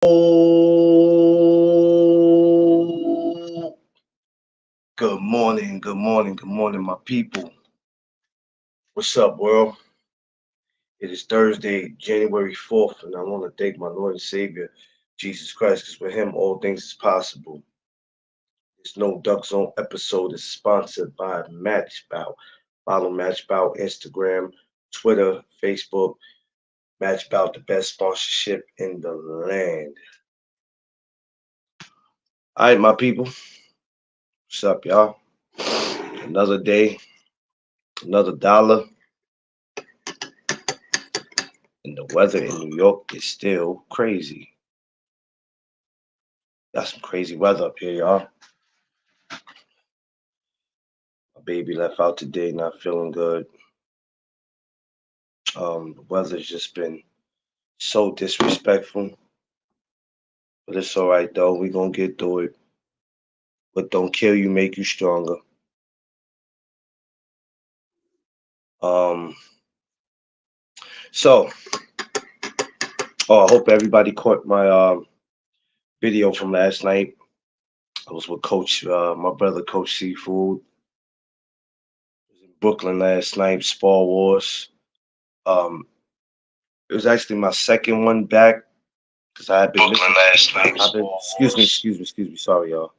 Oh, good morning, my people. What's up, world? It is Thursday, January 4th, and I want to thank my Lord and Savior, Jesus Christ, because with Him all things is possible. This No Duck Zone episode is sponsored by Matchbout. Follow Matchbout Instagram, Twitter, Facebook. Matchbout, the best sponsorship in the land. All right, my people. What's up, y'all? Another day, another dollar, and the weather in New York is still crazy. Got some crazy weather up here, y'all. My baby left out today, not feeling good. The weather's just been so disrespectful, but it's all right though. We gonna get through it. What don't kill you make you stronger. Um, so, I hope everybody caught my video from last night. I was with Coach, my brother, Coach Seafood. I was in Brooklyn last night, Spar Wars. Um, it was actually my second one back because I had been Brooklyn last night. I've been, excuse me. Sorry, y'all.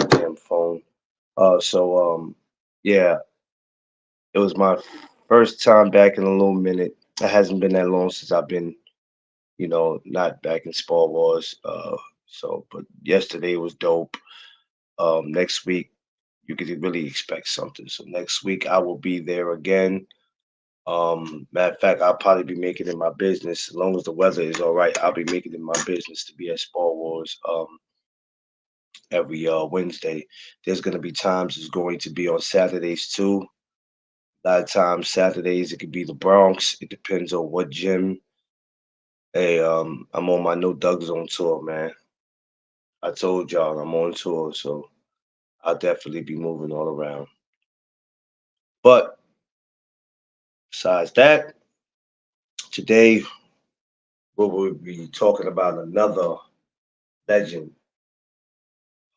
Damn phone. Yeah, it was my first time back in a little minute. It hasn't been that long since I've been, not back in Spar Wars. But yesterday was dope. Next week you could really expect something. So next week I will be there again. Matter of fact, I'll probably be making it my business as long as the weather is all right. I'll be making it my business to be at Spar Wars. Every Wednesday. There's going to be times it's going to be on Saturdays too. A lot of times Saturdays it could be the Bronx. It depends on what gym. Hey, I'm on my No Doug Zone tour, man. I told y'all I'm on tour, so I'll definitely be moving all around. But besides that, today we will be talking about another legend,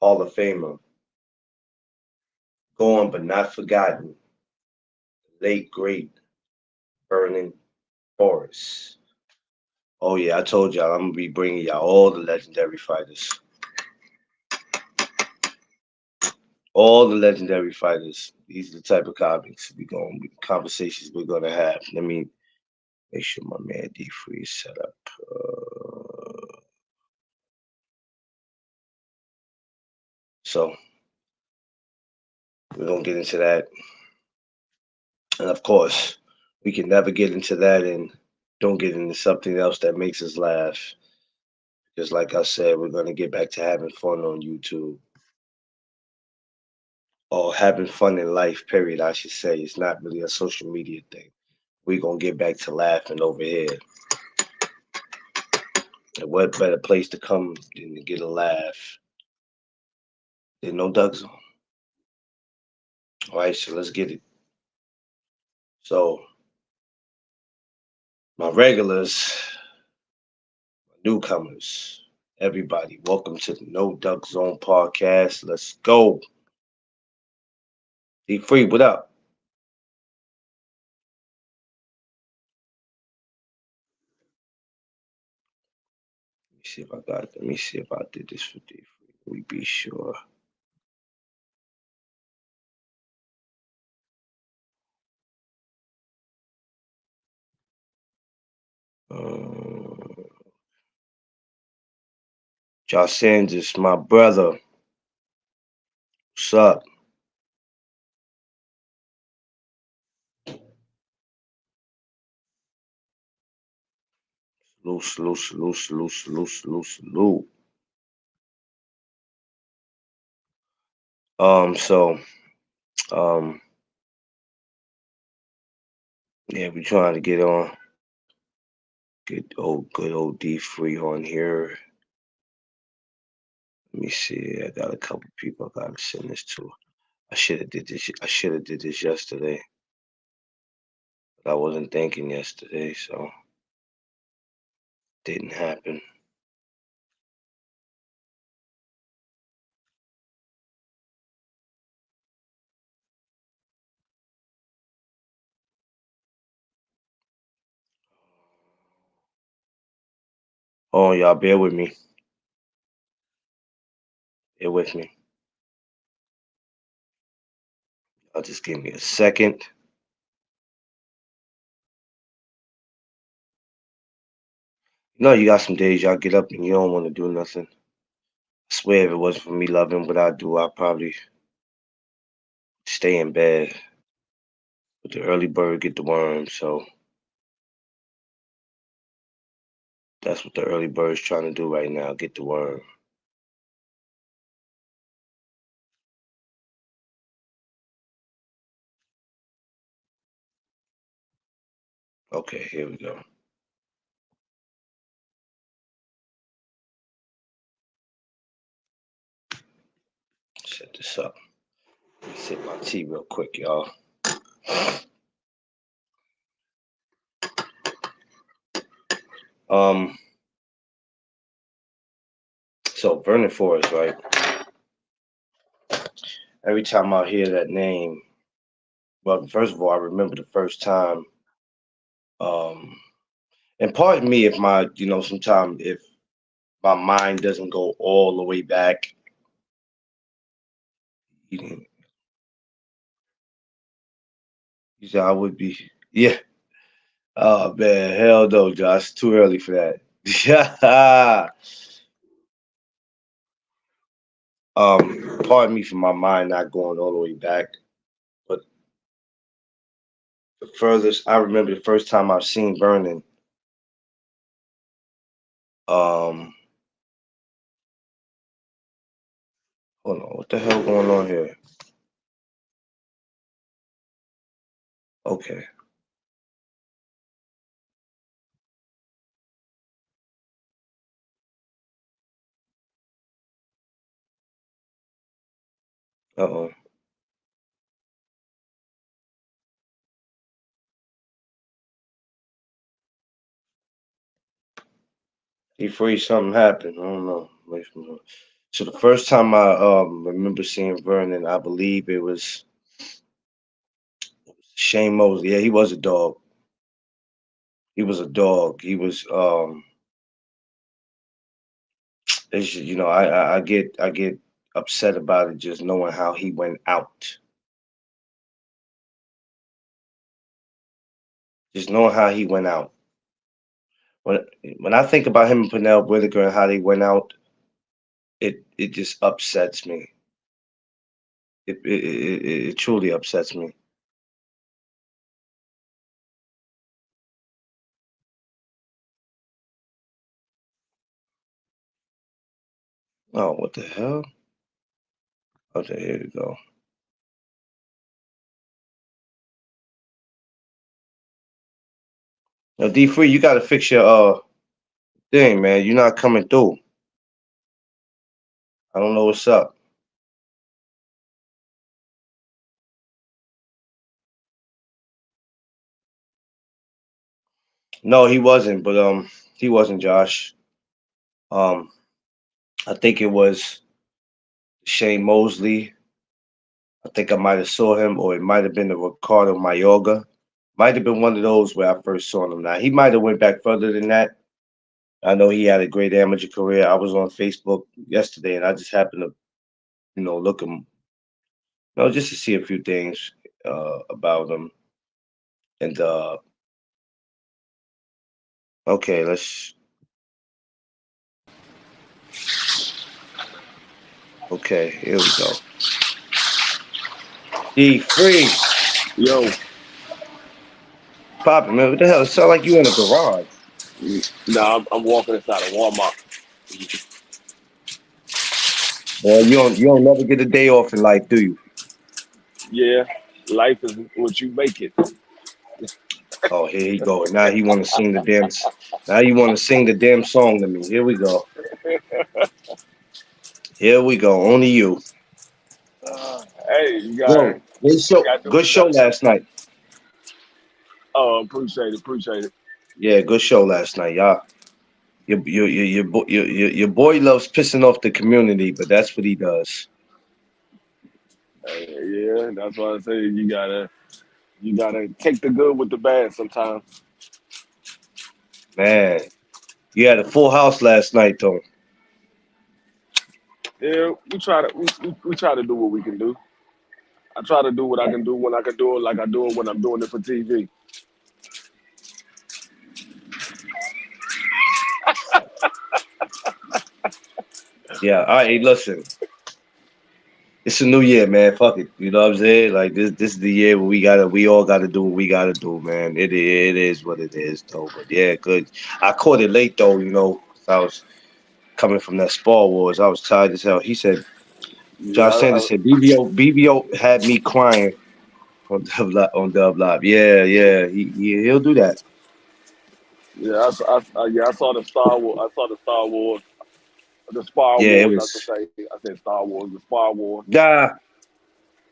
Hall of Famer, gone but not forgotten, late great Vernon Forrest. Oh yeah, I told y'all I'm gonna be bringing y'all all the legendary fighters, all the legendary fighters. These are the type of conversations we're gonna have. Let me make sure my man D3 is set up. So we're gonna get into that, and of course, we can never get into that and don't get into something else that makes us laugh. Because, like I said, we're gonna get back to having fun on YouTube or having fun in life. Period. I should say it's not really a social media thing. We're gonna get back to laughing over here. And what better place to come than to get a laugh than No Doug Zone? All right, so let's get it. So my regulars, my newcomers, everybody, welcome to the No Duck Zone podcast. Let's go. Be free. What up? Let me see if I got it. Let me see if I did this for D free. We be sure. Uh, Josh Sanders, my brother. What's up? Loose, loose, loose, loose, loose, loose, loose. So, um, yeah, we trying to get good old D free on here. Let me see. I got a couple people I gotta send this to. I should have did this. I should have did this yesterday, but I wasn't thinking yesterday, so didn't happen. Oh, y'all, bear with me. Bear with me. Y'all just give me a second. You know, you got some days y'all get up and you don't want to do nothing. I swear, if it wasn't for me loving what I do, I'd probably stay in bed. But the early bird get the worm, so that's what the early bird's trying to do right now, get the worm. Okay, here we go. Set this up. Sip my tea real quick, y'all. Um, so Vernon Forrest, right? Every time I hear that name, well, first of all, I remember the first time. Um, and pardon me if my, sometimes if my mind doesn't go all the way back. You, you said I would be, yeah. Oh man, hell no, Josh. Too early for that. Yeah. Pardon me for my mind not going all the way back, but the furthest I remember the first time I've seen Vernon. Um, Hold on, what the hell going on here? Okay. Uh-oh. He free something happened. I don't know. So the first time I remember seeing Vernon, I believe it was Shane Mosley. Yeah, he was a dog. He was a dog. He was I get upset about it just knowing how he went out. Just knowing how he went out. When when I think about him and Pernell Whitaker and how they went out, it just upsets me. It truly upsets me. Oh, what the hell? Okay, here we go. Now, D Free, you gotta fix your thing, man. You're not coming through. I don't know what's up. No, he wasn't, but he wasn't Josh. Um, I think it was Shane Mosley. I think I might have saw him, or it might have been the Ricardo Mayorga. Might have been one of those where I first saw him. Now he might have went back further than that. I know he had a great amateur career. I was on Facebook yesterday, and I just happened to, look him, just to see a few things about him. And okay, let's. Okay, here we go. D Free, Yo, popping man. What the hell? It sound like you in a garage. nah, I'm walking inside of Walmart. Boy, you don't never get a day off in life, do you? Yeah, life is what you make it. Oh, here he go. Now he want to sing the damn. Now you want to sing the damn song to me. Here we go. Here we go. Only you. Hey, you Yo, gotta, good you show. gotta do Good what you show gotta do. last night. Oh, appreciate it. Yeah, good show last night, y'all. Your boy loves pissing off the community, but that's what he does, Yeah, that's why I say you gotta take the good with the bad sometimes. man. You had a full house last night, though. Yeah, we try to do what we can do. I try to do what I can do when I can do it, like I do it when I'm doing it for TV. Yeah. All right. Listen, it's a new year, man. Fuck it. You know what I'm saying? Like this is the year where we all gotta do what we gotta do, man. It is what it is, though. But yeah, good. I caught it late though, 'cause I was coming from that Star Wars. I was tired as hell. He said, Yeah, Josh Sanders said, BBO had me crying on Dub Live. Yeah, yeah, he'll do that. yeah, I saw the Star Wars. I saw the Star Wars, the Spar Yeah, it Wars. I should was. say. I said Star Wars, the Spar Wars. Nah,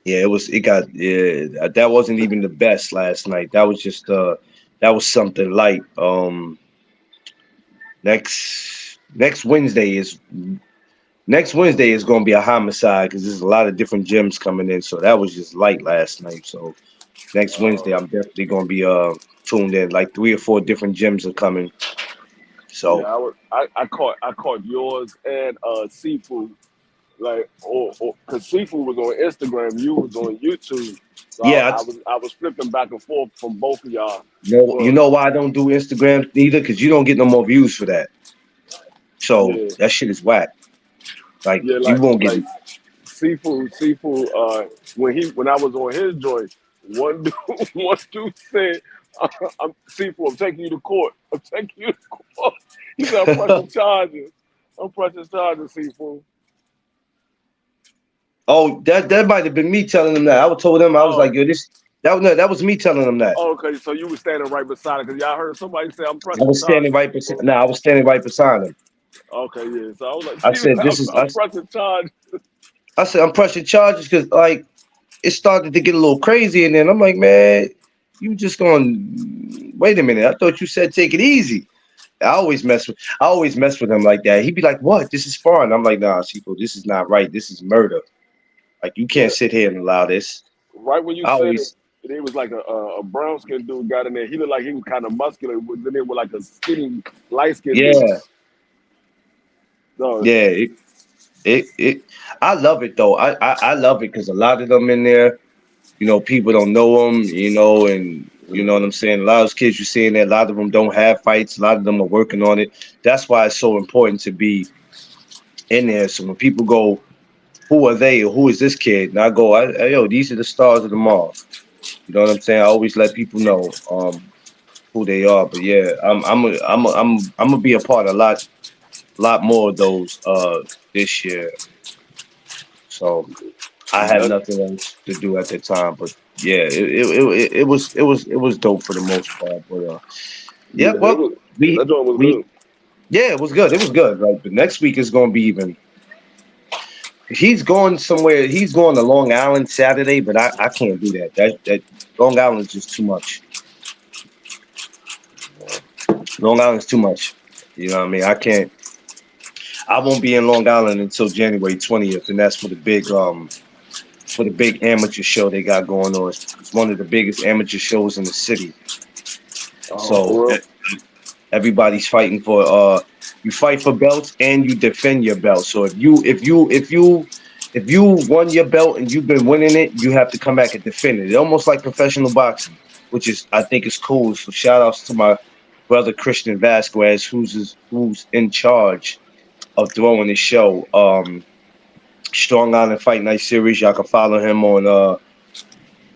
yeah, it was. It got. Yeah, that wasn't even the best last night. That was just. That was something light. Next Wednesday is next Wednesday is gonna be a homicide because there's a lot of different gyms coming in. So that was just light last night. So next Wednesday, I'm definitely gonna be tuned in. Like 3 or 4 different gyms are coming. Yeah, So I caught yours and seafood. Like, or because seafood was on Instagram, you was on YouTube. So yeah, I was flipping back and forth from both of y'all. you But know why I don't do Instagram either? Because you don't get no more views for that. So yeah, that shit is whack. Like yeah, you won't get. seafood. When I was on his joint, one dude, one dude said, "I'm seafood. I'm taking you to court. I'm taking you to court." He said, "I'm pressing charges. I'm pressing charges, seafood." Oh, that might have been me telling them that. I told them I was Oh, like, yo, this that was no, that was me telling them that. oh, okay. So you were standing right beside it because y'all heard somebody say, "I'm I pressing was standing charges, right beside. seafood." No, I was standing right beside him. Okay, yeah. So I was like, I "See, said, this is. I'm pressing charges." I said, I'm pressing charges because like it started to get a little crazy, and then I'm like, man, you just going. Wait a minute. I thought you said take it easy. I always mess with him like that. He'd be like, "What? This is fun." I'm like, "Nah, Chico, this is not right. This is murder. Like you can't Yeah. sit here and allow this." Right when you I said it, always, it was like a brown skinned dude got in there. He looked like he was kind of muscular. Was in there with like a skinny light skinned dude. yeah, No, yeah. It. I love it though. I love it because a lot of them in there, people don't know them, and you know what I'm saying. A lot of those kids you see in there, a lot of them don't have fights. A lot of them are working on it. That's why it's so important to be in there. So when people go, who are they or who is this kid? And I go, yo, these are the stars of the mall. You know what I'm saying? I always let people know who they are. But yeah, I'm gonna be a part of a lot more of those this year. So I had that, nothing else to do at the time. But yeah, it was dope for the most part. But yeah, yeah, well we that joint was we good. yeah, it was good. It was good. Like the next week is gonna be even. He's going somewhere. He's going to Long Island Saturday, but I can't do that. That Long Island is just too much. Long Island's too much. You know what I mean? I can't. I won't be in Long Island until January 20th, and that's for the big amateur show they got going on. It's one of the biggest amateur shows in the city. Oh, So for real? everybody's fighting for you fight for belts and you defend your belt. So if you won your belt and you've been winning it, you have to come back and defend it. It's almost like professional boxing, which is I think is cool. So shout outs to my brother Christian Vasquez, who's in charge of throwing the show. Strong Island Fight Night Series. Y'all can follow him on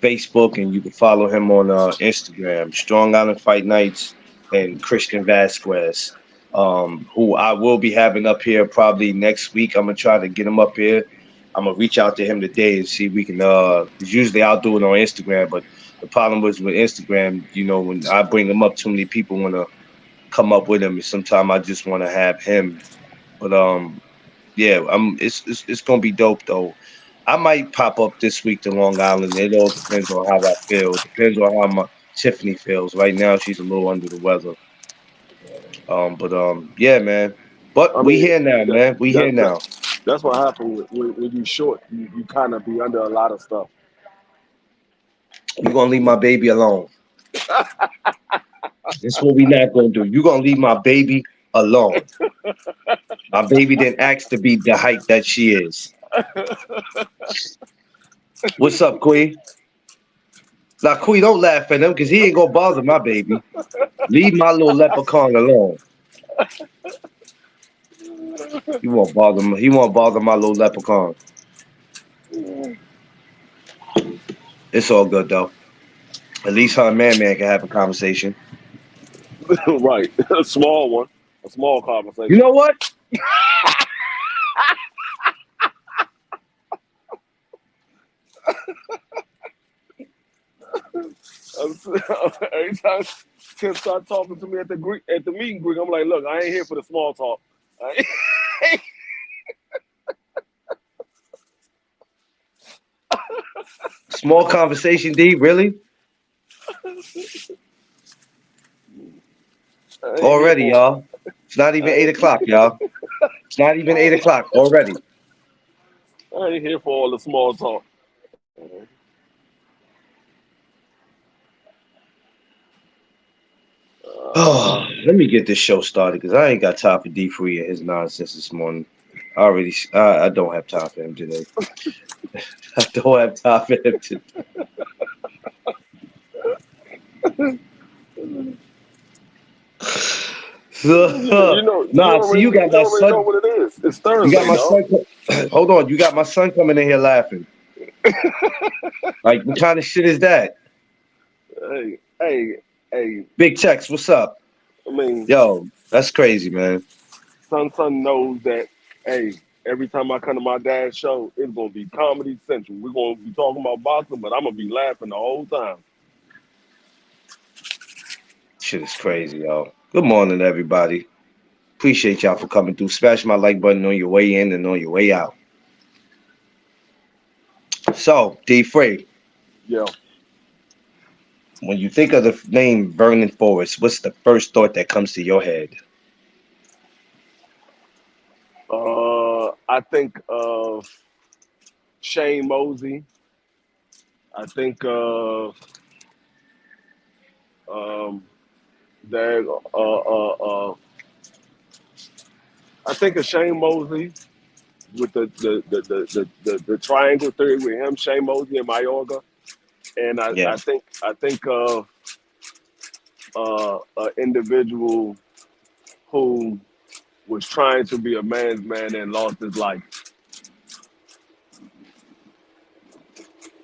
Facebook, and you can follow him on Instagram. Strong Island Fight Nights and Christian Vasquez, who I will be having up here probably next week. I'm gonna try to get him up here. I'm gonna reach out to him today and see if we can. Cause usually I'll do it on Instagram, but the problem was with Instagram, when I bring him up, too many people want to come up with him, and sometimes I just want to have him. But yeah, it's gonna be dope though. I might pop up this week to Long Island. It all depends on how I feel. Depends on how my Tiffany feels. Right now, she's a little under the weather. But yeah, man. But I we mean, here now, that, man. We here that now. that's what happened when you short. You kind of be under a lot of stuff. You gonna leave my baby alone? This is what we not gonna do. You gonna leave my baby? alone. My baby didn't ask to be the height that she is. What's up, Queen? Now, Queen, don't laugh at him because he ain't gonna bother my baby. Leave my little leprechaun alone. He won't bother me. He won't bother my little leprechaun. It's all good though. At least her and man can have a conversation. Right, a small one, a small You conversation. know what? Every time Tim start talking to me at the meet and greet, I'm like, look, I ain't here for the small talk. I ain't- Small conversation, D. Really? I ain't here Already, for. y'all. It's not even I 8 o'clock, y'all. It's not even 8 o'clock already. ain't here for all the small talk. Oh, Uh, let me get this show started because I ain't got time for D Free and his nonsense this morning. I don't have time for him today. I don't have time for him today. you So, know, nah, see, you already know what it is. It's you got Thursday, my dog. son. Hold on, you got my son coming in here laughing. Like, what kind of shit is that? Hey, hey, hey. Big Tex, what's up? I mean, Yo, that's crazy, man. son knows that. Hey, every time I come to my dad's show, it's gonna be Comedy Central. We're gonna be talking about boxing, but I'm gonna be laughing the whole time. Shit is crazy, yo. Good morning, everybody. Appreciate y'all for coming through. Smash my like button on your way in and on your way out. So, D Free, Yeah. when you think of the name Vernon Forrest, what's the first thought that comes to your head? I think of Shane Mosey. I think of um, there. I think of Shane Mosey with the triangle theory with him, Shane Mosey and Mayorga, and Yeah, I think of an individual who was trying to be a man's man and lost his life.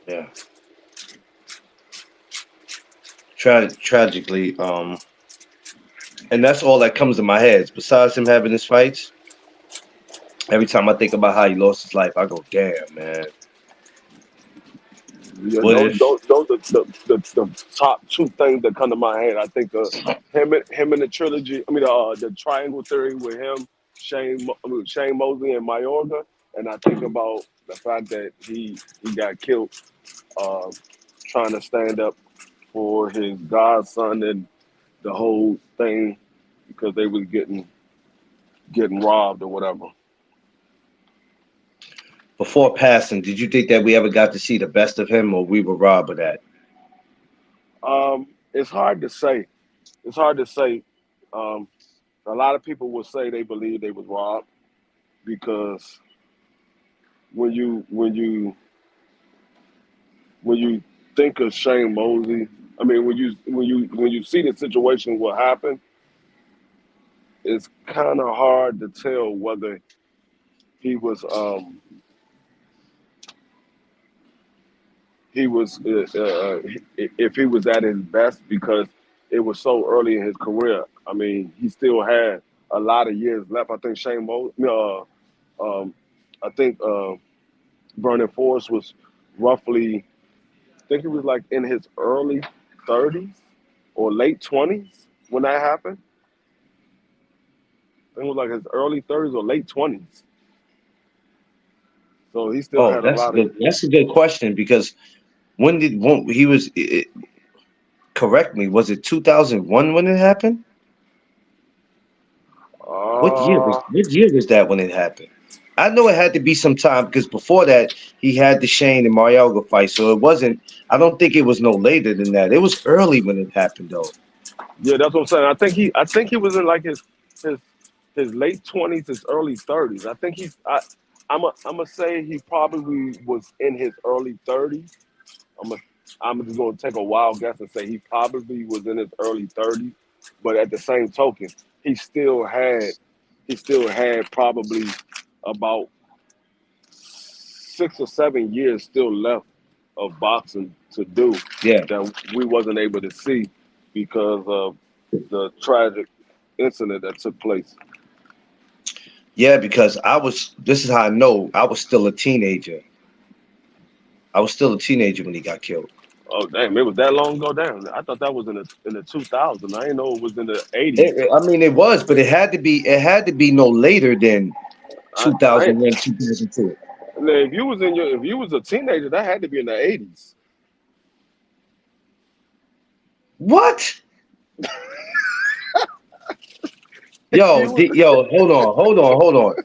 yeah. Tragically, and that's all that comes to my head. Besides him having his fights, every time I think about how he lost his life, I go, "Damn, man. Yeah, What if?" those are the top two things that come to my head. I think him and the trilogy. I mean, the triangle theory with him, Shane Mosley and Mayorga, and I think about the fact that he got killed uh, trying to stand up for his godson and the whole thing because they was getting robbed or whatever. Before passing, did you think that we ever got to see the best of him, or we were robbed of that? It's hard to say. It's hard to say. Um, a lot of people will say they believe they was robbed because when you think of Shane Mosey, I mean when you see the situation what happened, it's kind of hard to tell whether he was he was if he was at his best because it was so early in his career. I mean, he still had a lot of years left. I think Shane Mosey, I think Vernon Forrest was roughly, I think he was like in his early 30s or late 20s when that happened. I think it was like his early 30s or late 20s. So he still Oh, had a that's lot of. good. That's a good question because when he was? Correct me. Was it 2001 when it happened? Uh, What year was that when it happened? I know it had to be some time because before that he had the Shane and Mariaga fight, so it wasn't. I don't think it was no later than that. It was early when it happened, though. yeah, that's what I'm saying. I think he was in like his his late 20s, his early 30s. I think I'm gonna say he probably was in his early 30s. I'm a, I'm just gonna take a wild guess and say he probably was in his early 30s. But at the same token, he still had he still had probably about 6 or 7 years still left of boxing to do Yeah, that we wasn't able to see because of the tragic incident that took place. yeah, because I was. This is how I know I was still a teenager. I was still a teenager when he got killed. Oh damn! It was that long ago. Damn! I thought that was in the 2000s. I didn't know it was in the 80s. I mean, it was, but it had to be. It had to be no later than I 2001, 2002. if you was if you was a teenager, that had to be in the 80s. What? If Yo, you was, yo, hold on.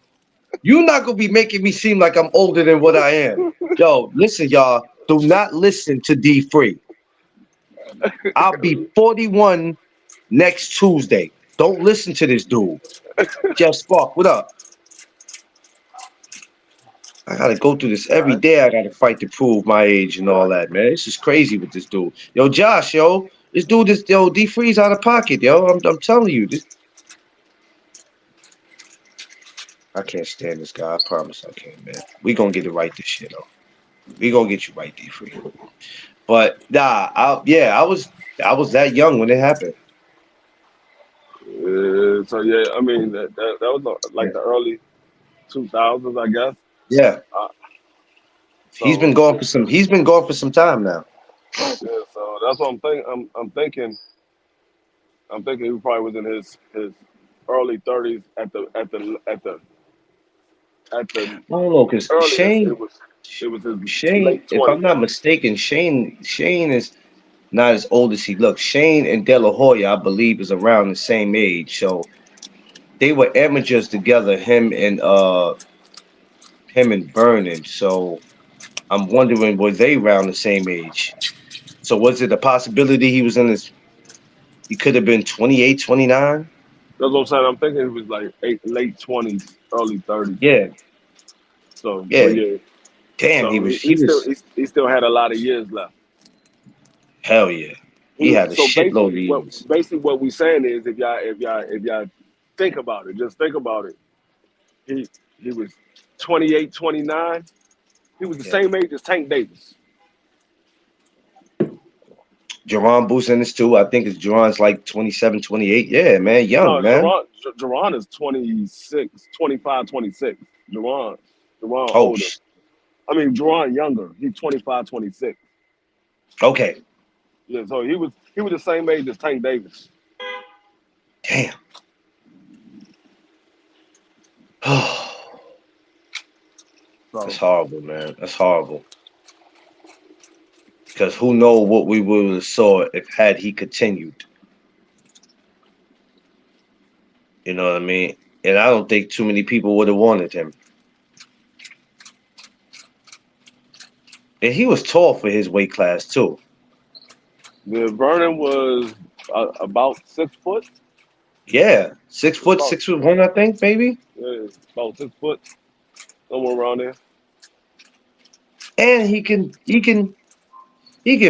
You're not gonna be making me seem like I'm older than what I am. Yo, listen, y'all. Do not listen to D Free. I'll be 41 next Tuesday. Don't listen to this dude. Jeff Spark, what up? I gotta go through this every I, day. I gotta fight to prove my age and all that, man. This is crazy with this dude. Yo, Josh, yo, this dude is yo D Freeze out of pocket, yo. I'm telling you, this I can't stand this guy. I promise I can't, man. We gonna get it right this year, though. We gonna get you right, D Free. But nah, I was that young when it happened. so yeah, I mean that was Yeah, like the early 2000s, I guess. yeah. Uh, He's been so gone for some. He's been gone for some time now. yeah, so that's what I'm thinking. I'm thinking he probably was in his early 30s at the I don't know, cause earliest. It was his Shane, late if I'm 20s. not mistaken, Shane is not as old as he looks. Shane and De La Hoya, I believe, is around the same age. So they were amateurs together, him and Vernon. So I'm wondering, were they around the same age? So was it a possibility he was in his he could have been 28, 29? That's what I'm saying. I'm thinking he was like late 20s, early 30s. Yeah, So yeah. yeah. Damn, So he was he still had a lot of years left. hell yeah. He had a So shitload of years. basically what we saying is if y'all think about it, just think about it. He he was 28, 29. He was the Yeah. same age as Tank Davis. Jerron Booth in this too. I think it's Jerron's like 27, 28. Yeah, man. Young, No, man. Jerron is 26, 25, 26. Jerron, Jerron Oh, older. I mean, Jerron younger. He's 25, 26. okay. Yeah, so he was the same age as Tank Davis. Damn. That's So horrible, man. That's horrible. Because who know what we would have saw if had he continued. You know what I mean? And I don't think too many people would have wanted him. And he was tall for his weight class too. the Vernon was about 6 foot. Yeah, About 6'1", I think, maybe. yeah, about 6 foot, somewhere around there. And he can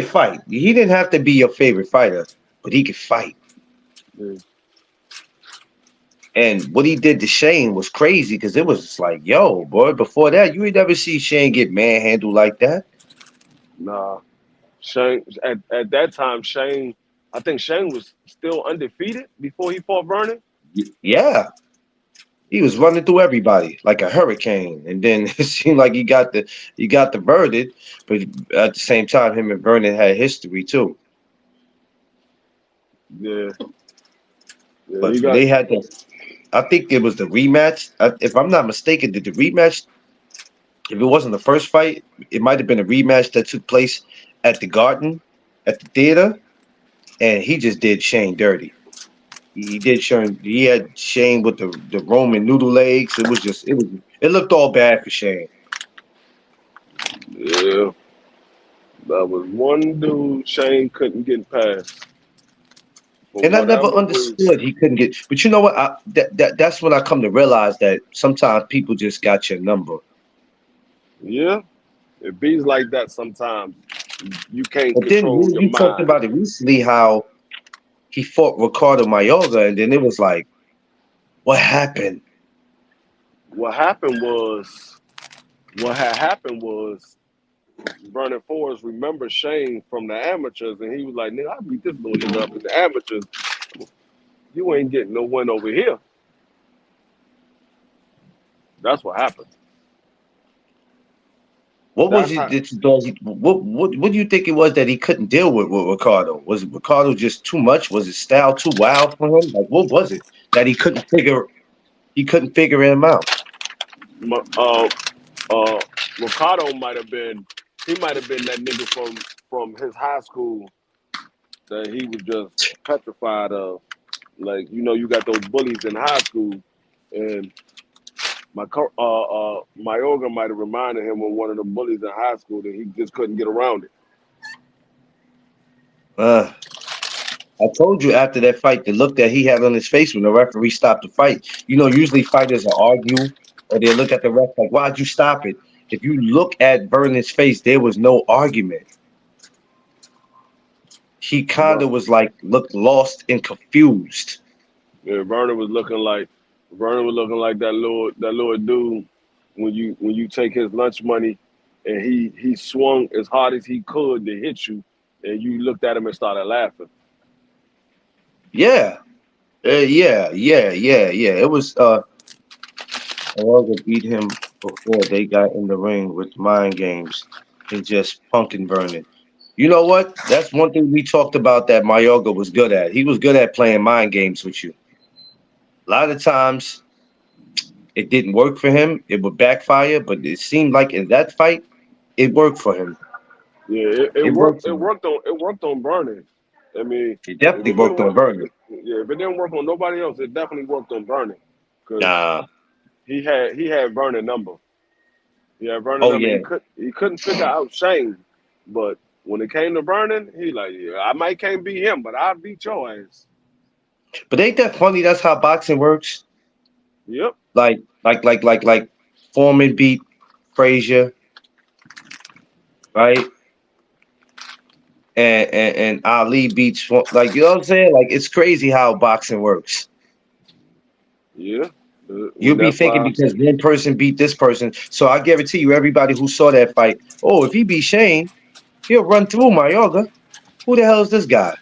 fight. He didn't have to be your favorite fighter, but he could fight. Yeah. And what he did to Shane was crazy because it was just like, yo, boy, before that, you ain't never see Shane get manhandled like that. Nah, Shane at that time Shane, I think Shane was still undefeated before he fought Vernon. Yeah, he was running through everybody like a hurricane. And then it seemed like he got the verdict, but at the same time, him and Vernon had history too. Yeah, yeah, But he when got they had the, I think it was the rematch. If I'm not mistaken, did the rematch? If it wasn't the first fight, it might have been a rematch that took place at the Garden, at the theater, and he just did Shane dirty. He did Shane. He had Shane with the Roman noodle legs. It looked all bad for Shane. yeah. That was one dude Shane couldn't get past. for And I never whatever reason. understood he couldn't get. But you know what? That's when I come to realize that sometimes people just got your number. Yeah, it be like that sometimes. You can't But then control your you talked mind. about it recently how he fought Ricardo Mayorga, and then it was like, what happened? What happened was, what had happened was Vernon Forrest remembered Shane from the amateurs, and he was like, "Nigga, I beat this little nigga up in the amateurs. You ain't getting no win over here." That's what happened. What was That's it how that you thought what do you think it was that he couldn't deal with Ricardo? Was it Ricardo just too much? Was his style too wild for him? Like what was it that he couldn't figure him out? my, Ricardo might have been. He might have been that nigga from his high school that he was just petrified of. Like you got those bullies in high school, and my ogre might have reminded him of one of the bullies in high school that he just couldn't get around it. Uh, I told you after that fight, the look that he had on his face when the referee stopped the fight. Usually fighters will argue or they look at the ref like, "Why'd you stop it?" If you look at Vernon's face, there was no argument. He kind But of was like looked lost and confused. yeah, Vernon was looking like that little dude when you take his lunch money and he swung as hard as he could to hit you, and you looked at him and started laughing. Yeah, yeah. It was Orlando beat him before they got in the ring with mind games and just punking Vernon. You know what? That's one thing we talked about that Mayorga was good at. He was good at playing mind games with you. A lot of times it didn't work for him. It would backfire, but it seemed like in that fight, it worked for him. Yeah, it It worked worked. for It him. worked on. It worked on Vernon. I mean, It if definitely it didn't worked on work, Vernon. yeah, if it didn't work on nobody else, it definitely worked on Vernon because Nah. he had Vernon number. He had Vernon Oh number. yeah. He couldn't figure out Shane, but when it came to Vernon, he like, yeah, I might can't beat him, but I'll beat your ass. But ain't that funny? That's how boxing works. Yep. Like Foreman beat Frazier, right? And Ali beats like you know what I'm saying? Like it's crazy how boxing works. Yeah. You'll be That's thinking why. because one person beat this person. So I guarantee you, everybody who saw that fight, oh, if he beat Shane, he'll run through Mayorga. Who the hell is this guy?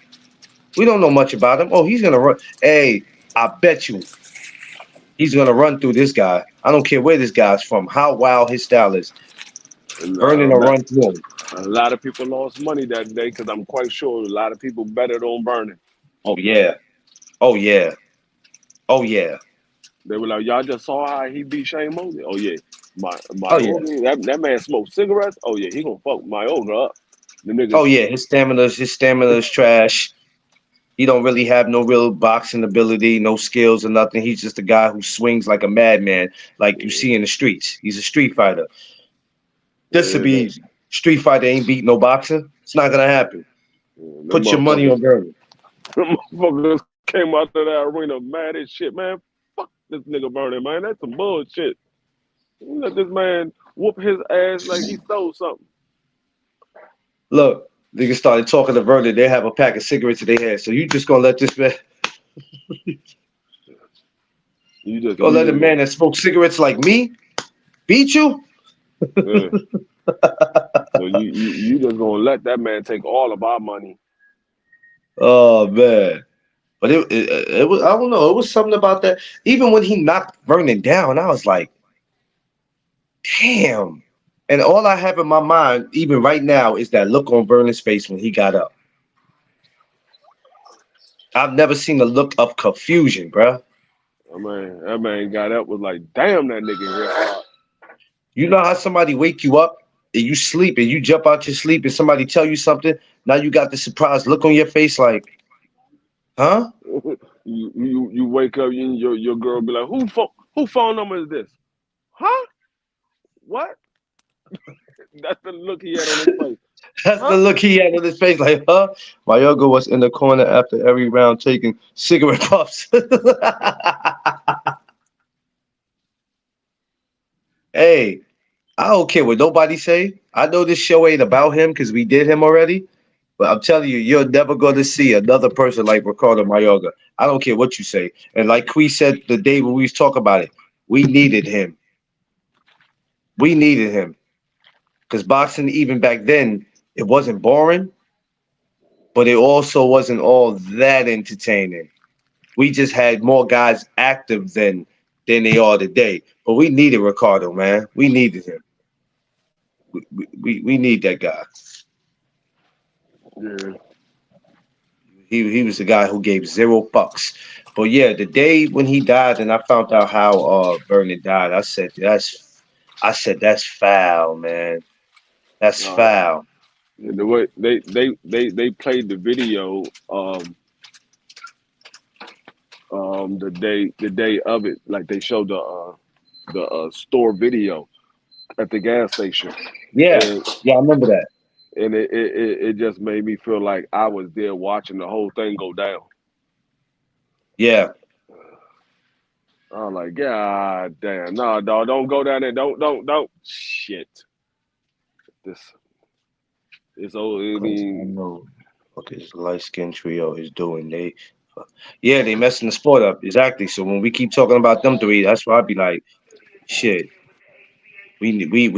We don't know much about him. Oh, he's gonna run. Hey, I bet you he's gonna run through this guy. I don't care where this guy's from, how wild his style is. And, Vernon will run through him. a lot of people lost money that day because I'm quite sure a lot of people betted on Vernon. Oh yeah. Oh yeah. Oh yeah. They were like, y'all just saw how he beat Shane Mosley. Oh yeah, my Oh yeah. ogre, that man smoked cigarettes. Oh yeah, he gonna fuck my ogre up. The nigga, Oh yeah. His stamina is trash. He don't really have no real boxing ability, no skills or nothing. He's just a guy who swings like a madman, like you see in the streets. He's a street fighter. This would yeah, be easy. Street fighter ain't beat no boxer. It's not gonna happen. them Put your money motherfuckers, on Vernon. them motherfuckers came out of that arena mad as shit, man. Fuck this nigga Vernon, man. That's some bullshit. You let this man whoop his ass like he stole something. Look, niggas started talking to Vernon. They have a pack of cigarettes in their hand. So you just gonna let this man, You just, gonna you let a just man gonna, that smokes cigarettes like me beat you? yeah. So you just gonna let that man take all of our money. Oh man. But it was I don't know. It was something about that. Even when he knocked Vernon down, I was like, damn. And all I have in my mind, even right now, is that look on Vernon's face when he got up. I've never seen a look of confusion, bruh. That man got up was like, damn, that nigga here hard. You know how somebody wake you up and you sleep and you jump out your sleep and somebody tell you something. Now you got the surprised look on your face, like, huh? You wake up, your girl be like, who phone number is this? Huh? What? That's the look he had on his face. That's the look he had on his face, like, huh? Mayoga was in the corner after every round taking cigarette puffs. Hey, I don't care what nobody say. I know this show ain't about him because we did him already. But I'm telling you, you're never going to see another person like Ricardo Mayorga. I don't care what you say. And like Quee said the day when we was talking about it, we needed him. We needed him because boxing, even back then, it wasn't boring, but it also wasn't all that entertaining. We just had more guys active than they are today. But we needed Ricardo, man. We needed him. We need that guy. Yeah. He was the guy who gave zero fucks. But yeah, the day when he died and I found out how Vernon died, I said that's foul, man. That's Uh, foul. the way they played the video the day of it, like they showed the store video at the gas station, Yeah, and yeah, I remember that. it just made me feel like I was there watching the whole thing go down. Yeah, I was like, God damn, no, dog, don't go down there, don't. Shit, this it's old. I because I mean, know what this light skinned trio is doing. Yeah, they messing the sport up exactly. So when we keep talking about them three, that's why I be like, shit, we ne- we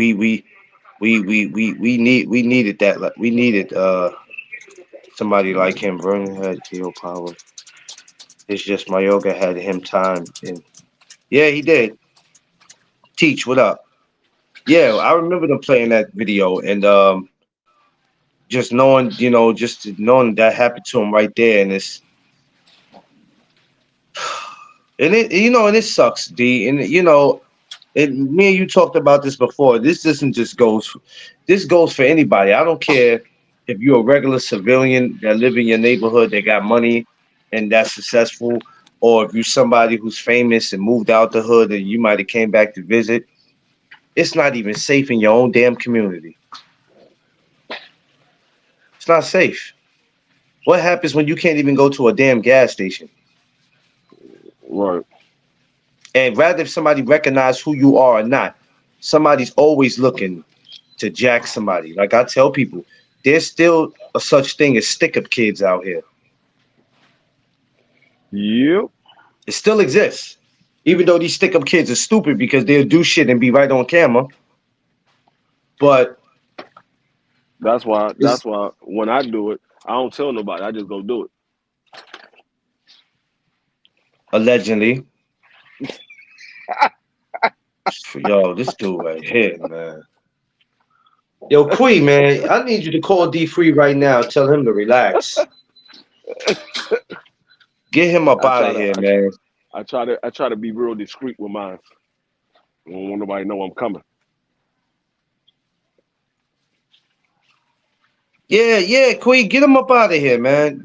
needed that. We needed somebody like him. Vernon had KO power. It's just Mayoga had him time, and yeah, he did. Teach, what up? Yeah, I remember them playing that video, and just knowing, just knowing that happened to him right there, and and it sucks, D, and me and you talked about this before. This doesn't just goes, this goes for anybody. I don't care if you're a regular civilian that live in your neighborhood that got money and that's successful, or if you're somebody who's famous and moved out the hood and you might have came back to visit. It's not even safe in your own damn community. It's not safe. What happens when you can't even go to a damn gas station? right. And rather if somebody recognize who you are or not, somebody's always looking to jack somebody. Like I tell people, there's still a such thing as stick up kids out here. Yep. It still exists. Even though these stick up kids are stupid because they'll do shit and be right on camera. But That's why. it's That's why when I do it, I don't tell nobody. I just go do it. allegedly, yo, this dude right here, man. Yo, Quee, man, I need you to call D Free right now. Tell him to relax. Get him up I out try of to. here, man. I try to be real discreet with mine. I don't want nobody to know I'm coming. Yeah, yeah, Queen, get him up out of here, man.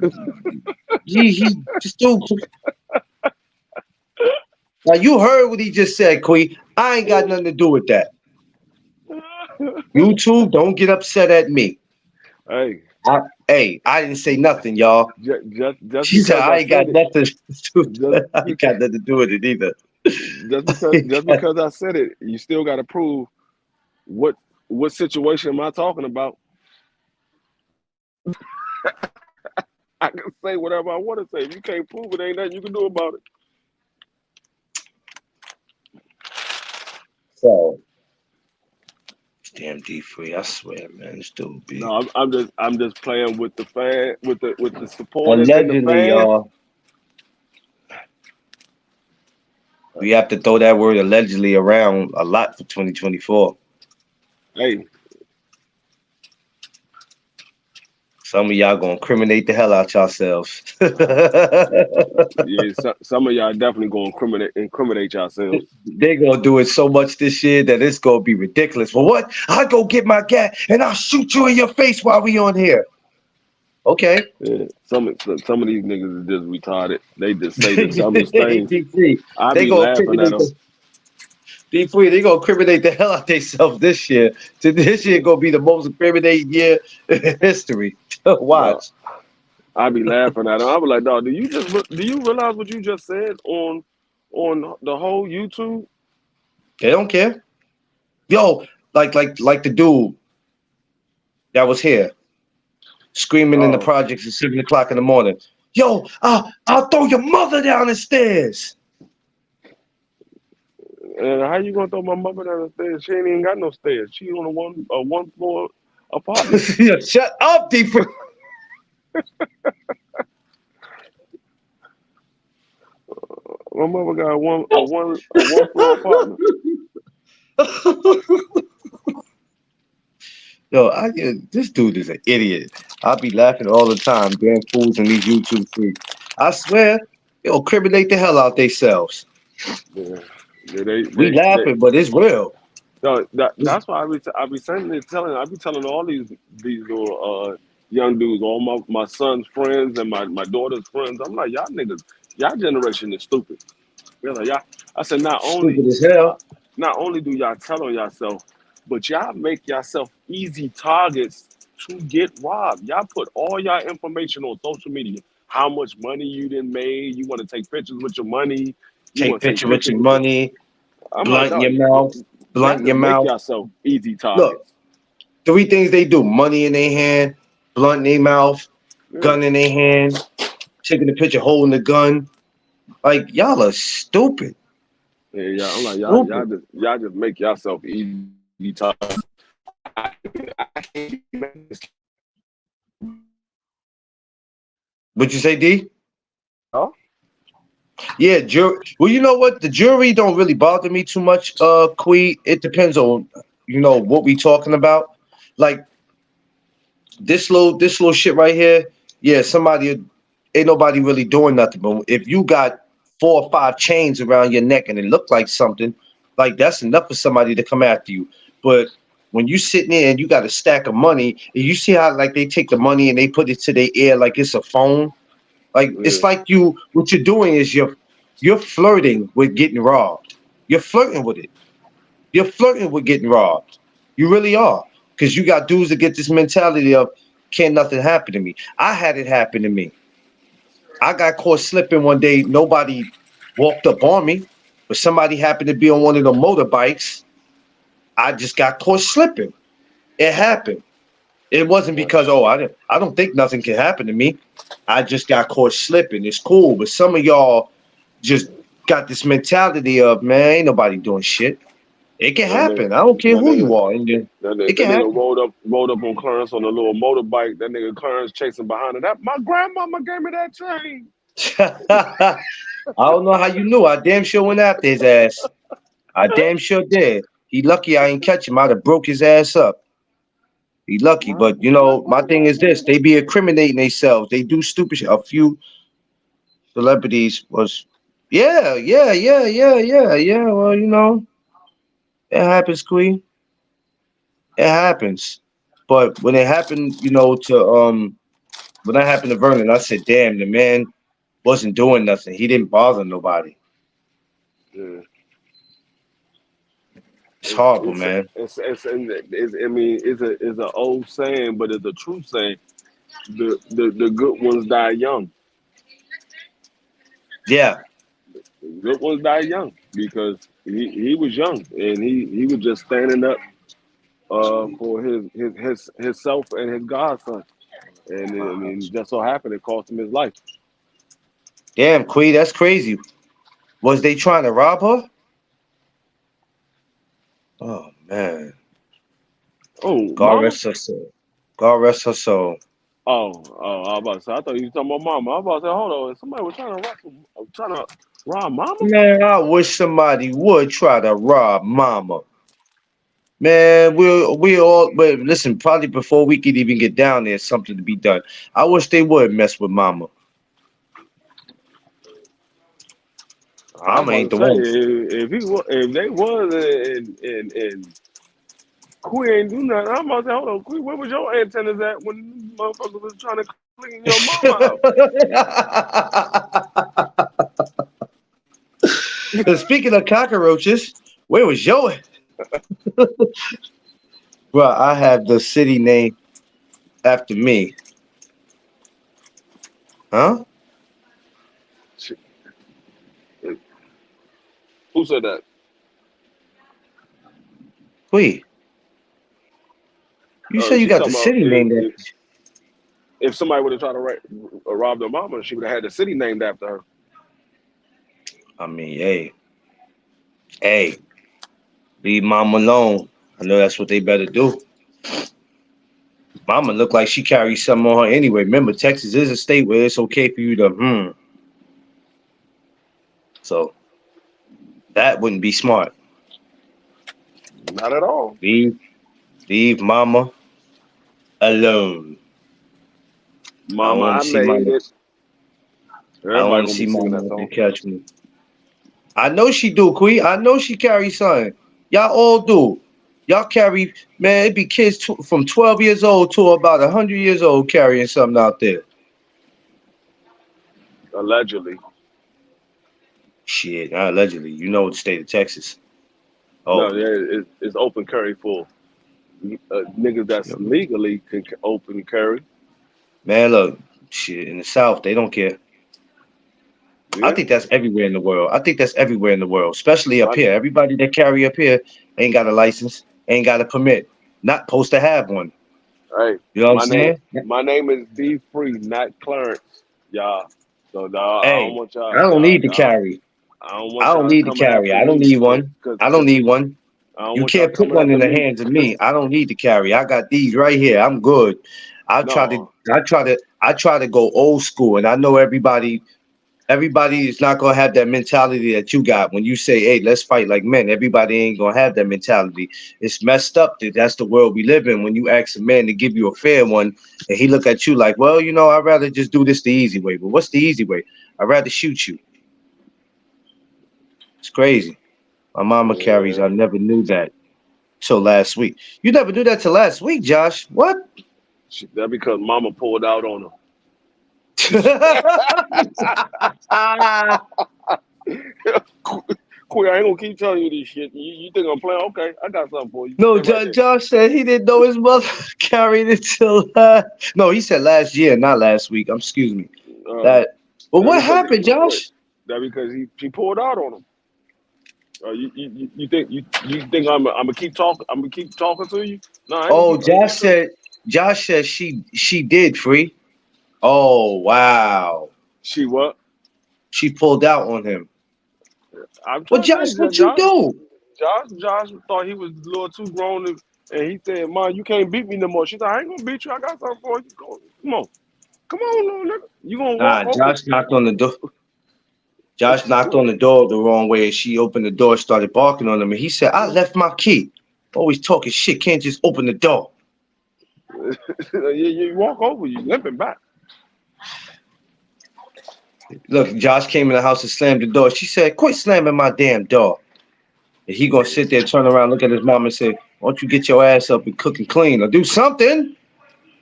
He just dude. Now you heard what he just said, Queen. I ain't got nothing to do with that. You two don't get upset at me. Hey, I, hey, I didn't say nothing, y'all. just She said because I I ain't got said it, nothing to do. just I ain't got nothing to do with it either. just because I said it, you still got to prove what what situation am I talking about? I can say whatever I want to say. If you can't prove it, ain't nothing you can do about it. So damn D Free, I swear, man, this dude be No, I'm just playing with the fan, with the supporters and the allegedly, fans. y'all. We have to throw that word allegedly around a lot for 2024. Hey, Some of y'all gonna incriminate the hell out yourselves. yeah, some of y'all definitely gonna incriminate yourselves. They gonna do it so much this year that it's gonna be ridiculous. Well, what? I go get my gat and I'll shoot you in your face while we on here. Okay. Yeah, some of these niggas is just retarded. They just say the dumbest things. DC. I They be gonna laughing at incriminate them. the D3, they gonna incriminate the hell out themselves this year. So this year gonna be the most incriminating year in history. Dog, Watch. I be laughing at him. I be like, dog, do you realize what you just said on the whole YouTube? They don't care. Yo, like the dude that was here screaming in the Oh, projects at 7 o'clock in the morning. Yo, I'll throw your mother down the stairs. and how you gonna throw my mother down the stairs? She ain't even got no stairs. She on a one floor apartment. Yeah, shut up, D3. My mother got a one floor apartment. Yo, this dude is an idiot. I'll be laughing all the time. Damn fools and these YouTube freaks. I swear, they'll incriminate the hell out themselves. Yeah, yeah, they We they they. laughing, but it's real. No, that's why I be saying it, telling I be telling all these little young dudes, all my son's friends and my daughter's friends. I'm like, y'all niggas, y'all generation is stupid. They're like, y'all. I said, Stupid as hell. not only do y'all tell on yourself, but y'all make yourself easy targets to get robbed. Y'all put all y'all information on social media. How much money you done made? You want to take pictures with your money? You Take want to take picture with pictures your with your. money, I'm like, blunt in dog, your mouth, y'all blunt in your just make mouth. yourself easy Look, targets. three things they do: money in their hand, blunt in their mouth, Yeah, gun in their hand, taking a picture holding the gun. Like y'all are stupid. yeah, yeah. I'm like, Stupid. y'all just make yourself easy targets. I can't imagine this. What'd you say, D? Huh? Yeah, jury. Well, you know what? The jury don't really bother me too much, Quee. It depends on, what we talking about. Like this little shit right here. Yeah, ain't nobody really doing nothing. But if you got 4 or 5 chains around your neck and it look like something, like that's enough for somebody to come after you. But when you sitting there and you got a stack of money, and you see how like they take the money and they put it to their ear like it's a phone. Like it's Yeah, like what you're doing is you're flirting with getting robbed. You're flirting with it. You're flirting with getting robbed. You really are. Because you got dudes that get this mentality of can't nothing happen to me. I had it happen to me. I got caught slipping one day. Nobody walked up on me, but somebody happened to be on one of the motorbikes. I just got caught slipping. It happened. It wasn't yeah. because I don't think nothing can happen to me. I just got caught slipping. It's cool, but some of y'all just got this mentality of man, ain't nobody doing shit. It can That nigga, happen. I don't care that who nigga, you are, and it that can nigga happen. rolled up on Clarence on a little motorbike. That nigga Clarence chasing behind him. That my grandmama gave me that chain. I don't know how you knew. I damn sure went after his ass. I damn sure did. He lucky I ain't catch him. I'd have broke his ass up. He lucky, but My my thing grandmama is gave this: me they that be chain. incriminating themselves. They do stupid shit. A few celebrities was, yeah, yeah, yeah, yeah, yeah, yeah. Well, it happens, Queen. It happens. But when it happened, when that happened to Vernon, I said, damn, the man wasn't doing nothing. He didn't bother nobody. Yeah. It's horrible, It's man. I mean it's an old saying, but it's a true saying. The good ones die young. Yeah, The good ones die young because he was young and he was just standing up for his himself and his godson. And I mean, just so happened it cost him his life. damn, Queen, that's crazy. Was they trying to rob her? Oh man, Oh, God mama? rest her soul. God rest her soul. Oh, I was about to say. I thought you were talking about mama. I was about to say, hold on, somebody was trying to rob mama. Man, I wish somebody would try to rob Mama. Man, we all but listen, probably before we could even get down there, something to be done. I wish they would mess with Mama. I was Mama about ain't to the say one. if they was and Queen ain't do nothing. I'm about to say, hold on, Queen, where was your antennas at when motherfuckers was trying to clean your mama out? Speaking of cockroaches, Where was your Bro, I have the city name after me. Huh? She, who said that? Wait, you said you She's got the talking about city named after. if somebody would have tried to rob their mama, she would have had the city named after her. I mean, hey, leave mom alone. I know that's what they better do. Mama look like she carries something on her anyway. Remember, Texas is a state where it's okay for you to So that wouldn't be smart. Not at all. Leave leave mama alone. I don't Mama, want I to see mama. made it. I don't Everybody want to gonna be see singing mama that up and song. catch me. I know she do, Queen. I know she carries something. Y'all all do. Y'all carry, man, it be kids from 12 years old to about 100 years old carrying something out there. Allegedly. Shit, allegedly. You know the state of Texas. No, Oh, yeah, it's open carry for niggas that's shit. legally can open carry. Man, look, shit, in the South, they don't care. I Yeah. think that's everywhere in the world. I think that's everywhere in the world, especially up My here. Everybody that carry up here ain't got a license, ain't got a permit, not supposed to have one. hey, You know what I'm saying? my name is D Free, not Clarence, y'all. So dawg, I don't Hey, want I don't need to carry. I don't I want don't y'all need to coming carry. after I don't me, need one. I don't cause need one. I don't You want y'all can't put coming one in after the me, hands of me. I don't need to carry. I got these right here. I'm good. I try to no, I try to I try to go old school, and I know everybody is not gonna have that mentality that you got when you say, "Hey, let's fight like men." Everybody ain't gonna have that mentality. It's messed up that that's the world we live in. When you ask a man to give you a fair one, and he look at you like, "Well, I'd rather just do this the easy way." But what's the easy way? I'd rather shoot you. It's crazy. My mama carries. yeah, I never knew that till last week. You never knew that till last week, Josh. What? that because Mama pulled out on her. Queen, I ain't gonna keep telling you this shit. You think I'm playing? Okay, I got something for you. No, Stay right there. Josh said he didn't know his mother carried it till no, he said last year, not last week. Excuse me. Uh, That. But that what because happened, Josh? that because she pulled out on him. You think I'm gonna keep talking? I'm gonna keep talking to you? No, I ain't gonna Oh, keep. I'm gonna keep talking. Josh said she did free. Oh wow, She what? she pulled out on him. I'm Well, trying to Josh, say, what you do? Josh thought he was a little too grown, and he said, "Mom, you can't beat me no more." She said, "I ain't gonna beat you. I got something for you. Come on, little nigga. You gonna walk Nah, over?" Josh knocked on the door the wrong way, and she opened the door, started barking on him, and he said, "I left my key." Always talking shit. Can't just open the door. You walk over, you limping back. Look, Josh came in the house and slammed the door. She said, "Quit slamming my damn door." And he gonna sit there, turn around, look at his mom, and say, "Why don't you get your ass up and cook and clean or do something?"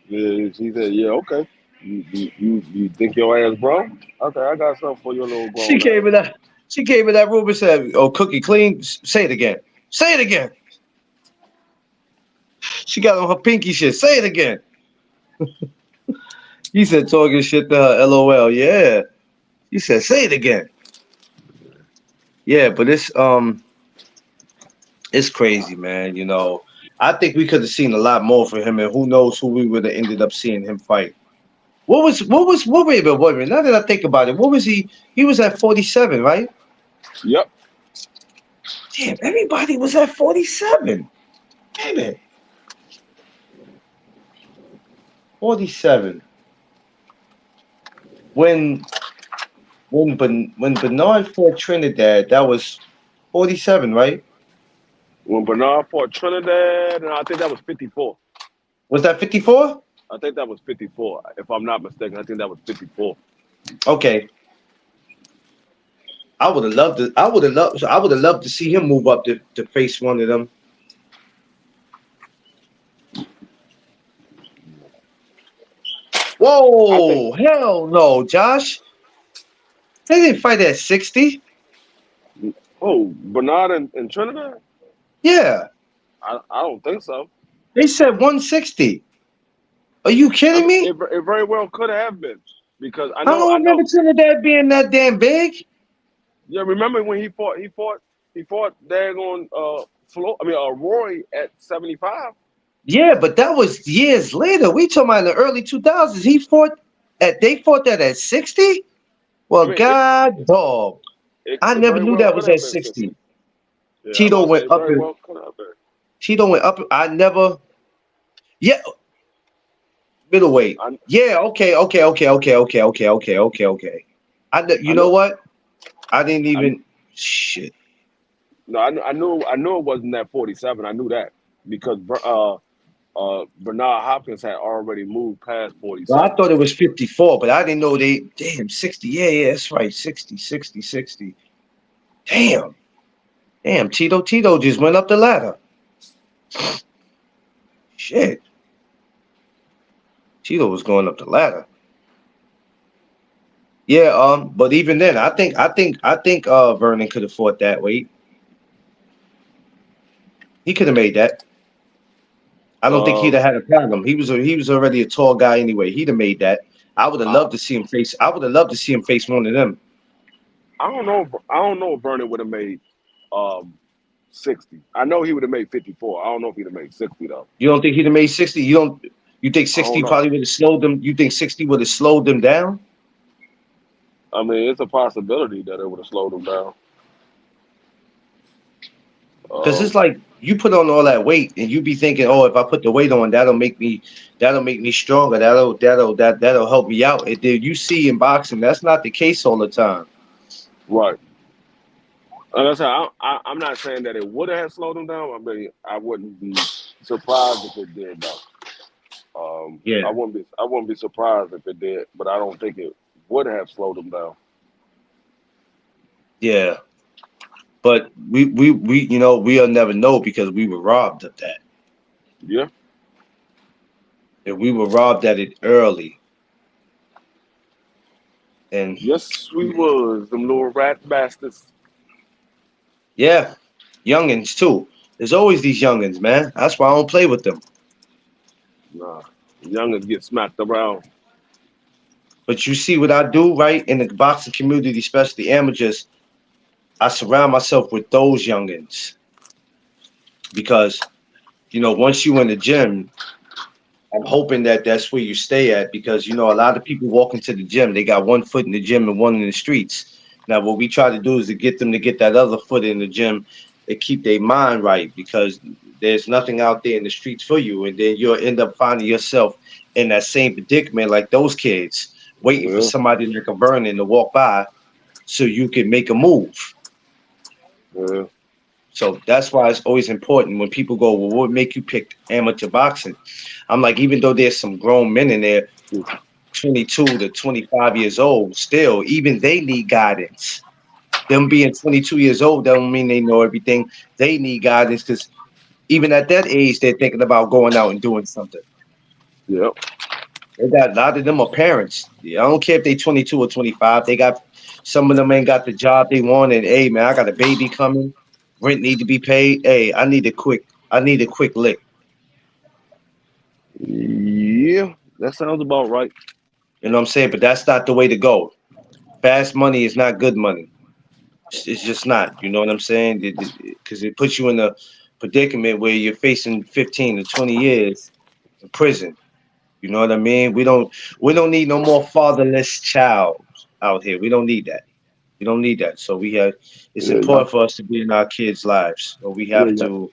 Yeah, she said, "Yeah, okay. You think your ass grown? Okay, I got something for your little She grown came ass." in that. She came in that room and said, "Oh, cook and clean." Say it again. Say it again. She got on her pinky shit. Say it again. He said, talking shit to her. LOL. Yeah. He said, "Say it again." Yeah, but it's crazy, man. I think we could have seen a lot more for him, and who knows who we would have ended up seeing him fight. Wait a minute. Now that I think about it, what was he? He was at 47, right? Yep. Damn, everybody was at 47. Damn it. 47. When when Bernard fought Trinidad, that was 47, right? When Bernard fought Trinidad, and I think that was 54. Was that 54? I think that was 54. If I'm not mistaken, I think that was 54. Okay. I would have loved to see him move up to face one of them. I think Whoa, hell no, Josh. They didn't fight at 60. Oh, Bernard and Trinidad? Yeah, I don't think so. they said 160. Are you I kidding mean, me? it very well could have been because I don't I remember know. Trinidad being that damn big. Yeah, remember when he fought daggone Roy at 75. Yeah, but that was years later. We talking about in the early 2000s. They fought that at 60? I Well, mean, God dog. I it never very knew well that could was at have been 60. 60. Yeah, I'm Tito about to say went it up very and well could have been. Tito went up. I never yeah, middleweight. I Yeah, okay. You I know know what? I didn't I even shit. no I knew it wasn't that 47. I knew that because Bernard Hopkins had already moved past Well, I 47. thought it was 54, but I didn't know they damn 60. Yeah, that's right. 60. Damn. Damn, Tito just went up the ladder. Shit. Tito was going up the ladder. Yeah, but even then, I think Vernon could have fought that weight. He could have made that. I don't think he'd Uh, have had a problem. He was already a tall guy anyway. He'd have made that. I would have I loved to see him face. I would have loved to see him face one of them. I don't know. I don't know if Vernon would have made um 60. I know he would have made 54. I don't know if he'd have made 60 though. You don't think he'd have made 60? You don't. You think I don't 60 know. probably would have slowed them? You think 60 would have slowed them down? I mean, it's a possibility that it would have slowed him down. Because Um, it's like you put on all that weight, and you be thinking, oh, if I put the weight on, that'll make me stronger. That'll help me out. And then you see in boxing, that's not the case all the time. right. Like I said, I'm not saying that it would have slowed him down. I mean, I wouldn't be surprised if it did though. Yeah, I wouldn't be surprised if it did, but I don't think it would have slowed him down. yeah. But we'll never know because we were robbed of that. Yeah. And we were robbed at it early. And Yes, we was them little rat bastards. yeah, youngins too. There's always these youngins, man. That's why I don't play with them. Nah, youngins get smacked around. But you see what I do, right? In the boxing community, especially amateurs, I surround myself with those youngins because once you in the gym, I'm hoping that that's where you stay at because a lot of people walk into the gym, they got one foot in the gym and one in the streets. Now, what we try to do is to get them to get that other foot in the gym and keep their mind right because there's nothing out there in the streets for you, and then you'll end up finding yourself in that same predicament like those kids, waiting for Yeah, somebody like a Vernon to walk by so you can make a move. yeah, So that's why it's always important when people go, well, what would make you pick amateur boxing? I'm like, even though there's some grown men in there who 22 to 25 years old, still, even they need guidance. Them being 22 years old don't mean they know everything. They need guidance because even at that age, they're thinking about going out and doing something. yeah, They got a lot of them are parents. Yeah, I don't care if they 22 or 25. They got some of them ain't got the job they want, and hey man, I got a baby coming. Rent need to be paid. Hey, I need a quick lick. yeah. That sounds about right. You know what I'm saying? But that's not the way to go. Fast money is not good money. It's just not. You know what I'm saying? Because it puts you in a predicament where you're facing 15 to 20 years in prison. You know what I mean? We don't need no more fatherless child out here. We don't need that. We don't need that. So we have. It's Yeah, y'all. important for us to be in our kids' lives. So we Yeah, have yeah. to.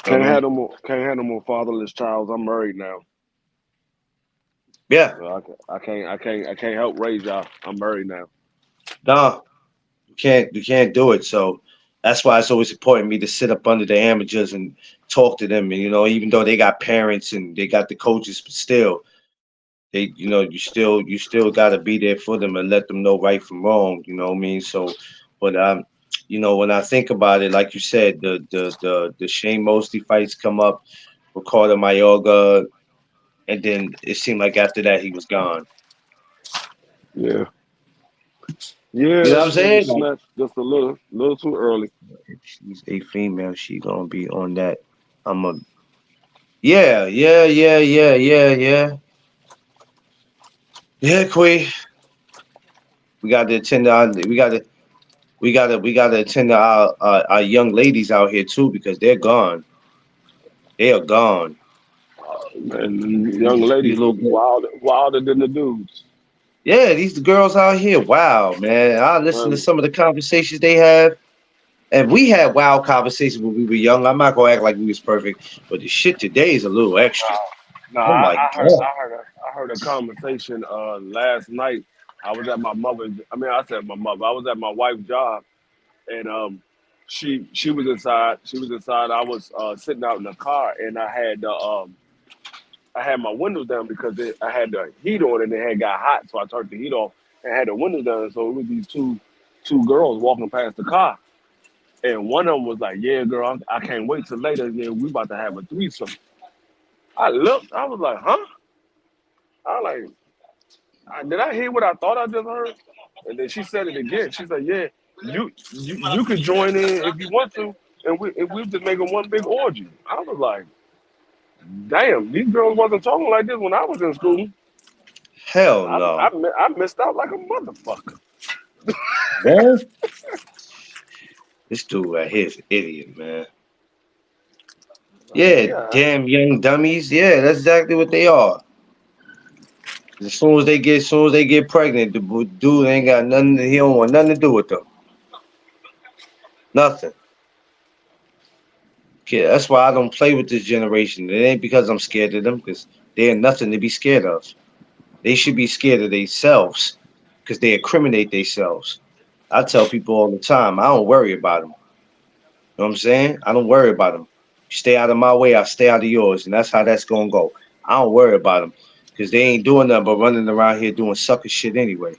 You know what I mean? Can't have no more fatherless child. I'm married now. Yeah. I can't help raise y'all. I'm married now. Nah. You can't do it. So that's why it's always important me to sit up under the amateurs and talk to them. And even though they got parents and they got the coaches, but still, you still got to be there for them and let them know right from wrong. You know what I mean? So, but when I think about it, like you said, the Shane Mosley fights come up, Ricardo Mayorga, and then it seemed like after that he was gone. Yeah, You know Yeah, what I'm she was saying? Like, snatched just a little too early. if she's a female, she gonna be on that. I'm a yeah, yeah, yeah, yeah, yeah, yeah. Yeah, Quay. We got to attend our, we gotta attend to our young ladies out here too because they're gone. They are gone. And the young These ladies little wilder than the dudes. yeah, these the girls out here. Wow, man. I listen to Man, some of the conversations they have. And we had wild conversations when we were young. I'm not gonna act like we was perfect, but the shit today is a little extra. nah, Oh my god. I heard a conversation last night. I was at my mother's. I mean, I said my mother. I was at my wife's job, and she was inside. She was inside. I was sitting out in the car, and I had my windows down because I had the heat on and it had got hot, so I turned the heat off and had the windows down. So it was these two girls walking past the car, and one of them was like, "Yeah, girl, I can't wait till later. Yeah, we about to have a threesome." I looked, I was like, "Huh?" I was like, "Did I hear what I thought I just heard?" And then she said it again. She said, "Yeah, you could join in if you want to, and we just making one big orgy." I was like, "Damn, these girls wasn't talking like this when I was in school. Hell no. I missed out like a motherfucker." Man, this dude right here is an idiot, man. Yeah, Yeah, damn young dummies. Yeah, that's exactly what they are. As soon as they get pregnant, dude ain't got nothing. He don't want nothing to do with them. Nothing. Yeah, that's why I don't play with this generation. It ain't because I'm scared of them, because they're nothing to be scared of. They should be scared of themselves, because they incriminate themselves. I tell people all the time, I don't worry about them. You know what I'm saying? I don't worry about them. Stay out of my way, I stay out of yours, and that's how that's gonna go. I don't worry about them, because they ain't doing nothing but running around here doing sucker shit anyway.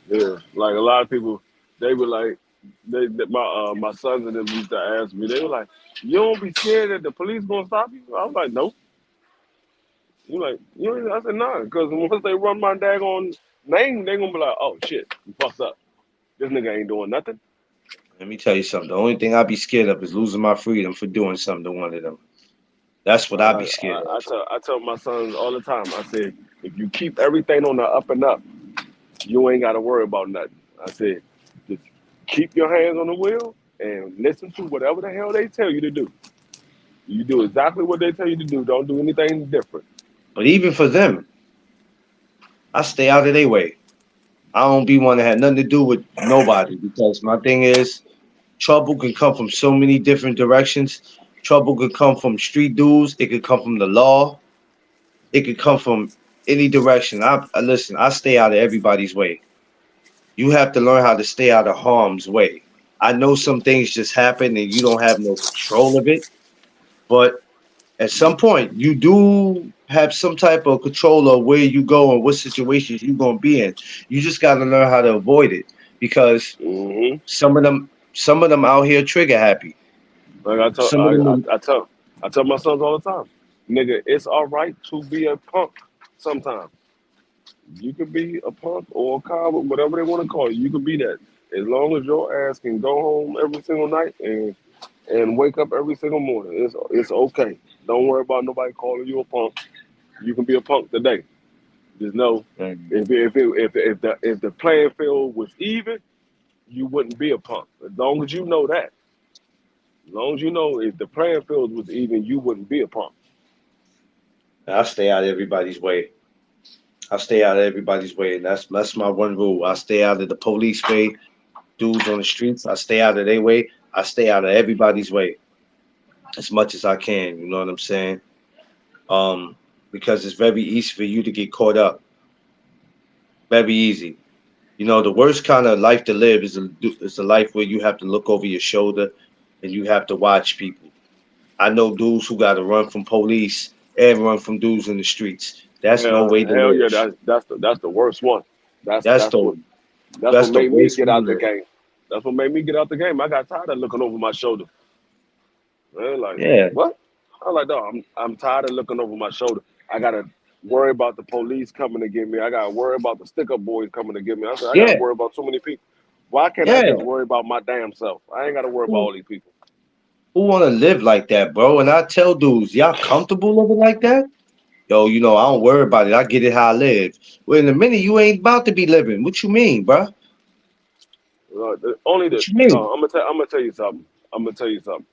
yeah. Like a lot of people, they were like, my sons and them used to ask me. They were like, "You don't be scared that the police gonna stop you?" I was like, "Nope." You like, you know, I said, "Nah," because once they run my daggone name, they gonna be like, "Oh shit, you fucked up. This nigga ain't doing nothing." Let me tell you something. The only thing I be scared of is losing my freedom for doing something to one of them. That's what I be scared of. I tell my sons all the time. I said, if you keep everything on the up and up, you ain't got to worry about nothing. I said, just keep your hands on the wheel and listen to whatever the hell they tell you to do. You do exactly what they tell you to do. Don't do anything different. But even for them, I stay out of their way. I don't be want to have nothing to do with nobody because my thing is trouble can come from so many different directions. Trouble could come from street dudes. It could come from the law. It could come from any direction. I listen. I stay out of everybody's way. You have to learn how to stay out of harm's way. I know some things just happen and you don't have no control of it, but at some point you do have some type of control of where you go and what situations you're gonna be in. You just got to learn how to avoid it because Hmm. some of them out here trigger happy. Like Some of them, I tell my sons all the time, nigga, it's all right to be a punk sometimes. You could be a punk or a coward, whatever they want to call you. You could be that. As long as your ass can go home every single night and wake up every single morning, it's okay. Don't worry about nobody calling you a punk. You can be a punk today. Just know mm, if the playing field was even, you wouldn't be a punk. As long as you know that. As long as you know if the playing field was even, you wouldn't be a punk. I stay out of everybody's way. I stay out of everybody's way, and that's my one rule. I stay out of the police way. Dudes on the streets, I stay out of their way. I stay out of everybody's way as much as I can. You know what I'm saying? Um, because it's very easy for you to get caught up. Very easy. You know, the worst kind of life to live is a life where you have to look over your shoulder and you have to watch people. I know dudes who got to run from police and run from dudes in the streets. That's no way to Hell live. yeah, that's the worst one. That's That's that's the what that's what that's the made me worst get way to out the live. game. That's what made me get out the game. I got tired of looking over my shoulder. Man, like Yeah, what? I'm like, dog, I'm tired of looking over my shoulder. I gotta worry about the police coming to get me. I gotta worry about the stick up boys coming to get me. I said, I gotta yeah. worry about so many people. Why can't I Yeah. just worry about my damn self? I ain't got to worry about Who all these people. who wanna live like that, bro? And I tell dudes, y'all comfortable living like that? Yo, I don't worry about it. I get it how I live. Well, in a minute, you ain't about to be living. What you mean, bro? Only What the you mean? no. I'm gonna tell you something. I'm gonna tell you something.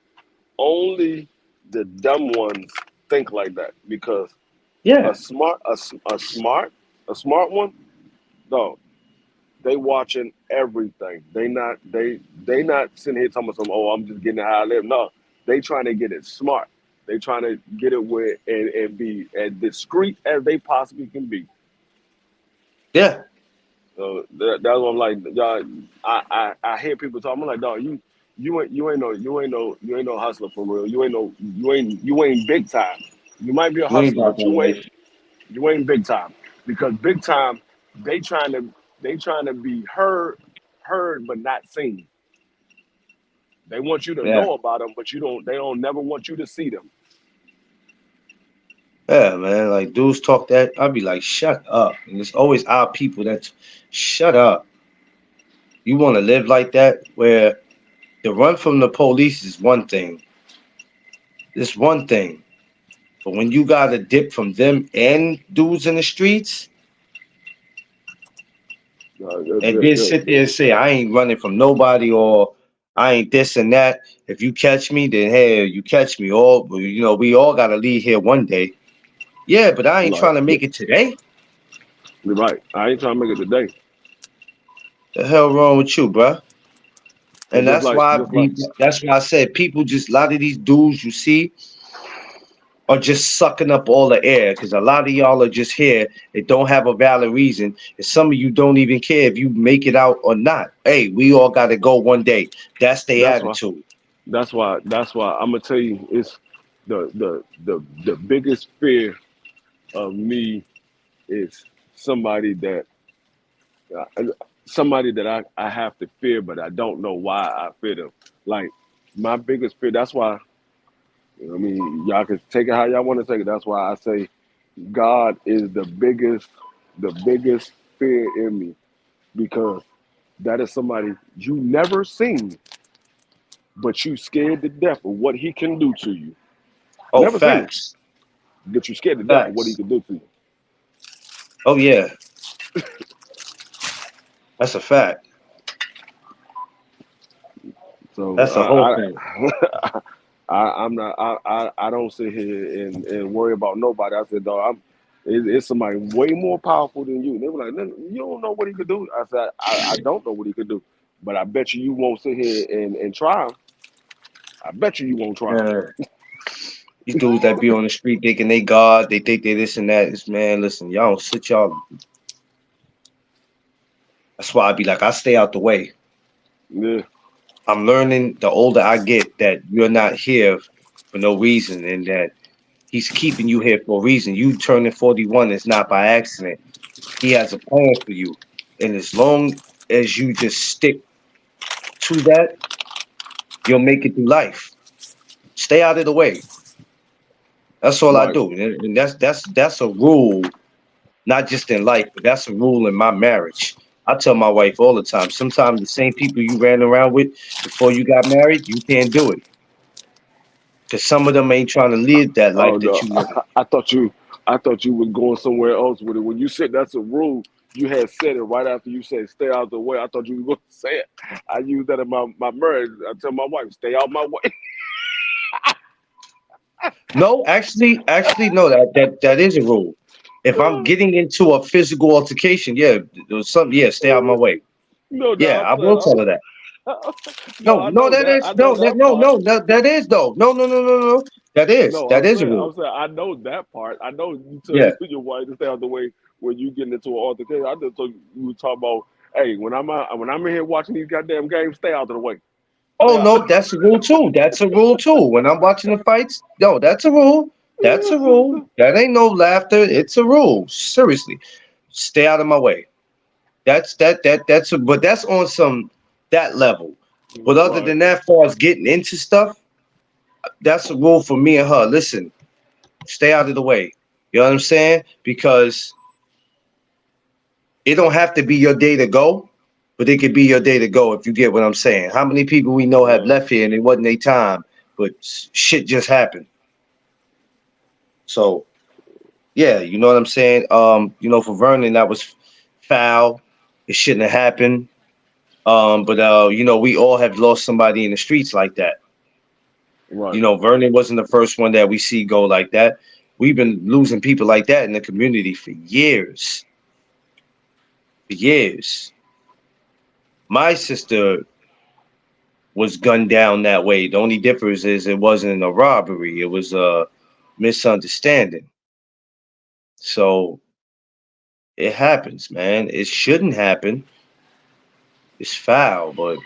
Only the dumb ones think like that because Yeah, a smart a smart one. No, they watching everything. They not sitting here talking about some. Oh, I'm just getting it how I live. No, they trying to get it smart. They trying to get it where and be as discreet as they possibly can be. yeah. So that's what I'm like, dog. I hear people talk. I'm like, dog, you ain't no hustler for real. You ain't big time. You might be a You ain't hustler, about but that life. you ain't big time because big time they trying to they trying to be heard but not seen. They want you to Yeah, know about them, but you don't. They don't never want you to see them. yeah, man. Like dudes talk that, I'll be like, shut up. And it's always our people that shut up. You want to live like that, where the run from the police is one thing. It's one thing. But when you got to dip from them and dudes in the streets, and then sit there and say, I ain't running from nobody or I ain't this and that. If you catch me, then hey, you catch me. All we all gotta leave here one day. Yeah, but I ain't Like, trying to make it today. you're right. I ain't trying to make it today. The hell wrong with you, bruh? And And that's why I said people just a lot of these dudes you see are just sucking up all the air because a lot of y'all are just here. They don't have a valid reason, and some of you don't even care if you make it out or not. Hey, we all got to go one day. That's their that's why. attitude. That's why I'm gonna tell you. It's the biggest fear of me is somebody that uh, somebody that I have to fear, but I don't know why I fear them. Like my biggest fear. That's why. I mean, y'all can take it how y'all want to take it. That's why I say God is the biggest fear in me because that is somebody you never seen, but you scared to death of what he can do to you. Oh, Never seen him, facts, but you scared to death of what he facts. can do to you. Oh yeah, that's a fact. So That's a whole fact. I'm not. I don't sit here and worry about nobody. I said, dog, it's somebody way more powerful than you. And they were like, "No, you don't know what he could do." I said, I don't know what he could do, but I bet you won't sit here and try him. I bet you won't try him. Man, these dudes that be on the street thinking they God, they think they this and that. It's man, listen, y'all don't sit y'all. That's why I be like, I stay out the way. Yeah, I'm learning the older I get that you're not here for no reason, and that He's keeping you here for a reason. You turning 41 is not by accident. He has a plan for you. And as long as you just stick to that, you'll make it through life. Stay out of the way. That's all I right. do. And that's a rule, not just in life, but that's a rule in my marriage. I tell my wife all the time, sometimes the same people you ran around with before you got married, you can't do it. Because some of them ain't trying to live that Oh life that no, you live. I thought you was going somewhere else with it. When you said that's a rule, you had said it right after you said stay out the way. I thought you were going to say it. I use that in my marriage. I tell my wife, stay out my way. No, actually, no. That is a rule. If I'm getting into a physical altercation, yeah, there's some, yeah, stay out of my way. No, Yeah, no, I will tell her that. no, No, I no, know that that. is I know no, that part. that is though. No, no, no, no, no. No, That is a rule. I'm saying, I know that part. I know you tell Yeah. your wife to stay out the way when you getting into an altercation. I just told you were talking about, hey, when I'm in here watching these goddamn games, stay out of the way. Stay Oh out. no, that's a rule too. That's a rule too. When I'm watching the fights, no, that's a rule. That's a rule. That ain't no laughter. It's a rule. Seriously, stay out of my way. That's a, but that's on some that level. But other Right. than that, far as getting into stuff, that's a rule for me and her. Listen, stay out of the way. You know what I'm saying? Because it don't have to be your day to go. but it could be your day to go if you get what I'm saying. How many people we know have Right. left here and it wasn't their time, but shit just happened. So yeah, you know what I'm saying. For Vernon that was foul. It shouldn't have happened. But we all have lost somebody in the streets like that. Right. Vernon wasn't the first one that we see go like that. We've been losing people like that in the community for years. For years. My sister was gunned down that way. The only difference is it wasn't a robbery. It was a misunderstanding. So it happens, man. It shouldn't happen. It's foul, but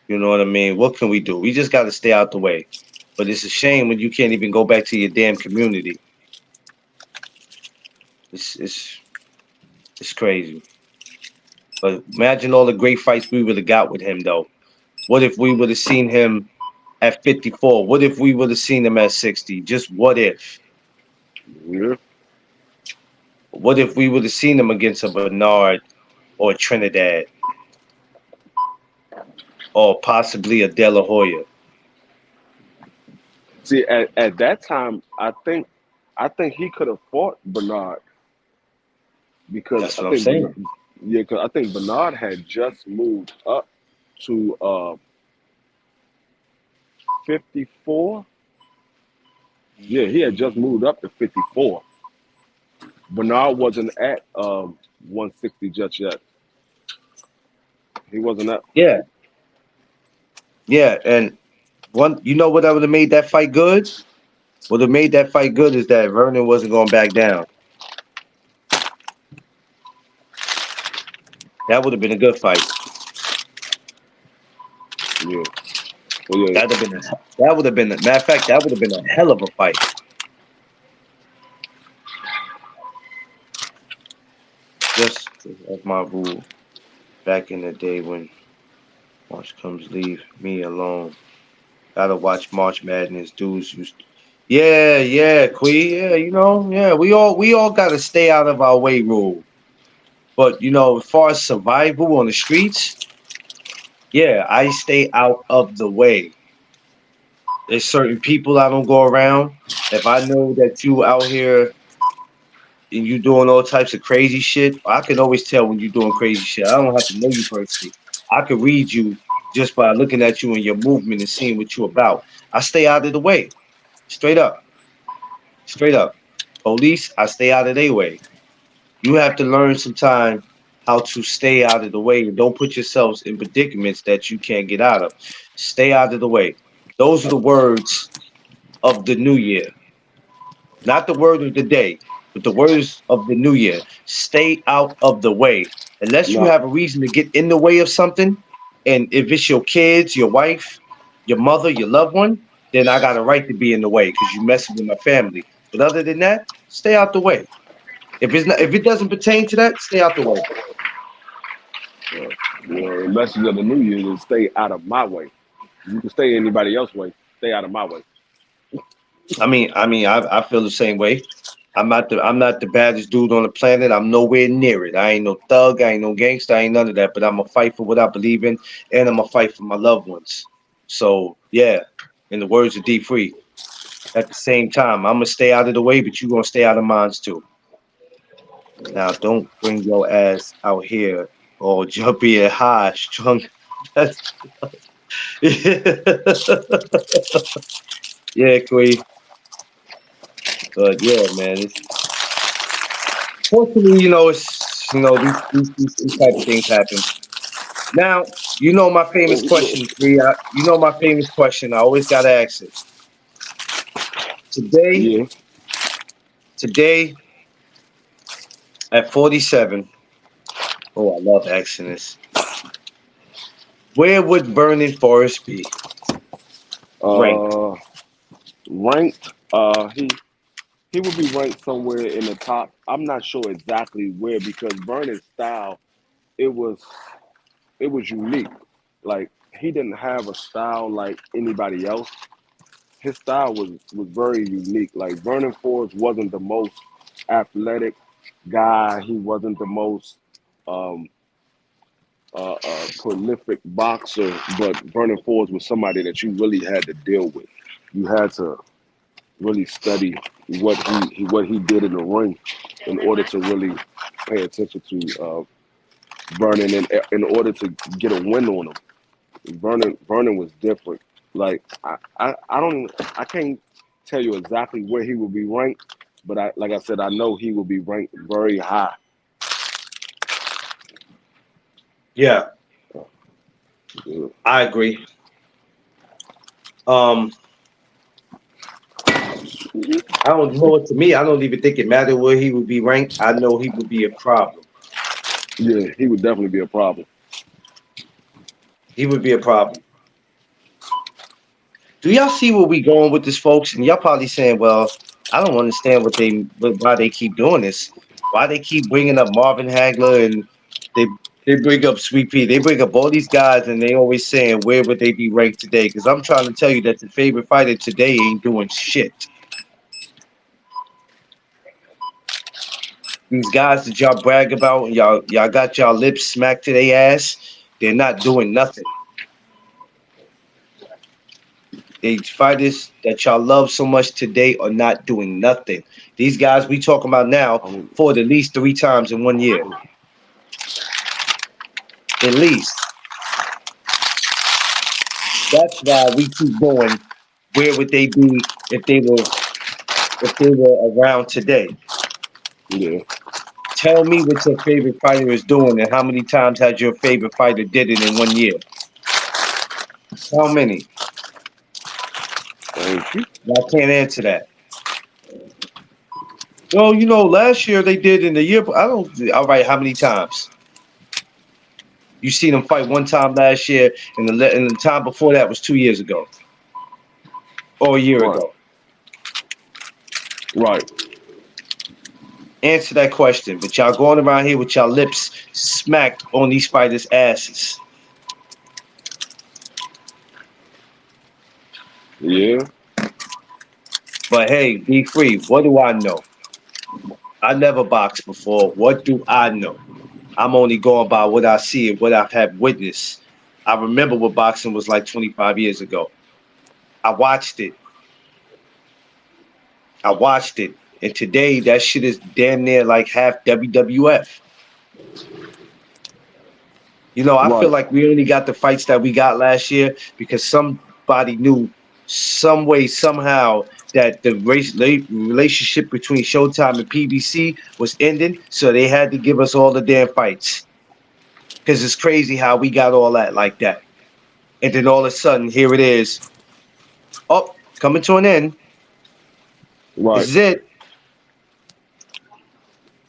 you know what I mean? What can we do? We just got to stay out the way. But it's a shame when you can't even go back to your damn community. It's crazy. But imagine all the great fights we would have got with him, though. What if we would have seen him at 54? What if we would have seen him at 60? Just what if? Yeah. What if we would have seen him against a Bernard or a Trinidad or possibly a De La Hoya? See, at that time, I think he could have fought Bernard because That's what I'm saying. Yeah, because I think Bernard had just moved up to 54. Yeah, he had just moved up to 54. Bernard wasn't at 160 just yet. He wasn't at. Yeah, yeah. And what I would have made that fight good? What have made that fight good is that Vernon wasn't going back down. That would have been a good fight. Yeah. Well, yeah. That would have been matter of fact, that would have been a hell of a fight. Just as my rule back in the day when March comes, leave me alone. Gotta watch March Madness. Dudes used yeah, yeah, Quee, yeah, yeah. We all gotta stay out of our way rule. But as far as survival on the streets, yeah, I stay out of the way. There's certain people I don't go around. If I know that you out here and you doing all types of crazy shit, I can always tell when you're doing crazy shit. I don't have to know you personally. I could read you just by looking at you and your movement and seeing what you're about. I stay out of the way. Straight up. Straight up. Police, I stay out of their way. You have to learn sometime how to stay out of the way and don't put yourselves in predicaments that you can't get out of. Stay out of the way. Those are the words of the new year. Not the word of the day, but the words of the new year. Stay out of the way. Unless you No. have a reason to get in the way of something, and if it's your kids, your wife, your mother, your loved one, then I got a right to be in the way because you messing with my family. But other than that, stay out the way. If it doesn't pertain to that, stay out the way. The message of the new year is stay out of my way. You can stay anybody else's way. Stay out of my way. I feel the same way. I'm not the baddest dude on the planet. I'm nowhere near it. I ain't no thug. I ain't no gangster. I ain't none of that. But I'm gonna fight for what I believe in, and I'm gonna fight for my loved ones. So yeah, in the words of D Free, at the same time, I'm gonna stay out of the way, but you gonna stay out of mine too. Now, don't bring your ass out here or jumpy and high, strung. That's yeah, Queen. But yeah, man. Fortunately, these type of things happen. Now, my famous question, Queen. My famous question. I always gotta ask it. Today, Yeah. today at 47. Oh, I love asking this. Where would Vernon Forrest be ranked? Uh, Ranked. He would be ranked somewhere in the top. I'm not sure exactly where because Vernon's style it was it was unique. Like he didn't have a style like anybody else. His style was very unique. Like Vernon Forrest wasn't the most athletic guy. He wasn't the most um, prolific boxer, but Vernon Forrest was somebody that you really had to deal with. You had to really study what he did in the ring in order to really pay attention to Vernon, and in order to get a win on him. Vernon was different. Like I don't even, I can't tell you exactly where he will be ranked, but I like I said, I know he will be ranked very high. Yeah, Yeah. I agree. Um, I don't know what to me. I don't even think it mattered where he would be ranked. I know he would be a problem. Yeah, he would definitely be a problem. He would be a problem. Do y'all see where we going with this, folks? And y'all probably saying, "Well, I don't understand why they keep doing this. Why they keep bringing up Marvin Hagler and they they bring up Sweet Pea. They bring up all these guys, and they always saying where would they be ranked today? Because I'm trying to tell you that the favorite fighter today ain't doing shit. These guys that y'all brag about and y'all got y'all lips smacked to their ass, they're not doing nothing. The fighters that y'all love so much today are not doing nothing. These guys we talking about now I mean, fought at least 3 times in 1 year. At least. That's why we keep going. Where would they be if they were around today? yeah, Tell me what your favorite fighter is doing and how many times has your favorite fighter did it in 1 year? How many? thank you. I can't answer that. Well, last year they did in the year. I don't. All right, how many times? You seen them fight one time last year, and the time before that was 2 years ago or a year Right, ago. right. Answer that question. But y'all going around here with y'all lips smacked on these fighters' asses. Yeah, But hey, be free. What do I know? I never boxed before. What do I know? I'm only going by what I see and what I've had witnessed. I remember what boxing was like 25 years ago. I watched it. I watched it. And today that shit is damn near like half WWF. I feel right. like we only got the fights that we got last year because somebody knew some way, somehow, that the relationship between Showtime and PBC was ending. So they had to give us all the damn fights. Because it's crazy how we got all that like that. And then all of a sudden, here it is. Oh, coming to an end. This Right. is it.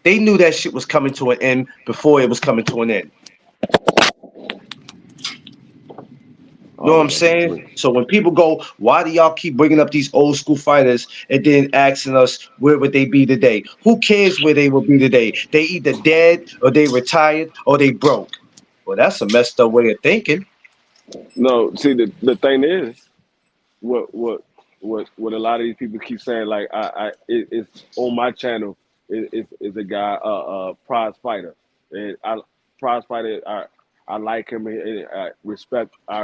They knew that shit was coming to an end before it was coming to an end. You know I what would I'm have to saying? agree. So when people go, why do y'all keep bringing up these old school fighters and then asking us where would they be today? Who cares where they will be today? They either dead or they retired or they broke. Well, that's a messed up way of thinking. No, see the thing is, what what what a lot of these people keep saying, like it's on my channel, is a guy, prize fighter, and prize fighter, I like him, and I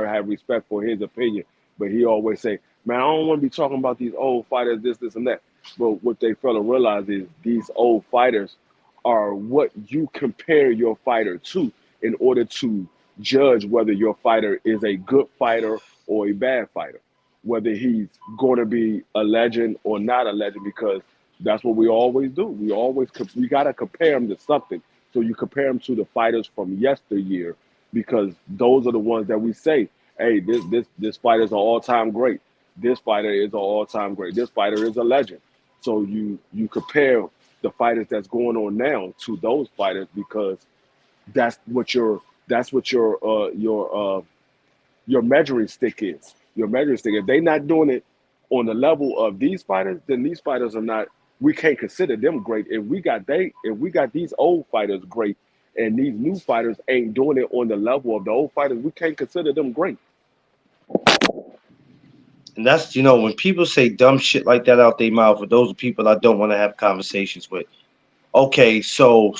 have respect for his opinion, but he always say, man, I don't want to be talking about these old fighters, this and that. But what they fail to realize is these old fighters are what you compare your fighter to in order to judge whether your fighter is a good fighter or a bad fighter, whether he's going to be a legend or not a legend, because that's what we always do. We got to compare them to something. So you compare them to the fighters from yesteryear, because those are the ones that we say, hey, this fighter is an all time great. This fighter is an all time great. This fighter is a legend. So you compare the fighters that's going on now to those fighters, because that's what your measuring stick is. Your measuring stick. If they not doing it on the level of these fighters, then these fighters are not. We can't consider them great. If we got these old fighters great, and these new fighters ain't doing it on the level of the old fighters, we can't consider them great. And that's, when people say dumb shit like that out their mouth, for those are people I don't want to have conversations with. Okay, so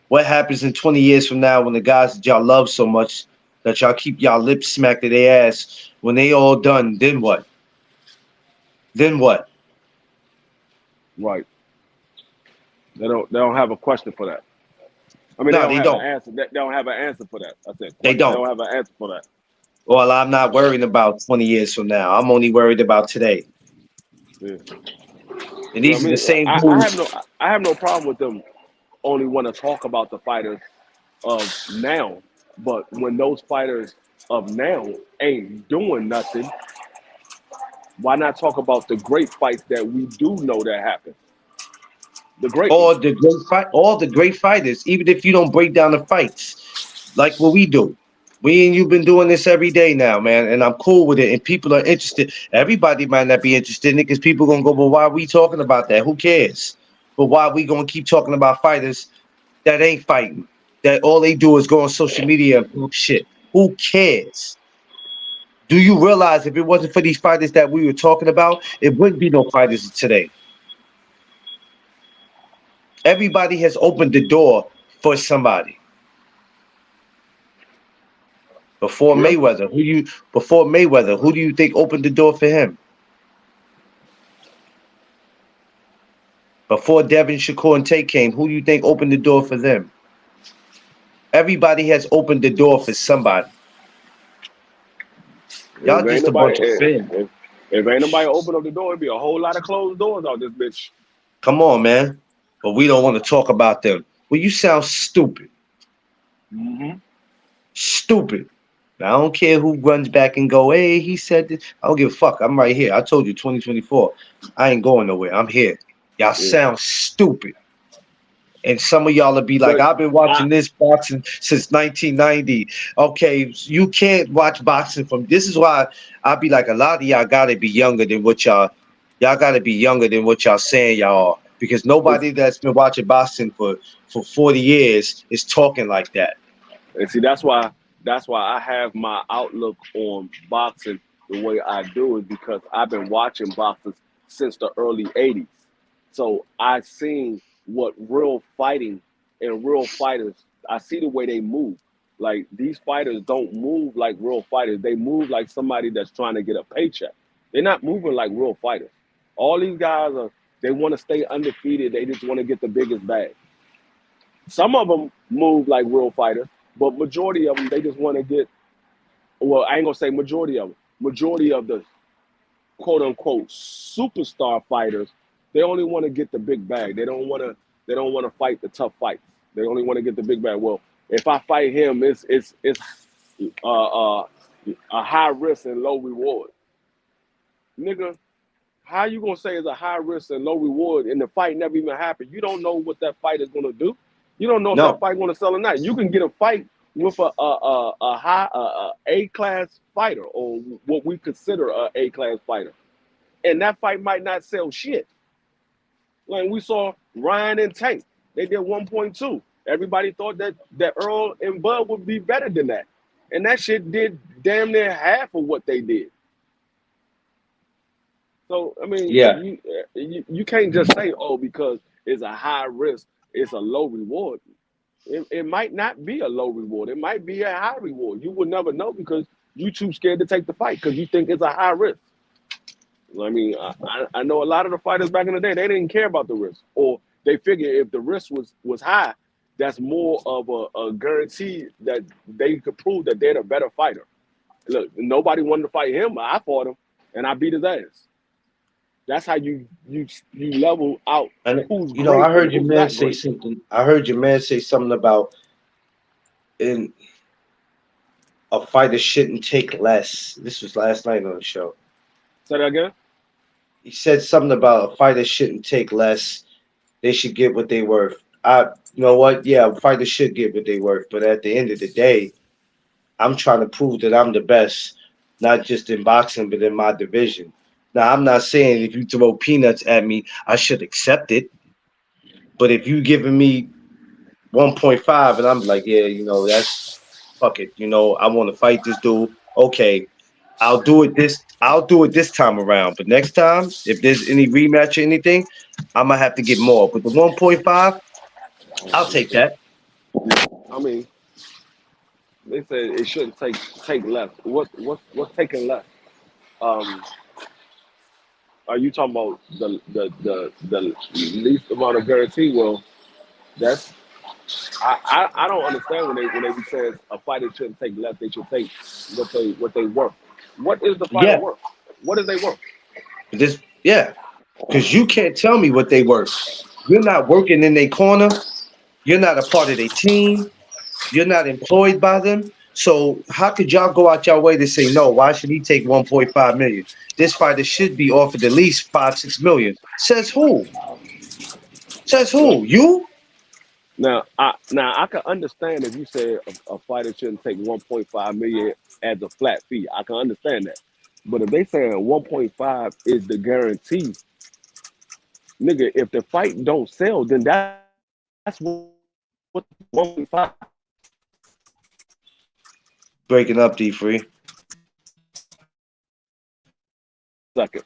What happens in 20 years from now when the guys that y'all love so much that y'all keep y'all lips smacked to their ass when they all done? Then what? Then what? Right. They don't have a question for that. I mean, they No, don't they have an don't. answer. They don't have an answer for that. I said They question. They don't. don't have an answer for that. Well, I'm not worried about 20 years from now. I'm only worried about today. Yeah. And Well, I these are the mean, same I have dudes. no problem with them only want to talk about the fighters of now, but when those fighters of now ain't doing nothing, why not talk about the great fights that we do know that happen? The great ones. All the great fighters, even if you don't break down the fights, like what we do. We and you've been doing this every day now, man, and I'm cool with it. And people are interested. Everybody might not be interested in it because people gonna go, "Well, why are we talking about that? Who cares?" But why we gonna keep talking about fighters that ain't fighting? That all they do is go on social media and talk shit. Who cares? Do you realize if it wasn't for these fighters that we were talking about, it wouldn't be no fighters today? Everybody has opened the door for somebody. Before Yeah. Mayweather, who do you think opened the door for him? Before Devin, Shakur, and Tate came, who do you think opened the door for them? Everybody has opened the door for somebody. Y'all If ain't just a nobody, bunch of fans. if ain't nobody open up the door, it'd be a whole lot of closed doors out this bitch. Come on, man. But we don't want to talk about them. Well, you sound stupid. Hmm. Stupid. Now, I don't care who runs back and go, hey, he said this. I don't give a fuck. I'm right here. I told you 2024. I ain't going nowhere. I'm here. Y'all Yeah. sound stupid. And some of y'all will be like, But I've been I, watching this boxing since 1990. Okay, you can't watch boxing from. This is why I'll be like, a lot of y'all gotta be younger than what y'all gotta be younger than what y'all saying y'all are. Because it's, nobody that's been watching boxing for 40 years is talking like that. and see, that's why I have my outlook on boxing the way I do is because I've been watching boxing since the early '80s. So I seen what real fighting and real fighters. I see the way they move. Like these fighters don't move like real fighters. They move like somebody that's trying to get a paycheck. They're not moving like real fighters. All these guys are. They want to stay undefeated. They just want to get the biggest bag. Some of them move like real fighters, but majority of them they just want to get. Well, I ain't gonna say majority of them. Majority of the quote unquote superstar fighters, they only want to get the big bag. They don't want to. They don't want to fight the tough fights. They only want to get the big bag. Well, if I fight him, it's uh, uh, a high risk and low reward, nigga. How you gonna say it's a high risk and low reward and the fight never even happened? You don't know what that fight is gonna do. You don't know if that No, fight gonna sell or not. You can get a fight with a high A class fighter or what we consider a class fighter, and that fight might not sell shit. Like we saw Ryan and Tank, they did 1.2. Everybody thought that Earl and Bud would be better than that, and that shit did damn near half of what they did. So I mean, yeah, you can't just say, oh, because it's a high risk, it's a low reward. It might not be a low reward. It might be a high reward. You would never know because you too scared to take the fight because you think it's a high risk. I mean, I know a lot of the fighters back in the day they didn't care about the risk, or they figure if the risk was high, that's more of a guarantee that they could prove that they're the better fighter. Look, nobody wanted to fight him. I fought him, and I beat his ass. That's how you level out and who's I great and heard your who's man not say great. something. I heard your man say something about in a fighter shouldn't take less. This was last night on the show. Say that again. He said something about a fighter shouldn't take less. They should get what they worth. You know what? Yeah, fighters should get what they worth, but at the end of the day, I'm trying to prove that I'm the best, not just in boxing, but in my division. Now, I'm not saying if you throw peanuts at me, I should accept it. But if you giving me 1.5 and I'm like, yeah, that's fuck it. I want to fight this dude. Okay, I'll do it this time around. But next time, if there's any rematch or anything, I'm gonna have to get more. But the 1.5, I'll take that. I mean, they said it shouldn't take less. What's taking less? Um, are you talking about the least amount of guarantee? Well, that's I don't understand when they be saying a fighter shouldn't take less. They should take what they worth. What is the fighter Yeah, worth? What is they worth? this yeah, because you can't tell me what they worth. You're not working in their corner. You're not a part of their team. You're not employed by them. So how could y'all go out your way to say no? Why should he take 1.5 million? This fighter should be offered at least 5, 6 million. Says who? Says who? You? Now I can understand if you say a fighter shouldn't take 1.5 million as a flat fee. I can understand that. But if they saying 1.5 is the guarantee, nigga, if the fight don't sell, then that's what the 1.5 Breaking up, D free. second.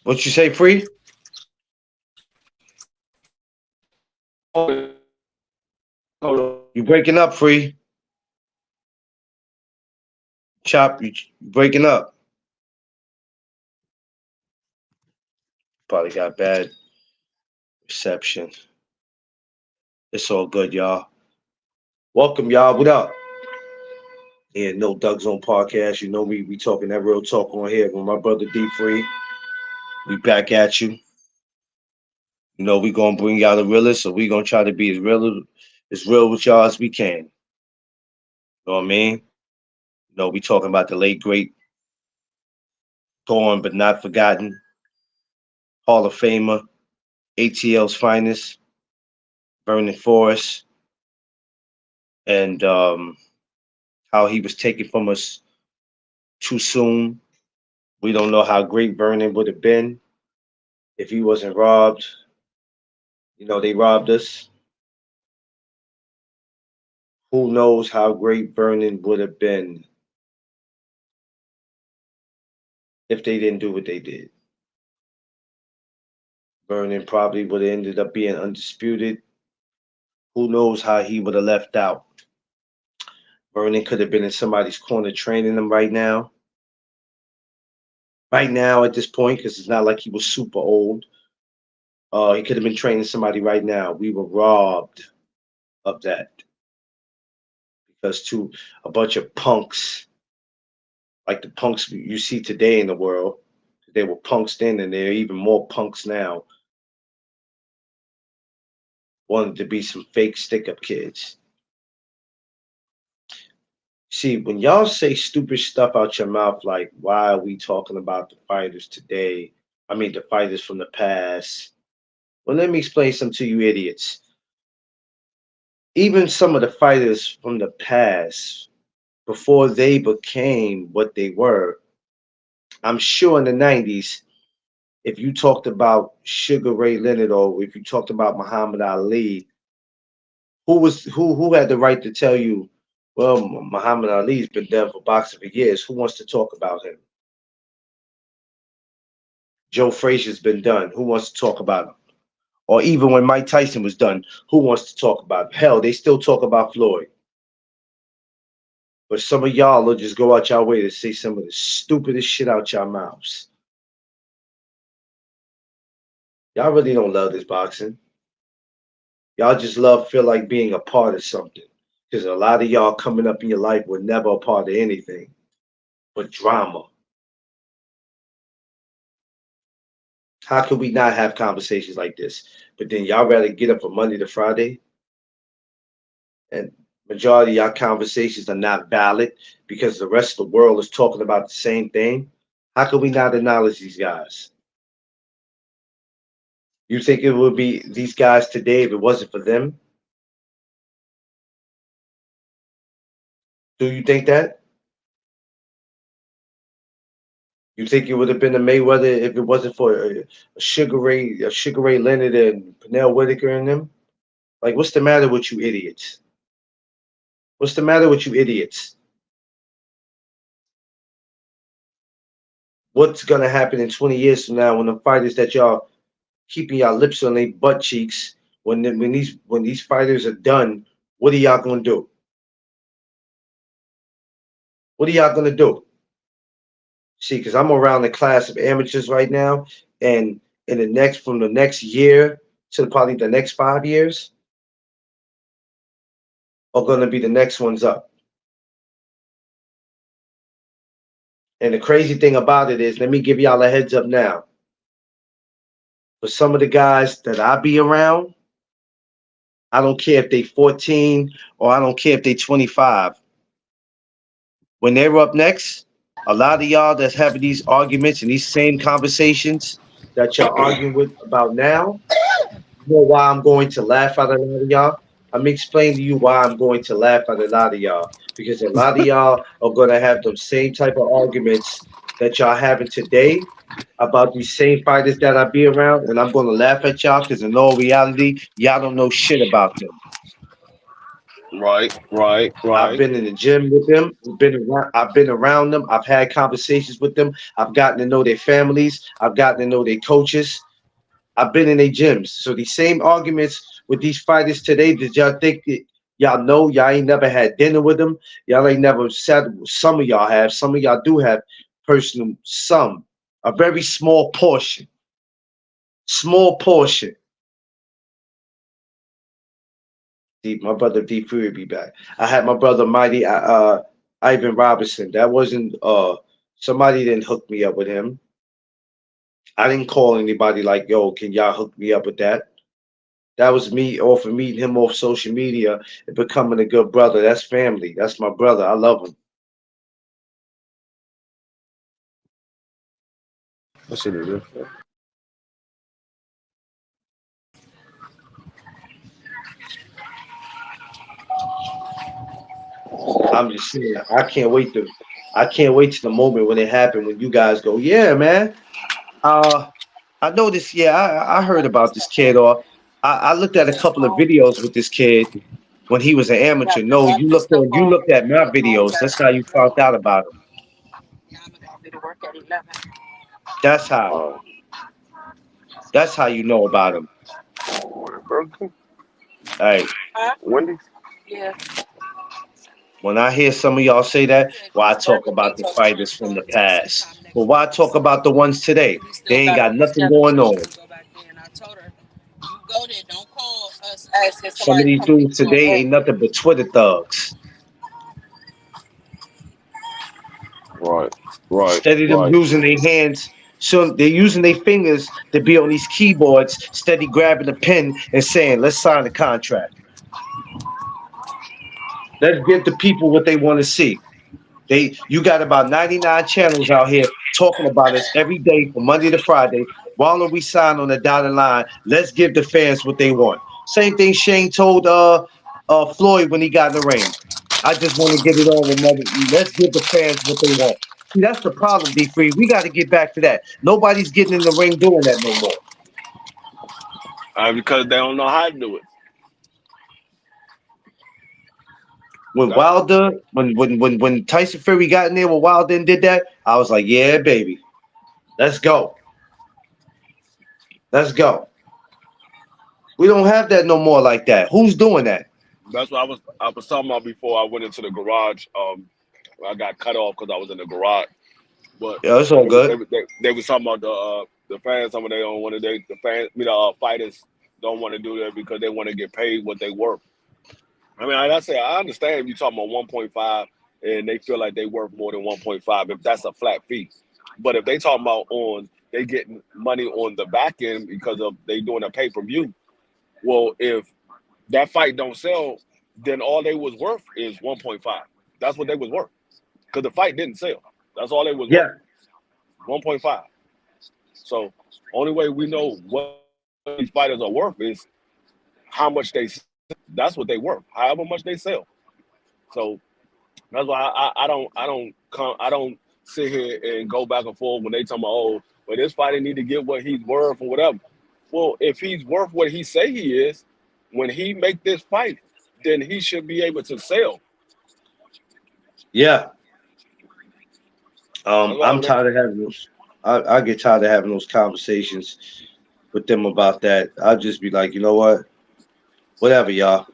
What you say, free? Hold on. You breaking up, free? Chop, you breaking up? Probably got bad reception. It's all good, y'all. Welcome, y'all. What up? Yeah, no Doug Zone podcast. You know me. We talking that real talk on here with my brother D Free. We back at you. You know we gonna bring y'all the realest, so we gonna try to be as real with y'all as we can. You know what I mean? You know we talking about the late great, gone but not forgotten, Hall of Famer, ATL's finest, Vernon Forrest, and how he was taken from us too soon. We don't know how great Vernon would have been if he wasn't robbed. You know, they robbed us. Who knows how great Vernon would have been if they didn't do what they did. Vernon probably would have ended up being undisputed. Who knows how he would have left out? Vernon could have been in somebody's corner training him right now. Right now, at this point, because it's not like he was super old. He could have been training somebody right now. We were robbed of that because to a bunch of punks, like the punks you see today in the world, they were punks then and they're even more punks now, wanted to be some fake stick up kids. See, when y'all say stupid stuff out your mouth, like, why are we talking about the fighters today? I mean, the fighters from the past. Well, let me explain something to you idiots. Even some of the fighters from the past, before they became what they were, I'm sure in the 90s, if you talked about Sugar Ray Leonard or if you talked about Muhammad Ali, who had the right to tell you, well, Muhammad Ali's been done for boxing for years. Who wants to talk about him? Joe Frazier's been done. Who wants to talk about him? Or even when Mike Tyson was done, who wants to talk about him? Hell, they still talk about Floyd. But some of y'all will just go out your way to say some of the stupidest shit out your mouths. Y'all really don't love this boxing. Y'all just feel like being a part of something. Because a lot of y'all coming up in your life were never a part of anything but drama. How could we not have conversations like this? But then y'all rather get up from Monday to Friday, and majority of y'all conversations are not valid because the rest of the world is talking about the same thing. How could we not acknowledge these guys? You think it would be these guys today if it wasn't for them? Do you think that? You think it would have been a Mayweather if it wasn't for a Sugar Ray Leonard and Pernell Whitaker and them? Like, what's the matter with you idiots? What's the matter with you idiots? What's gonna happen in 20 years from now when the fighters that y'all keeping y'all lips on their butt cheeks when these fighters are done, what are y'all gonna do? What are y'all gonna do? See, because I'm around the class of amateurs right now, and in the next from the next year to probably the next 5 years are gonna be the next ones up. And the crazy thing about it is, let me give y'all a heads up now. For some of the guys that I be around, I don't care if they 14 or I don't care if they 25. When they're up next, a lot of y'all that's having these arguments and these same conversations that y'all arguing with about now, you know why I'm going to laugh at a lot of y'all? I'm gonna explain to you why I'm going to laugh at a lot of y'all. Because a lot of y'all are gonna have those same type of arguments that y'all having today about these same fighters that I be around, and I'm gonna laugh at y'all because in all reality, y'all don't know shit about them. Right, right, I've right. been in the gym with them. I've been around them. I've had conversations with them. I've gotten to know their families. I've gotten to know their coaches. I've been in their gyms. So these same arguments with these fighters today, did y'all think that y'all know y'all ain't never had dinner with them? Y'all ain't never sat. Some of y'all have. Some of y'all do have personal. Some a very small portion. Small portion. Deep, my brother D Fury be back. I had my brother Mighty Ivan Robinson. That wasn't somebody didn't hook me up with him. I didn't call anybody like, yo, can y'all hook me up with that? That was me off of meeting him off social media and becoming a good brother. That's family. That's my brother. I love him. That shit is. I'm just saying, I can't wait to the moment when it happened when you guys go, yeah, man. Uh I noticed, yeah, I heard about this kid or I looked at a couple of videos with this kid when he was an amateur. No, you looked at my videos. That's how you found out about him. That's how. Uh, That's how you know about him. Burger King? Hey, Wendy's? when I hear some of y'all say that, why I talk about the fighters from the past. But why I talk about the ones today? They ain't got nothing going on. Some of these dudes today ain't nothing but Twitter thugs. Right, right, Steady them right. using their hands. So they're using their fingers to be on these keyboards, steady grabbing a pen and saying, let's sign a contract. Let's give the people what they want to see. You got about 99 channels out here talking about us every day from Monday to Friday. Why don't we sign on the dotted line? Let's give the fans what they want. Same thing Shane told Floyd when he got in the ring. I just want to get it on with mother. Let's give the fans what they want. See, that's the problem, D Free. We got to get back to that. Nobody's getting in the ring doing that no more. Because they don't know how to do it. That's When Tyson Fury got in there when Wilder and did that, I was like, yeah, baby, let's go, let's go. We don't have that no more like that. Who's doing that? that's what I was talking about before I went into the garage. I got cut off because I was in the garage. But Yeah, it's all good. they was talking about the fans. Some of they don't want to. The fans, fighters don't want to do that because they want to get paid what they worth. I mean, like I say, I understand if you talking about 1.5 and they feel like they worth more than 1.5 if that's a flat fee. But if they talking about on they getting money on the back end because of they doing a pay per view. Well, if that fight don't sell, then all they was worth is 1.5. That's what they was worth because the fight didn't sell. That's all they was worth, Yeah, 1.5. So only way we know what these fighters are worth is how much they sell. That's what they worth, however much they sell. So that's why I don't sit here and go back and forth when they tell me, oh, but this fighter need to get what he's worth or whatever. Well, if he's worth what he say he is, when he make this fight, then he should be able to sell. yeah. That's I'm all it is. tired of having those. I get tired of having those conversations with them about that. I'll just be like, you know what? Whatever, y'all.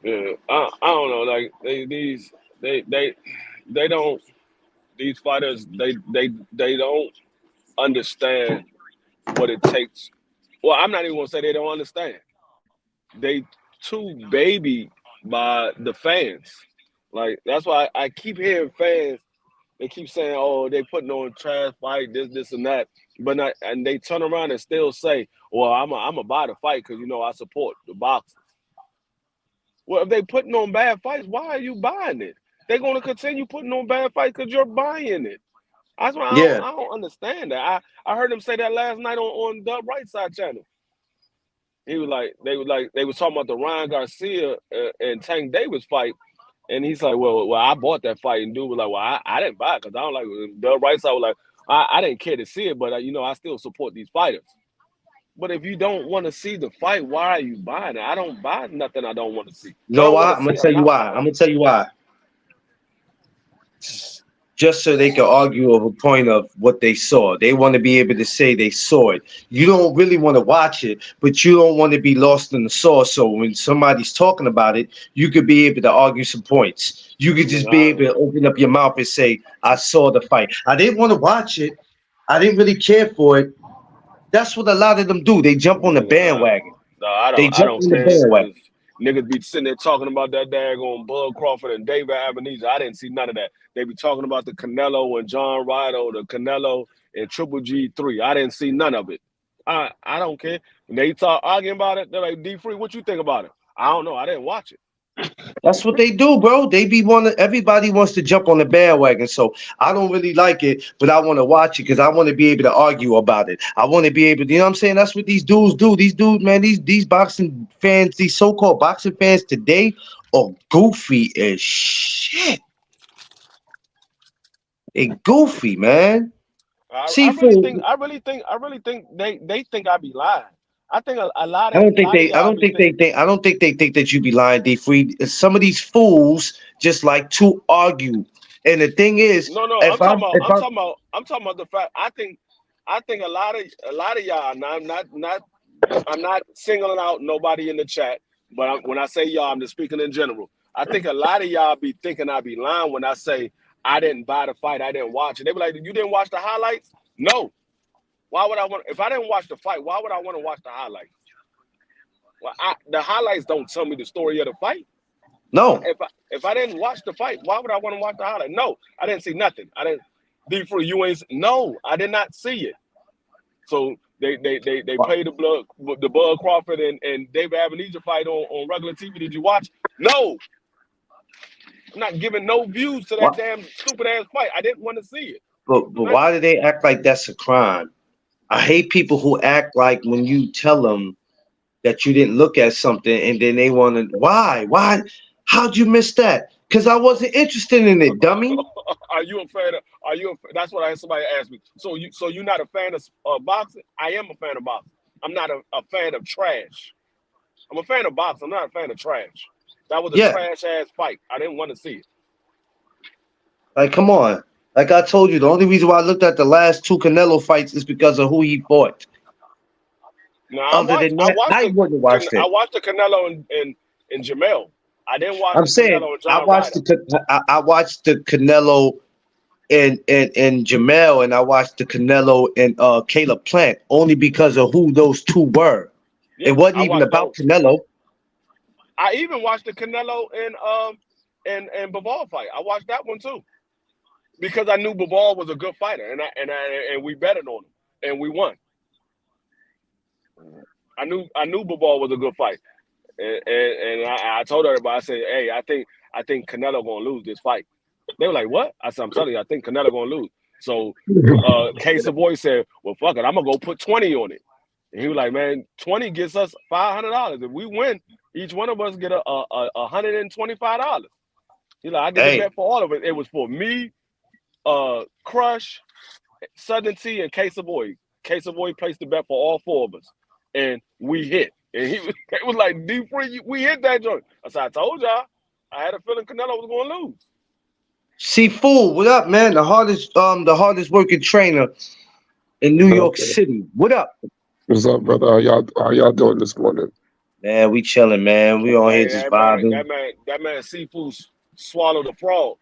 Yeah, I don't know. Like they they they don't these fighters they don't understand what it takes. Well, I'm not even gonna say they don't understand. They too baby by the fans. Like that's why I keep hearing fans. They keep saying, "Oh, they putting on trash fight, this, and that," but not, and they turn around and still say, "Well, I'm a buy the fight because I support the boxers." Well, if they putting on bad fights, why are you buying it? They're gonna continue putting on bad fights because you're buying it. That's why Yeah, I don't understand that. I heard him say that last night on the Right Side channel. He was like, they was talking about the Ryan Garcia and Tank Davis fight, and he's like, well, I bought that fight, and dude was like, well, I didn't buy it because I don't like it. The Right Side was like, I didn't care to see it, but I still support these fighters. But if you don't want to see the fight, why are you buying it? I don't buy nothing I don't want to see. you If I know don't want why? to I'm see gonna it, tell I'm you not why. buying I'm it. gonna tell you why. Just so they can argue over a point of what they saw. They want to be able to say they saw it. You don't really want to watch it, but you don't want to be lost in the sauce. So when somebody's talking about it, you could be able to argue some points. You could just be able Nigga, to open up your mouth and say, I saw the fight. I didn't want to watch it. I didn't really care for it. That's what a lot of them do. They jump on the nigga, bandwagon. no, They I jump don't on the care bandwagon. because niggas be sitting there talking about that daggone Bud Crawford and David Abeneza. I didn't see none of that. They be talking about the Canelo and John Ryder, the Canelo and Triple G3. I didn't see none of it. I don't care. When they talk arguing about it, they're like, D Free, what you think about it? I don't know. I didn't watch it. That's what they do, bro. They be wanting everybody wants to jump on the bandwagon. So I don't really like it, but I want to watch it because I want to be able to argue about it. I want to be able to, you know what I'm saying? That's what these dudes do. These dudes, man, these boxing fans, these so-called boxing fans today are goofy as shit. They goofy, man. See, fool. I really think they think I be lying. I think a I don't think lot of they. I y'all don't be think they think. think. I don't think they think that you be lying, D. Free. Some of these fools just like to argue, and the thing is, No, no, if I'm, I'm talking about the fact. I think a lot of y'all. Now, I'm not singling out nobody in the chat, but when I say y'all, I'm just speaking in general. I think a lot of y'all be thinking I be lying when I say I didn't buy the fight, I didn't watch it. They be like, you didn't watch the highlights? No. Why would I want? If I didn't watch the fight, why would I want to watch the highlights? Well, the highlights don't tell me the story of the fight. no. If I didn't watch the fight, why would I want to watch the highlight? No, I didn't see nothing. I didn't. D for you ain't. No, I did not see it. So they played the Bud Crawford and David Abeneza fight on regular TV. Did you watch? No, I'm not giving no views to that What? damn stupid ass fight. I didn't want to see it. But Right? why do they act like that's a crime? I hate people who act like when you tell them that you didn't look at something and then they want to. Why? How'd you miss that? Because I wasn't interested in it, dummy. Are you a fan of? Are you? That's what I had somebody asked me. So you're not a fan of boxing? I am a fan of boxing. I'm not a fan of trash. I'm a fan of boxing. I'm not a fan of trash. That was a Yeah, trash ass fight. I didn't want to see it. like come on. Like I told you, the only reason why I looked at the last two Canelo fights is because of who he fought. Now Other than that, I wouldn't watched I it. watched the Canelo and Jamel. I didn't watch I'm the saying Canelo and John Ryder. I watched the Canelo and Jamel, and I watched the Canelo and Caleb Plant only because of who those two were. It Yeah, wasn't I even watched about those. Canelo. I even watched the Canelo and Bivol fight. I watched that one too because I knew Bivol was a good fighter, and we betted on him and we won. I knew Bivol was a good fight, and I told everybody. I said, hey, I think Canelo gonna lose this fight. They were like, what? I said, I'm telling you, I think Canelo gonna lose. So Case Boy said, well, fuck it, I'm gonna go put 20 on it. And he was like, man, 20 gets us $500. If we win, each one of us get a $125. He's like, I get the Hey, bet for all of it. It was for me, Crush, Southern T, and Case Boy. Case Boy placed the bet for all four of us, and we hit. And it was like, D free, we hit that joint. I said, I told y'all, I had a feeling Canelo was gonna lose. see, fool, what up, man? The hardest working trainer in New York Okay. City. What up? What's up, brother? How y'all doing this morning? Man, we chilling, man. We on here Hey, just that man, vibing. that man, seafood swallowed a frog.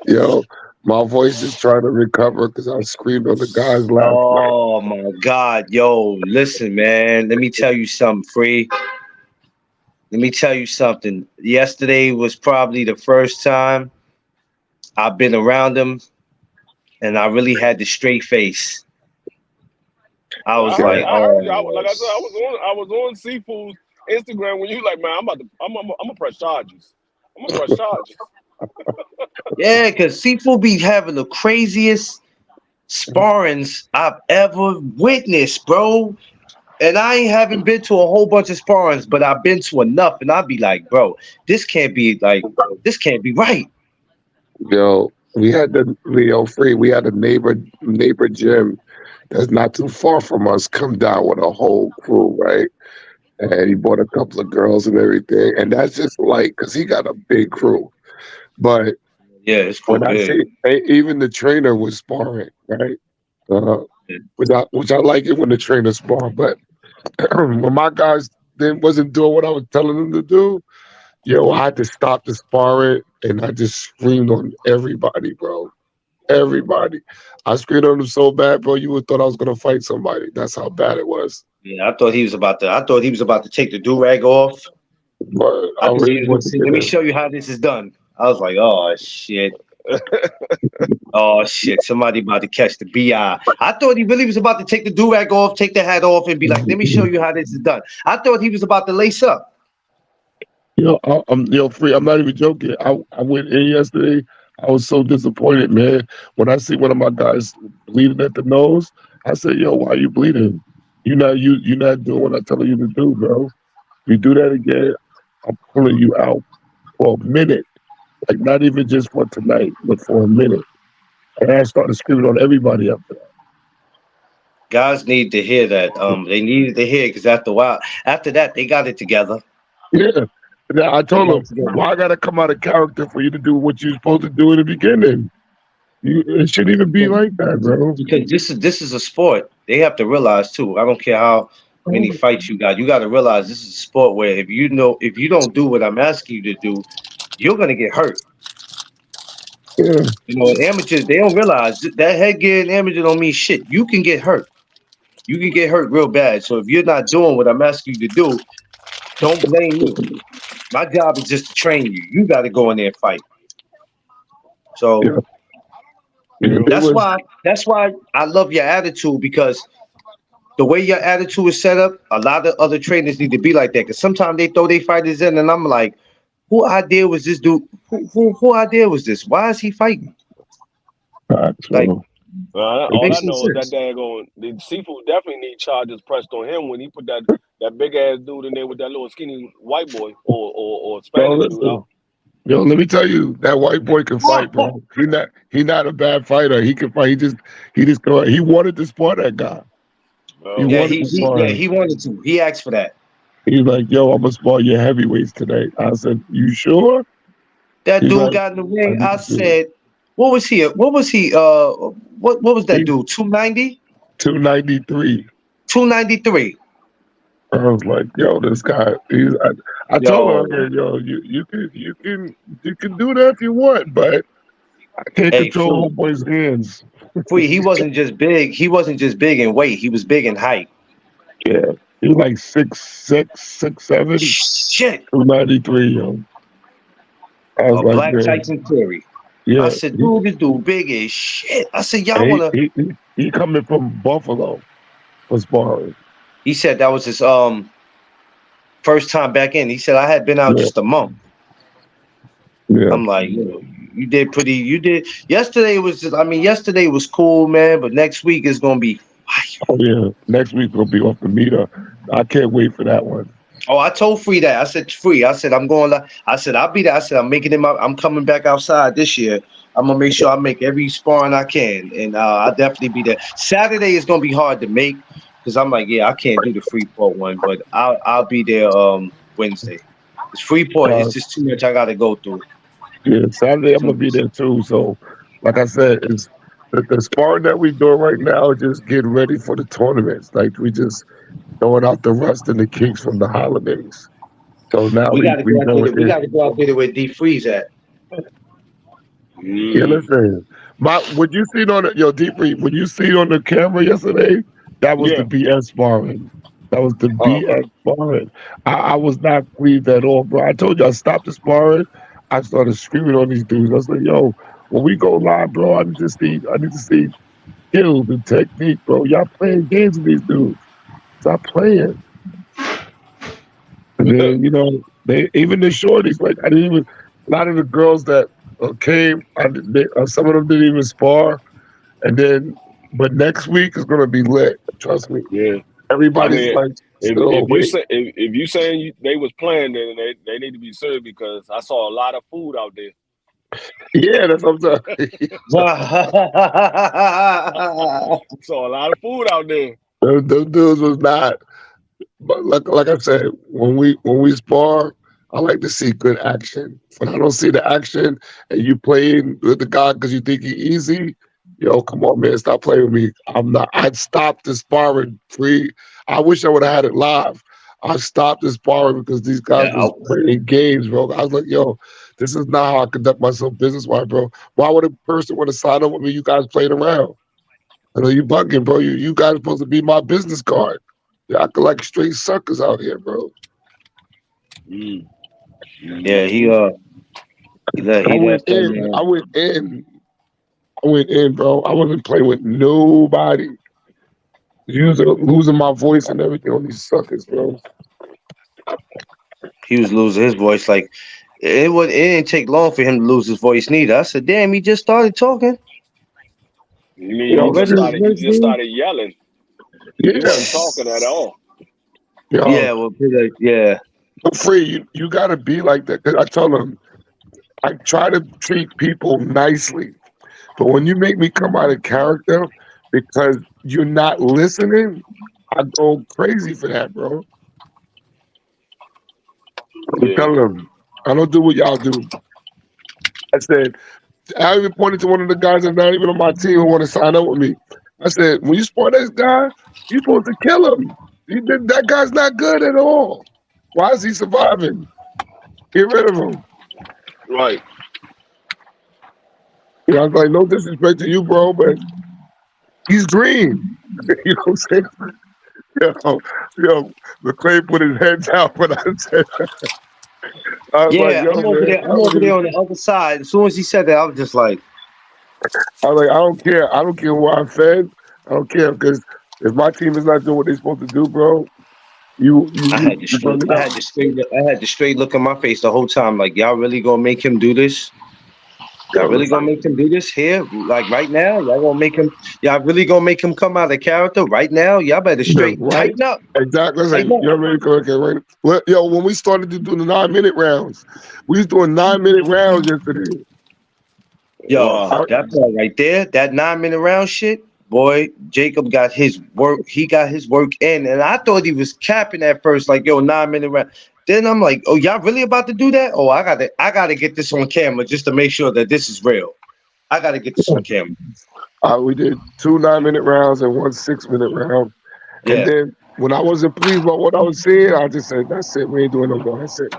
Yo, my voice is trying to recover because I screamed on the guys last night. Oh my God, yo, listen, man. Let me tell you something, Free. Let me tell you something. Yesterday was probably the first time I've been around him, and I really had the straight face. I was I Yeah, like, heard, I heard you. oh, Like I said, I was on seafood's Instagram when you like, man, I'm gonna press charges. I'm gonna press charges. yeah, because Seafood be having the craziest sparrings I've ever witnessed, bro. And I ain't haven't been to a whole bunch of sparrings, but I've been to enough, and I'd be like, bro, this can't be right. yo, we had the Leo Free. We had a neighbor gym that's not too far from us come down with a whole crew, right? And he brought a couple of girls and everything, and that's just like because he got a big crew. But Yeah, it's cool, when I big. see even the trainer was sparring, right? Uh, which I like it when the trainer spar, but when my guys then wasn't doing what I was telling them to do, yo, I had to stop the sparring and I just screamed on everybody, bro. Everybody. I screamed on them so bad, bro, you would thought I was gonna fight somebody. That's how bad it was. Yeah, I thought he was about to take the do rag off. But I I thought he really was gonna wanted to say, get "Let me in. show you how this is done." I was like, "Oh shit, oh shit, somebody about to catch the bi." I thought he really was about to take the do rag off, take the hat off, and be like, "Let me show you how this is done." I thought he was about to lace up. I'm free. I'm not even joking. I went in yesterday. I was so disappointed, man. When I see one of my guys bleeding at the nose, I said, "Yo, why are you bleeding? You're not doing what I tell you to do, bro. You do that again, I'm pulling you out for a minute, like not even just for tonight, but for a minute." And I started screaming on everybody after Guys need to hear that. They needed to hear because after a while, after that, they got it together. that. Yeah. And I They told got him, it together. "Why I gotta come out of character for you to do what you're supposed to do in the beginning? It shouldn't even be like that, bro." Because this is a sport. They have to realize too. I don't care how many fights you got. You got to realize this is a sport where if you don't do what I'm asking you to do, you're gonna get hurt. Yeah. Amateurs they don't realize that headgear and amateur don't mean shit. You can get hurt. You can get hurt real bad. So if you're not doing what I'm asking you to do, don't blame me. My job is just to train you. You got to go in there and fight. So Yeah. Yeah. You They that's was why that's why I love your attitude because the way your attitude is set up, a lot of other trainers need to be like that. Because sometimes they throw their fighters in, and I'm like, who idea was this dude? Who idea was this? Why is he fighting? facts, Like, bro. it all I makes no know is that sense. daggone the seafood definitely need charges pressed on him when he put that big ass dude in there with that little skinny white boy or Yo, Spanish dude listen. out. Yo, let me tell you, that white boy can fight, bro. He not a bad fighter. He can fight. He wanted to spar that guy. He Oh, Yeah, wanted he, to he spar yeah him. he wanted to. He asked for that. He's like, "Yo, I'm gonna spar your heavyweights today." I said, "You sure?" That He's dude like, got in the "I ring. need I to do said, what was he? What was he? What was it." that He's dude? 290, 293. 293. I was like, "Yo, this guy." I told her, Yo, "Okay, yo, you can do that if you want, but I can't hey, control Free, homeboy's hands." Free. He wasn't just big. He wasn't just big in weight. He was big in height. Yeah, he was like 6'6", 6'7", Shit, 293. Yo, I was a like, black man, Tyson Fury. I yeah. said, dude, this dude big as shit. I said, y'all He wanna? he he, he coming from Buffalo for sparring. He said that was his first time back in. He said I had been out Yeah, just a month. yeah. I'm like, you did pretty. You did. Yesterday was just. I mean, yesterday was cool, man. But next week is gonna be fire. Oh yeah. Next week gonna be off the meter. I can't wait for that one. Oh, I told Free that. I said Free. I said I'm going. I said I'll be there. I said I'm making it. I'm coming back outside this year. I'm gonna make sure I make every sparring I can, and I'll definitely be there. Saturday is gonna be hard to make because I'm like, yeah, I can't do the Freeport one, but I'll be there Wednesday. It's Freeport. It's Uh, just too much I got to go through. yeah, Saturday I'm Too gonna be much. there too. So, like I said, it's The sparring that we doing right now is just getting ready for the tournaments. Like we just throwing out the rust and the kinks from the holidays. So now We got to we go out going there. We in. got to go out there where D Freeze at. Yeah, Mm. listen. When you see it on the, yo, deep when you see it on the camera yesterday, that was the Yeah. BS sparring. That was the Oh. BS sparring. I was not pleased at all, bro. I told you I stopped the sparring. I started screaming on these dudes. I was like, yo, when we go live, bro, I need to see skills and technique, bro. Y'all playing games with these dudes. Stop playing. And then, they even the shorties, like I didn't even a lot of the girls that came, some of them didn't even spar. And then, but next week is gonna be lit. Trust me. Yeah. I Everybody's mean, like still if you wait. say if you saying they was playing, then they need to be served because I saw a lot of food out there. Yeah, that's what I'm saying. Saw a lot of food out there. Those dudes was not. But like I said, when we spar, I like to see good action. When I don't see the action and you playing with the guy because you think he easy, yo, come on, man, stop playing with me. I'm not. I'd stop the sparring free. I wish I would have had it live. I stopped the sparring because these guys Yeah, was playing games, bro. I was like, yo, this is not how I conduct myself business wise, bro. Why would a person want to sign up with me? You guys playing around. I know you bugging, bro. You guys supposed to be my business card. Y'all acting like straight suckers out here, bro. Mm. yeah. Mm. I He went let them. in. I went in. I went in, bro. I wasn't playing with nobody. Losing my voice and everything on these suckers, bro. He was losing his voice. Like it didn't take long for him to lose his voice neither. I said, "Damn, he just started talking." You mean Yo, Already, you just started yelling. He yeah, wasn't talking at all. yo, yeah. Well, yeah, I'm free. You gotta be like that. 'Cause I tell them, I try to treat people nicely, but when you make me come out of character because you're not listening, I go crazy for that, bro. I'm Yeah. telling them, I don't do what y'all do. I said, I even pointed to one of the guys that's not even on my team who want to sign up with me. I said, when you spot this guy, you supposed to kill him. That guy's not good at all. Why is he surviving? Get rid of him. Right. I was like, no disrespect to you, bro, but he's green. You know what I'm saying? Yo, McClay put his head down when I said, I was like, yeah. yo, man, I'm over there on the other side. As soon as he said that, I was just like, I was like, I don't care. I don't care who I fed. I don't care because if my team is not doing what they're supposed to do, bro, you bring it out. I had the straight look on my face the whole time. Like, y'all really gonna make him do this? Y'all Yo, really gonna make him do this here? Like right now? Y'all really gonna make him come out of character right now? Y'all better yeah, straight right? tighten up. Exactly. Tighten Listen, up. you're ready to okay, right? Well, yo, when we started to do the 9 minute rounds, we was doing 9 minute rounds yesterday. Yo, I, Wow. that part right there, that 9 minute round shit, boy, Jacob got his work, he got his work in. And I thought he was capping at first, like, yo, 9 minute round. Then I'm like, oh, y'all really about to do that? Oh, I gotta get this on camera just to make sure that this is real. I gotta get this on camera. we did two 9 minute rounds and one 6 minute round. And Yeah. then when I wasn't pleased about what I was seeing, I just said, that's it. We ain't doing no more. That's it.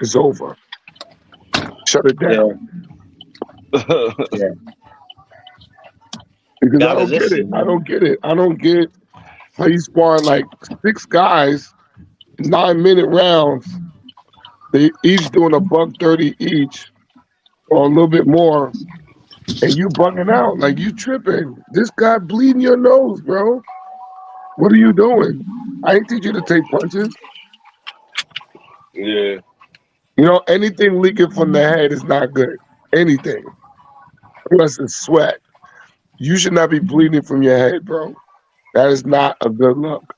It's over. Shut it Yeah. down. Yeah. Because I Gotta don't get it. listen, I man. don't get it. I don't get how you sparring like six guys, 9 minute rounds. They each doing a buck 30 each or a little bit more. And you bugging out. Like you tripping. This guy bleeding your nose, bro. What are you doing? I ain't teach you to take punches. Yeah. Anything leaking from the head is not good. Anything. Unless it's sweat. You should not be bleeding from your head, bro. That is not a good look.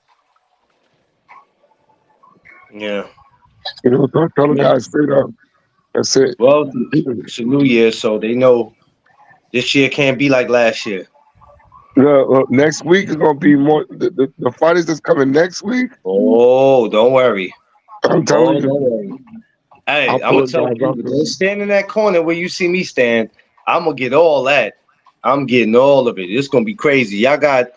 Yeah. Don't tell the Yeah. guy straight up. That's it. Well, it's a new year, so they know this year can't be like last year. Next week is gonna be more. The fighters that's coming next week. Oh, don't worry. I'm Oh, telling you, don't worry. Hey, I'll I'm pull gonna the tell guys out people, there. don't stand in that corner where you see me stand. I'm gonna get all that. I'm getting all of it. It's gonna be crazy. Y'all got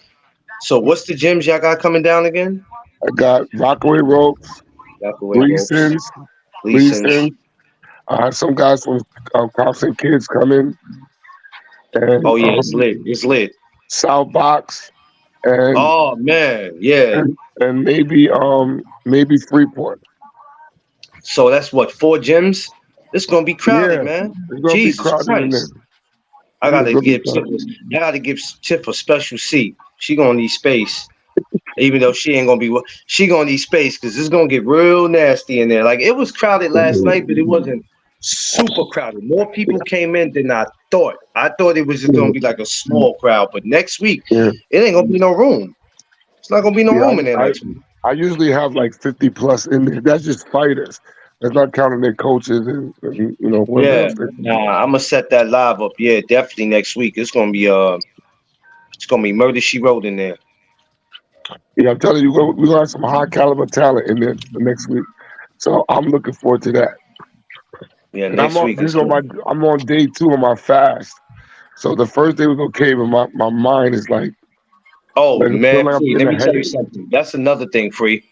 so what's the gyms y'all got coming down again? I got Rockaway Ropes, Rockaway ropes, Gleason's, Gleason's. Gleason. Some guys from Cops and Kids coming, and Oh yeah, it's lit. It's lit. South Box, and Oh man, yeah. and maybe Freeport. So that's what, 4 gyms? It's gonna be crowded, Yeah, man. it's gonna be Jesus crowded in there. Christ. I It's gotta gonna be give Tiff crowded. I gotta give Tiff a special seat. She gonna need space. Even though she ain't gonna be she gonna need space because it's gonna get real nasty in there. Like it was crowded last night, but it wasn't super crowded. More people came in than I thought. I thought it was just gonna be like a small crowd, but next week Yeah, it ain't gonna be no room. It's not gonna be no yeah. room in there next week. I usually have like 50 plus in there. That's just fighters. That's not counting their coaches and whoever Yeah, else they. nah, I'm gonna set that live up. Yeah, definitely next week. It's gonna be Murder She Wrote in there. Yeah, I'm telling you, we're gonna have some high caliber talent in there for next week. So I'm looking forward to that. Yeah, And I'm next on week this is is on good. I'm on day 2 of my fast. So the first day was okay, but my mind is like Oh feel man, like I'm Free, getting let a me tell you headache. something. That's another thing, Free.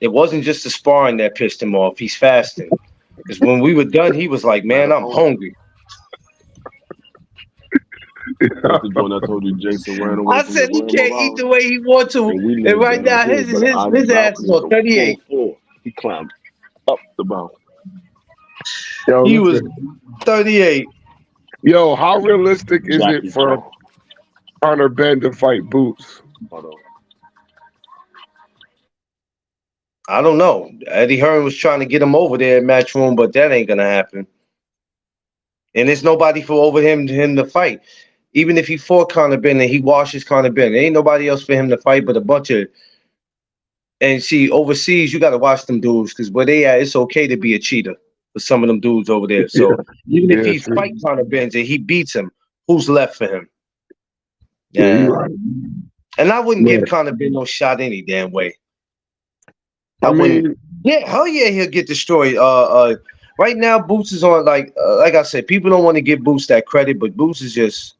It wasn't just the sparring that pissed him off. He's fasting. Because when we were done, he was like, "Man, I'm Melatonin. hungry." That's the joint I told you Jason ran away I from the said he grandma can't eat house. the way he wants to, And we and lived right down now here, his but his out of the his ass is balcony, on the full 38. floor. He climbed up the balcony. Yo, He was listen. 38. Yo, how realistic is it Jackie for Jones. Conor Ben to fight Boots? Hold on. I don't know. Eddie Hearn was trying to get him over there at Matchroom, but that ain't gonna happen. And there's nobody for over him to fight. Even if he fought Conor Ben and he washes Conor Ben, there ain't nobody else for him to fight but a bunch of. And see, overseas, you got to watch them dudes because where they at, it's okay to be a cheater for some of them dudes over there. Yeah, So even if yeah, he true. fight Conor Benz and he beats him, who's left for him? Yeah, you're Yeah. right. And I wouldn't Yeah. give Conor Ben no shot any damn way. I I wouldn't. mean, Yeah, hell yeah, he'll get destroyed. Right now, Boots is on like I said, people don't want to give Boots that credit, but Boots is just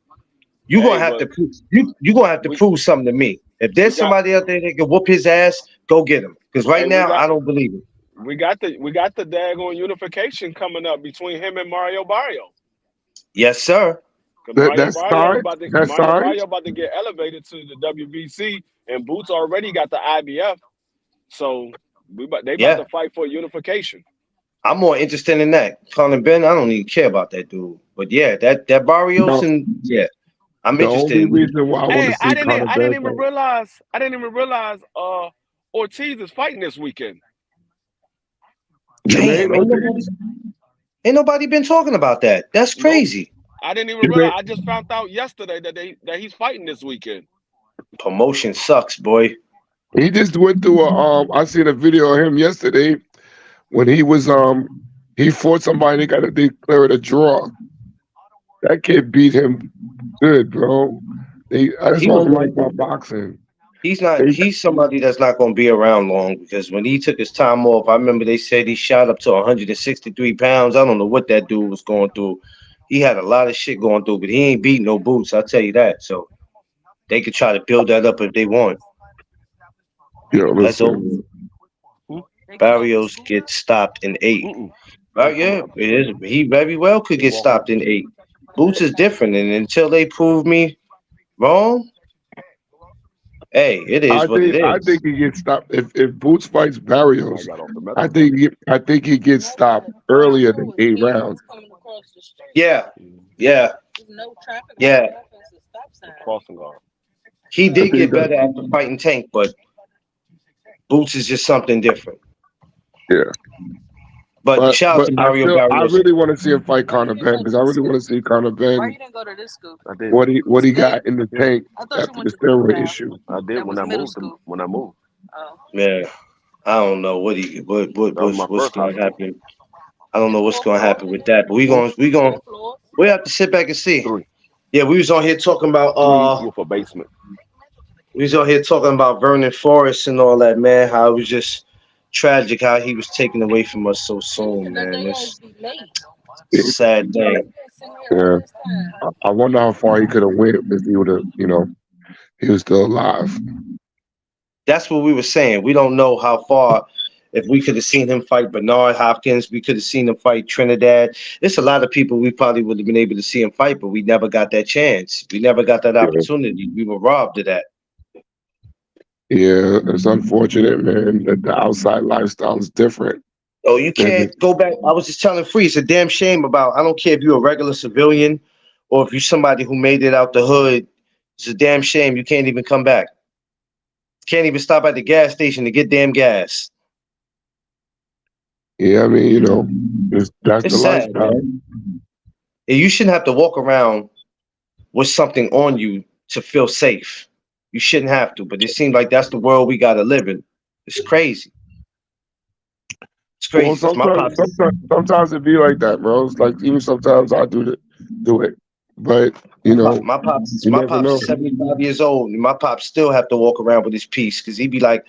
you Hey, gonna have to but prove you gonna have to we prove something to me. If we there's got somebody out there that can whoop his ass, go get him. Because right hey we now, got I don't believe it. we got the daggone unification coming up between him and Mario Barrio. Yes, sir. Cause that's signed. That's Mario signed. Barrio about to get elevated to the WBC, and Boots already got the IBF. So they about Yeah. to fight for unification. I'm more interested in that. Colin Ben, I don't even care about that dude. But yeah, that Barrios No, and yeah, I'm the interested only in him. reason why I want to Hey, see Conor I didn't Ben even fight. realize Ortiz is fighting this weekend. Jermaine Damn, Ortiz. ain't nobody been talking about that. That's Nope. crazy. I didn't even realize. Jermaine, I just found out yesterday that he's fighting this weekend. Promotion sucks, boy. he just went through a. I seen a video of him yesterday when he fought somebody. They got to declare it a draw. That kid beat him good, bro. That's He what I was don't like going about through. boxing. He's not. They, He's somebody that's not going to be around long because when he took his time off, I remember they said he shot up to 163 pounds. I don't know what that dude was going through. He had a lot of shit going through, but he ain't beating no boots. I'll tell you that. So they could try to build that up if they want. That's over. listen. Hmm? Barrios gets stopped in 8. Mm-mm. They Right? coming Yeah, up it there. is. He very well could They get walking up stopped the in street. 8. Boots is different, and until they prove me wrong, hey, it is what it I is. think he gets stopped if Boots fights Somebody Barrios. got off the metro. I think he gets stopped earlier than 8 rounds. Yeah, Mm. yeah, yeah. Crossing guard. He I did think get that better after fighting Tank, but Boots is just something different. yeah. But shout out to Mario I Barrios. really want to see him fight Conor Ben because I really want to see Conor Ben I did. what he got in the tank after the steroid issue. I did when I moved. When I moved, Yeah, I don't know that was my what's first high gonna school. happen. I don't know what's gonna happen with that. But we have to sit back and see. Three, Yeah, we was on here talking about three with a basement. we was on here talking about Vernon Forrest and all that, man. How it was just tragic how he was taken away from us so soon, man. It's a It, sad thing. Yeah. I wonder how far he could have went if he would have, he was still alive. That's what we were saying. We don't know how far. If we could have seen him fight Bernard Hopkins, we could have seen him fight Trinidad. There's a lot of people we probably would have been able to see him fight, but we never got that chance. We never got that Yeah. opportunity. We were robbed of that. Yeah, it's unfortunate, man, that the outside lifestyle is different. Oh, you And can't go back. I was just telling Free, it's a damn shame about. I don't care if you're a regular civilian or if you're somebody who made it out the hood. It's a damn shame you can't even come back. Can't even stop at the gas station to get damn gas. yeah, I mean, that's the It's sad, lifestyle. man. And you shouldn't have to walk around with something on you to feel safe. You shouldn't have to, but it seems like that's the world we gotta live in. It's crazy. It's Well, crazy because my pops, sometimes it be like that, bro. It's like even sometimes I do it, but you my never pops know. is 75 years old, and my pops still have to walk around with his piece because he be like,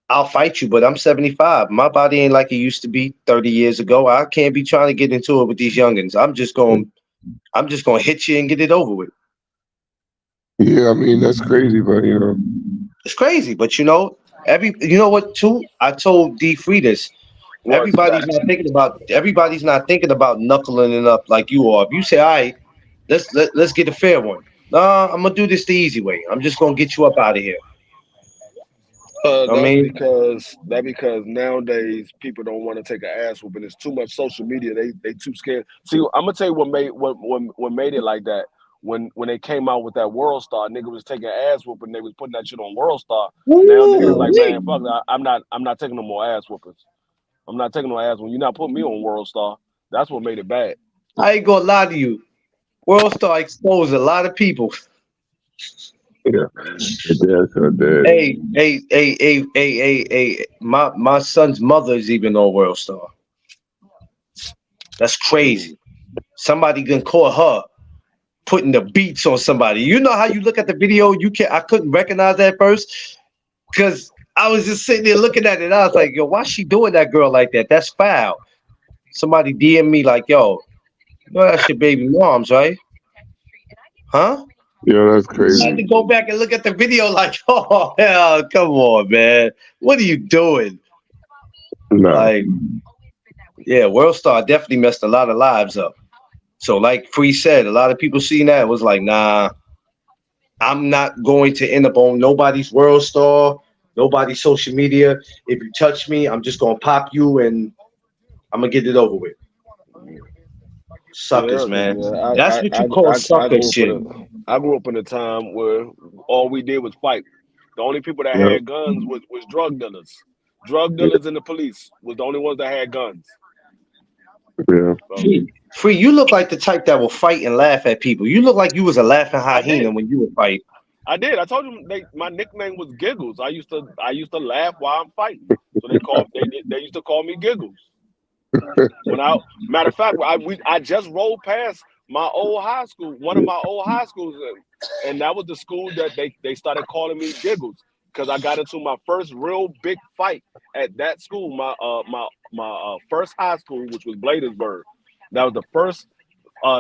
"I'll fight you, but I'm 75. My body ain't like it used to be 30 years ago. I can't be trying to get into it with these youngins. I'm just gonna hit you and get it over with." Yeah, I mean that's crazy, but It's crazy, but you know what too? I told D Free this. What's that? Everybody's not thinking about knuckling it up like you are. If you say, "All right, let's get a fair one," nah, I'm gonna do this the easy way. I'm just gonna get you up out of here. I That's mean, because nowadays people don't want to take an ass whooping. It's too much social media. They too scared. See, I'm gonna tell you what made it like that. When they came out with that World Star, nigga was taking ass whooping. They was putting that shit on World Star. Now niggas woo, like, man, wee. fuck that. I'm not taking no more ass whoopings. I'm not taking no ass when you're not putting me on World Star. That's what made it bad. I ain't gonna lie to you. World Star exposed a lot of people. yeah, Mm. it did. Hey. My son's mother is even on World Star. That's Mm. crazy. Somebody can call her putting the beats on somebody. You know how you look at the video, I couldn't recognize that first because I was just sitting there looking at it. I was like, yo, why she doing that girl like that? That's foul. Somebody DM me like, yo, you know that's your baby mom's, right? Huh? Yeah, that's I had crazy. to go back and look at the video like, oh hell, come on, man. What are you doing? Nah, Like, yeah, World Star definitely messed a lot of lives up. So, like Free said, a lot of people seen that was like, nah, I'm not going to end up on nobody's World Star, nobody's social media. If you touch me, I'm just gonna pop you and I'm gonna get it over with. Yeah, Suckers, because man. That's what you call I sucker grew up in shit. a time where all we did was fight. The only people that yeah, had guns was drug dealers. Drug dealers and the police was the only ones that had guns. yeah, So Free, you look like the type that will fight and laugh at people. You look like you was a laughing I hyena did. when you would fight. I did. I told them my nickname was Giggles. I used to laugh while I'm fighting. So they used to call me Giggles. When I matter of fact, I just rolled past my old high school, one of my old high schools, and that was the school that they started calling me Giggles because I got into my first real big fight at that school, my first high school, which was Bladensburg. That was the first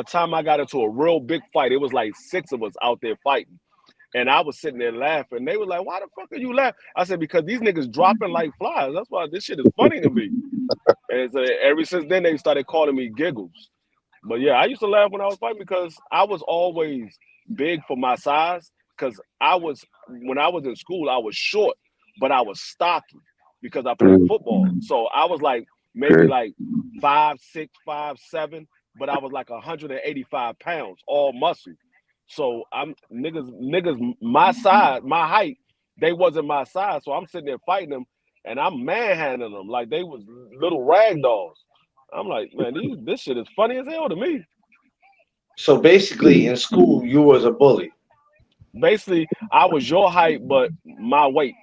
time I got into a real big fight. It was like six of us out there fighting. And I was sitting there laughing. They were like, "Why the fuck are you laughing?" I said, "Because these niggas dropping like flies. That's why this shit is funny to me." And so ever since then, they started calling me Giggles. But yeah, I used to laugh when I was fighting because I was always big for my size. Because when I was in school, I was short, but I was stocky because I played mm, football. So I was like maybe okay, like 5'6", 5'7", but I was like 185 pounds, all muscle. So I'm niggas my size, my height, they wasn't my size. So I'm sitting there fighting them and I'm manhandling them like they was little rag dolls. I'm like, man, this shit is funny as hell to me. So basically, mm, in school, you was a bully. Basically, I was your height, but my weight.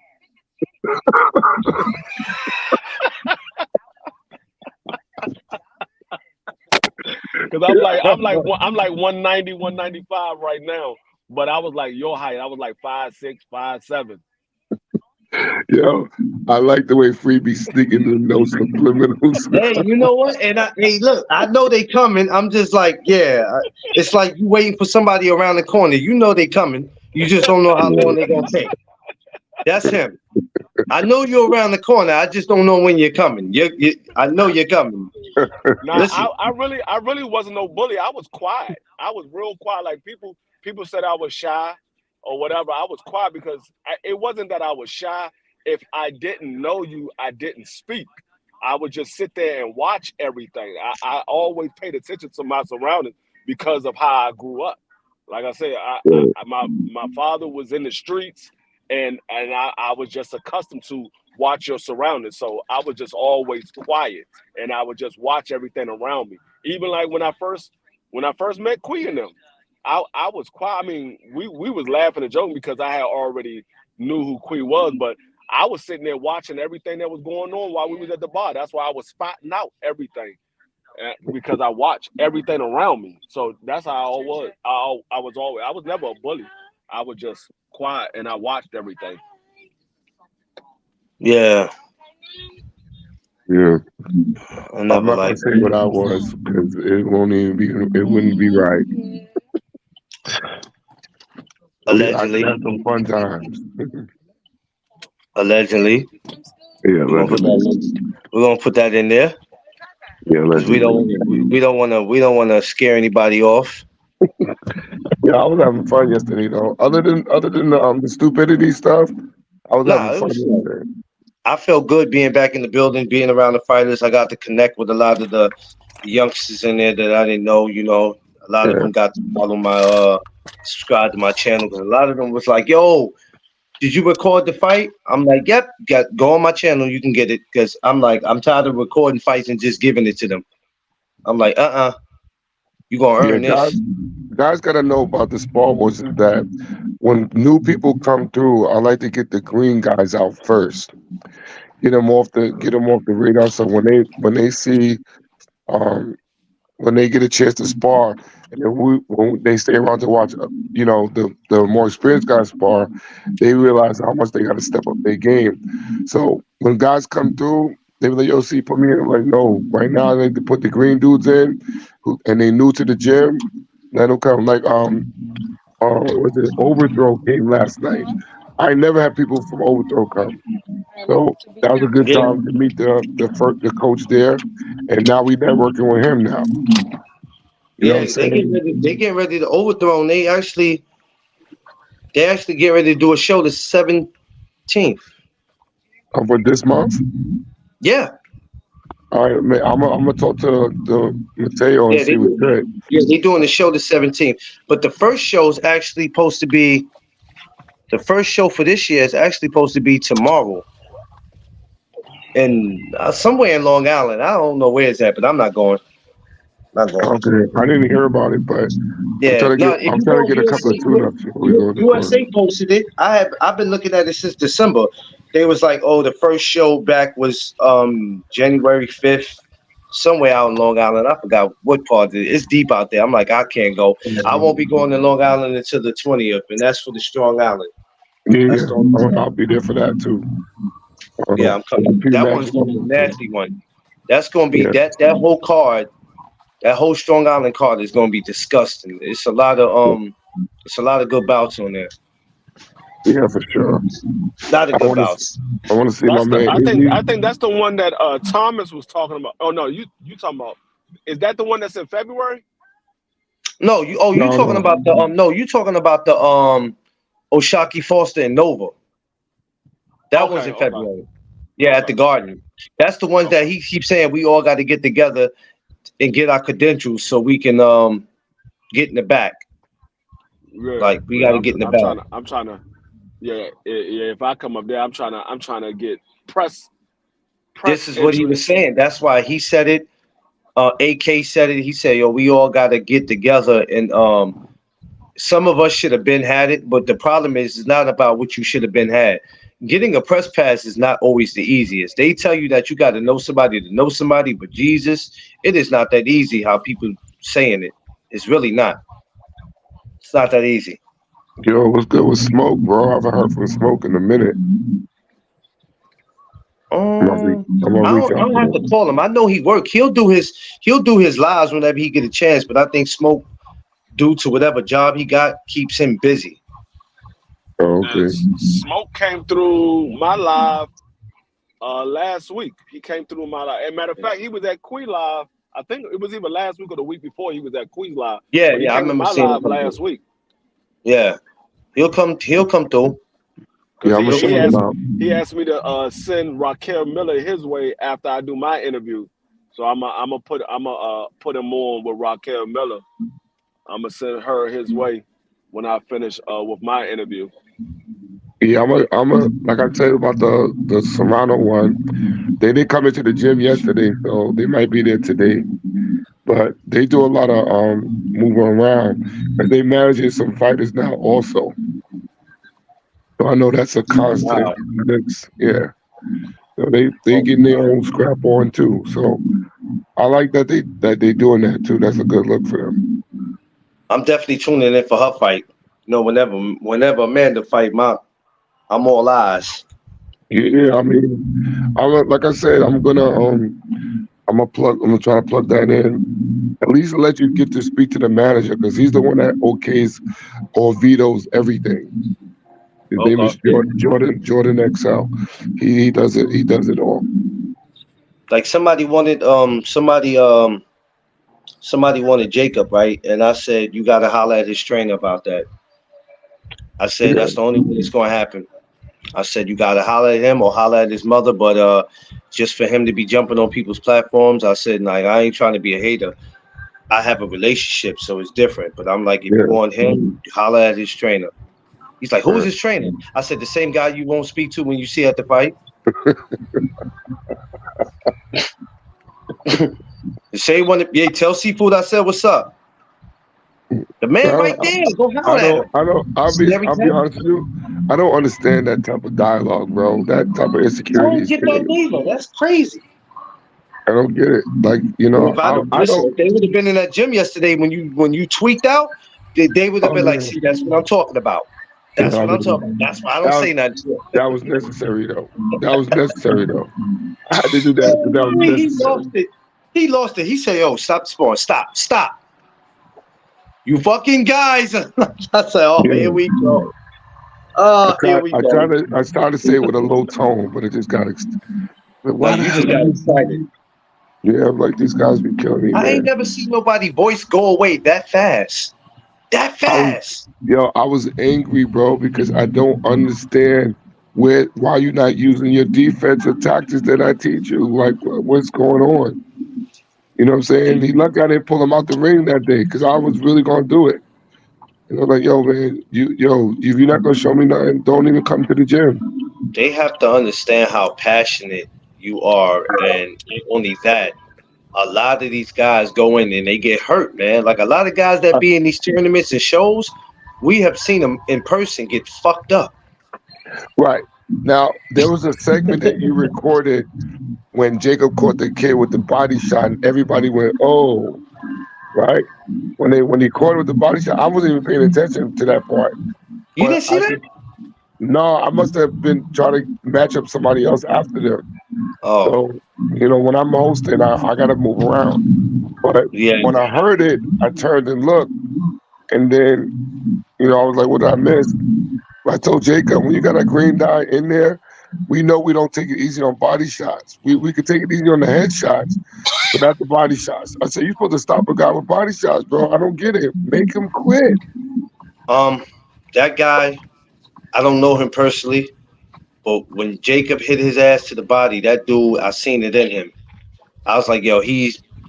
Because I'm like 190, 195 right now. But I was like your height. I was like 5'6", 5'7". yo. I like the way Free be sneaking in those subliminals. Hey, you know what? And hey, look, I know they coming. I'm just like, yeah. It's like you waiting for somebody around the corner. You know they coming. You just don't know how long they gonna take. That's him. I know you're around the corner. I just don't know when you're coming. I know you're coming. Now, Listen, I really wasn't no bully. I was quiet. I was real quiet. Like people said I was shy or whatever. I was quiet because it wasn't that I was shy. If I didn't know you, I didn't speak. I would just sit there and watch everything. I always paid attention to my surroundings because of how I grew up. Like I said, my father was in the streets, and I was just accustomed to watch your surroundings. So I was just always quiet, and I would just watch everything around me. Even like when I first met Queen and them, I was quiet. I mean, we was laughing and joking because I had already knew who Queen was, but I was sitting there watching everything that was going on while we was at the bar. That's why I was spotting out everything because I watched everything around me. So that's how I was. I was always. I was never a bully. I was just quiet and I watched everything. yeah, Yeah, I I'm never not gonna like. say what I was because it won't even be. It wouldn't be right. I Allegedly, can have some fun times. allegedly, Yeah, we're gonna put allegedly. that. We're gonna put that in there Yeah, because we allegedly. don't. We don't want to scare anybody off. Yeah, I was having fun yesterday though. Other than the stupidity stuff, I was having Nah, it fun was. yesterday. I felt good being back in the building, being around the fighters. I got to connect with a lot of the youngsters in there that I didn't know. You know, a lot of Yeah, them got to follow my subscribe to my channel because a lot of them was like, "Yo, did you record the fight?" I'm like, "Yep, got go on my channel. You can get it." Because I'm like, I'm tired of recording fights and just giving it to them. I'm like, you gonna yeah. earn this. Guys gotta know about the Star Wars is that when new people come through, I like to get the green guys out first. Get them off the radar. So when they see um when they get a chance to spar, and then when they stay around to watch, the more experienced guys spar, they realize how much they got to step up their game. So when guys come through, they be like, "Yo, see, put me in." I'm like, no, right now I like to put the green dudes in, and they new to the gym. Let them come. Like was it Overthrow came last night? I never had people from Overthrow come, so that was a good Yeah, time to meet the coach there, and now we networking with him now. You know what I'm yeah. They get saying? ready. They get ready to overthrow. And they actually get ready to do a show the 17th. For this month. Yeah, All right, man, I'm gonna talk to the Mateo and yeah. see what say. They doing the show the 17th. But the first show is actually supposed to be the first show for this year is actually supposed to be tomorrow in somewhere in Long Island. I don't know where it's at, but I'm not going. Not going. Okay, I didn't hear about it, but Yeah, no. If I'm you trying to go get a couple of tune-ups before we go to the court. USA posted it. I've been looking at it since December. They was like, oh, the first show back was January 5th, somewhere out in Long Island. I forgot what part of it. It's deep out there. I'm like, I can't go. I won't be going to Long Island until the 20th, and that's for the Strong Island. Yeah, That's yeah, the only I'll time. be there for that too. Yeah, I'm And coming. P That Max one's is gonna be coming a too. nasty one. That's gonna be Yeah, that whole card. That whole Strong Island card is gonna be disgusting. It's a lot of good bouts on there. yeah, for sure. A lot of I good want bouts. to, I want to see my That's the. man I think. Izzy. I think that's the one that Thomas was talking about. Oh no, you talking about? Is that the one that's in February? No, you No, talking no. about the no, you talking about the Oshaki Foster and Nova. That one's Okay. in Okay. February. Yeah, at Okay. the Garden. That's the ones that Okay. he keeps saying we all got to get together and get our credentials so we can get in the back. Yeah. Like we Yeah. got to get in the I'm back. trying to. I'm trying to. Yeah. Yeah. If I come up there, I'm trying to. I'm trying to get press This press is what he was entrance. saying. That's why he said it. AK said it. He said, "Yo, we all got to get together and some of us should have been had it, but the problem is it's not about what you should have been had. Getting a press pass is not always the easiest. They tell you that you got to know somebody, but Jesus, it is not that easy how people saying it. It's really not. It's not that easy. Yo, what's good with Smoke, bro? I haven't heard from Smoke in a minute. I'm gonna reach I out don't to have to them. call him. I know he work. He'll do his lives whenever he get a chance. But I think Smoke, due to whatever job he got, keeps him busy. Oh, okay. Smoke came through my live last week. He came through my live. As a matter of fact, he was at Quee Live. I think it was either last week or the week before he was at Quee Live. Yeah, But he yeah, I came to remember my seeing him live come last through. week Yeah, he'll come through. because Yeah, I'm gonna he, He'll show he come them asked through. out. he asked me to send Raquel Miller his way after I do my interview. So I'm gonna put him on with Raquel Miller. I'm gonna send her his way when I finish with my interview. Yeah, like I tell you about the Serrano one. They didn't come into the gym yesterday, so they might be there today. But they do a lot of moving around, and they managing some fighters now also. So I know that's a constant Wow. mix. Yeah, so they Oh, getting their own scrap on too. So I like that they doing that too. That's a good look for them. I'm definitely tuning in for her fight. You know, whenever Amanda fight, I'm all eyes. Yeah, I mean, like I said, I'm gonna try to plug that in. At least let you get to speak to the manager because he's the one that okays or vetoes everything. His name Okay. is Jordan XL. He does it. He does it all. Like somebody wanted Jacob, right? And I said you gotta holler at his trainer about that. I said Yeah, that's the only way it's gonna happen. I said you gotta holler at him or holler at his mother, but just for him to be jumping on people's platforms, I said like I ain't trying to be a hater. I have a relationship, so it's different. But I'm like, if you yeah, want him, holler at his trainer. He's like, who is yeah. his trainer? I said the same guy you won't speak to when you see at the fight. The same one. Yeah, tell Seafood I said what's up. The man right I, there. Go I holler at don't. him. I don't. See every I'll be time. honest with you. I don't understand that type of dialogue, bro. That type of I insecurity don't is get that killing me. neither. That's crazy. I don't get it. Like And if I I listen, don't. if they would have been in that gym yesterday when you tweaked out, they would have Oh been like, yeah, see, that's what I'm talking about. yeah. That's what I'm talking about. That's why I don't That was say nothing. that was necessary though. That was necessary though. I had to do that because that was He lost necessary. it. He lost it. He said, "Yo, stop the sport. Stop. Stop. You fucking guys." I said, "Oh, here Yeah. we go. Oh, here we go." I tried to say it with a low tone, but it just got. Like, why Like the you hell just are got you? excited. Yeah, I'm like these guys be killing me, I ain't man. never seen nobody voice go away that fast. That I was fast. I was angry, bro, because I don't understand why you're not using your defensive tactics that I teach you. Like, what's going on? You know what I'm saying? He lucky I didn't pull him out the ring that day because I was really gonna do it. And I'm like, yo, man, if you're not gonna show me nothing, don't even come to the gym. They have to understand how passionate you are, and not only that, a lot of these guys go in and they get hurt, man. Like a lot of guys that be in these tournaments and shows, we have seen them in person get fucked up. Right. Now, there was a segment that you recorded when Jacob caught the kid with the body shot, and everybody went, "Oh!" Right? When he caught it with the body shot, I wasn't even paying attention to that part. You But didn't see that? no, I must have been trying to match up somebody else after them. Oh, So, when I'm hosting, I got to move around. But yeah. when I heard it, I turned and looked, and then I was like, "What did I miss?" I told Jacob, when you got a green dye in there, we know we don't take it easy on body shots. We could take it easy on the head shots, but not the body shots. I said, you're supposed to stop a guy with body shots, bro. I don't get it. Make him quit. Um, that guy, I don't know him personally, but when Jacob hit his ass to the body, that dude, I seen it in him. I was like, yo,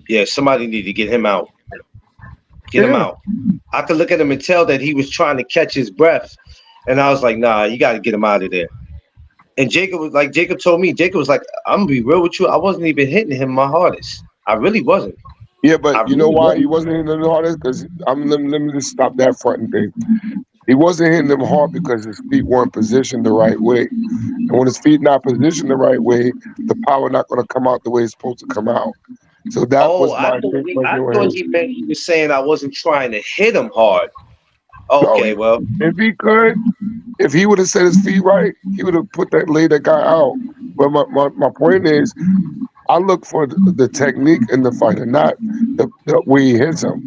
yeah, somebody need to get him out. Get him Yeah, out. I could look at him and tell that he was trying to catch his breath. And I was like, nah, you got to get him out of there. And Jacob told me, Jacob was like, I'm going to be real with you. I wasn't even hitting him my hardest. I really wasn't. yeah, I but you know really why he wasn't. wasn't hitting them hard? Because let me just stop that fronting thing. He wasn't hitting them hard because his feet weren't positioned the right way. And when his feet not positioned the right way, the power not going to come out the way it's supposed to come out. So that Oh, was my thing I working with thought him. he meant he was saying I wasn't trying to hit him hard. No, Okay, well, if he could. if he would have set his feet right, he would have put that laid that guy out. But my point is, I look for the technique in the fighter, not the where he hits him.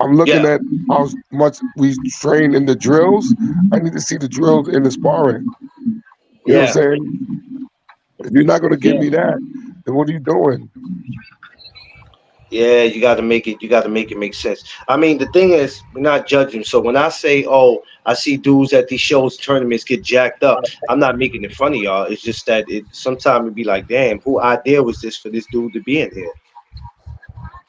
I'm looking Yeah, at how much we train in the drills. I need to see the drills in the sparring. You know what I'm yeah, saying? If you're not going to give yeah. me that, then what are you doing? Yeah, you got to make it. You got to make it make sense. I mean, the thing is, we're not judging. So when I say, "Oh, I see dudes at these shows, tournaments get jacked up," I'm not making it funny, y'all. It's just that it sometimes it be like, "Damn, who idea was this for this dude to be in here?"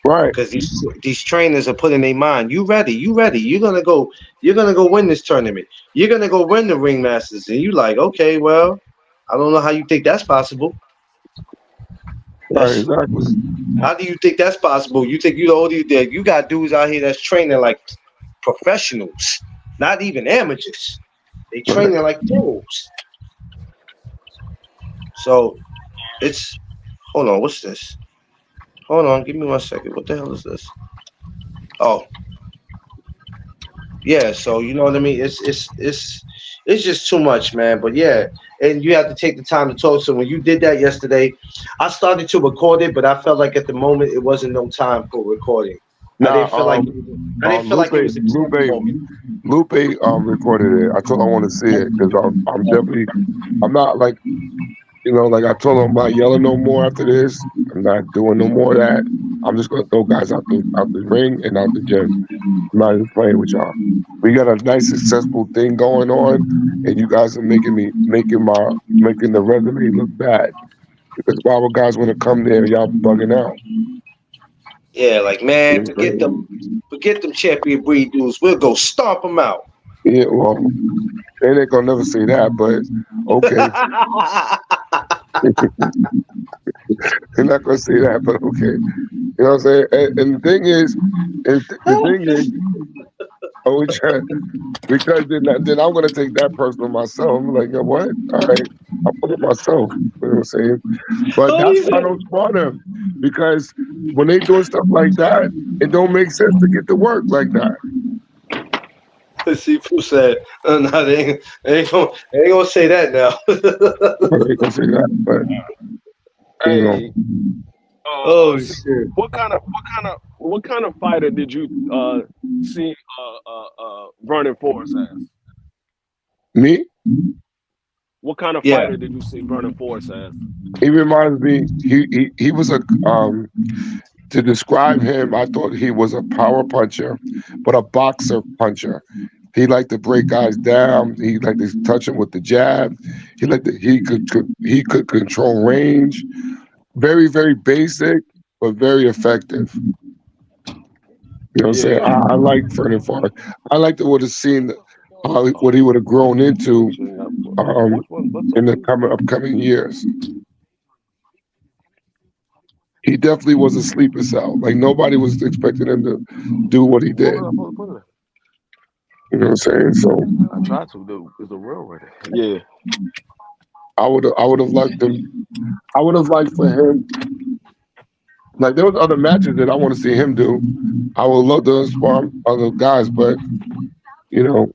Right, Because these trainers are putting their mind. You ready? You ready? You're gonna go. You're gonna go win this tournament. You're gonna go win the ring masters. And you like, okay, well, I don't know how you think that's possible. right, That's exactly. How do you think that's possible? You think you the only that you got dudes out here that's training like professionals, not even amateurs. They Right. training like pros. So it's hold on, what's this? Hold on, give me 1 second. What the hell is this? Oh, yeah, so you know what I mean? It's just too much, man. But yeah, and you have to take the time to talk. So when you did that yesterday, I started to record it, but I felt like at the moment it wasn't no time for recording. I Now, didn't feel like I didn't feel like it was a time moment. Lupe recorded it. I told him I want to see it because I'm definitely I'm not like like I told him I'm not yelling no more after this. I'm not doing no more of that. I'm just gonna throw guys out the ring and out the gym. I'm not even playing with y'all. We got a nice successful thing going on, and you guys are making the resume look bad because our guys want to come there, y'all bugging out. Yeah, like You man, know what I'm saying? forget them champion breed dudes. We'll go stomp them out. Yeah, well, they ain't gonna never say that, but okay. They're not gonna say that, but okay. You know what I'm saying? And the thing is, the thing is, oh, we try, because then I'm gonna take that personal myself. I'm like, you know what? All right, I'll put it myself. You know what I'm saying? But Oh, that's he why I said. don't spot them because when they doing stuff like that, it don't make sense to get to work like that. Seafood said, "No, they ain't gonna say that now." But they gonna say that, but you know, Hey, Oh see, shit! what kind of fighter did you see Vernon Forrest as? me, What kind of Yeah, fighter did you see Vernon Forrest as? he reminds me. He was a to describe him. I thought he was a power puncher, but a boxer puncher. He liked to break guys down. He liked to touch them with the jab. He could control range. Very very basic, but very effective. You know what I'm saying? Yeah, I like Vernon Forrest. I like to would have seen what he would have grown into um, which one? What's in the okay? coming upcoming years. He definitely was a sleeper cell. Like nobody was expecting him to do what he Pull it did. up, pull it up. You know what I'm saying? So I tried to. It's a real right there. Yeah, I would have liked him. I would have liked for him. Like there was other matches that I want to see him do. I would love to inspire other guys, but you know,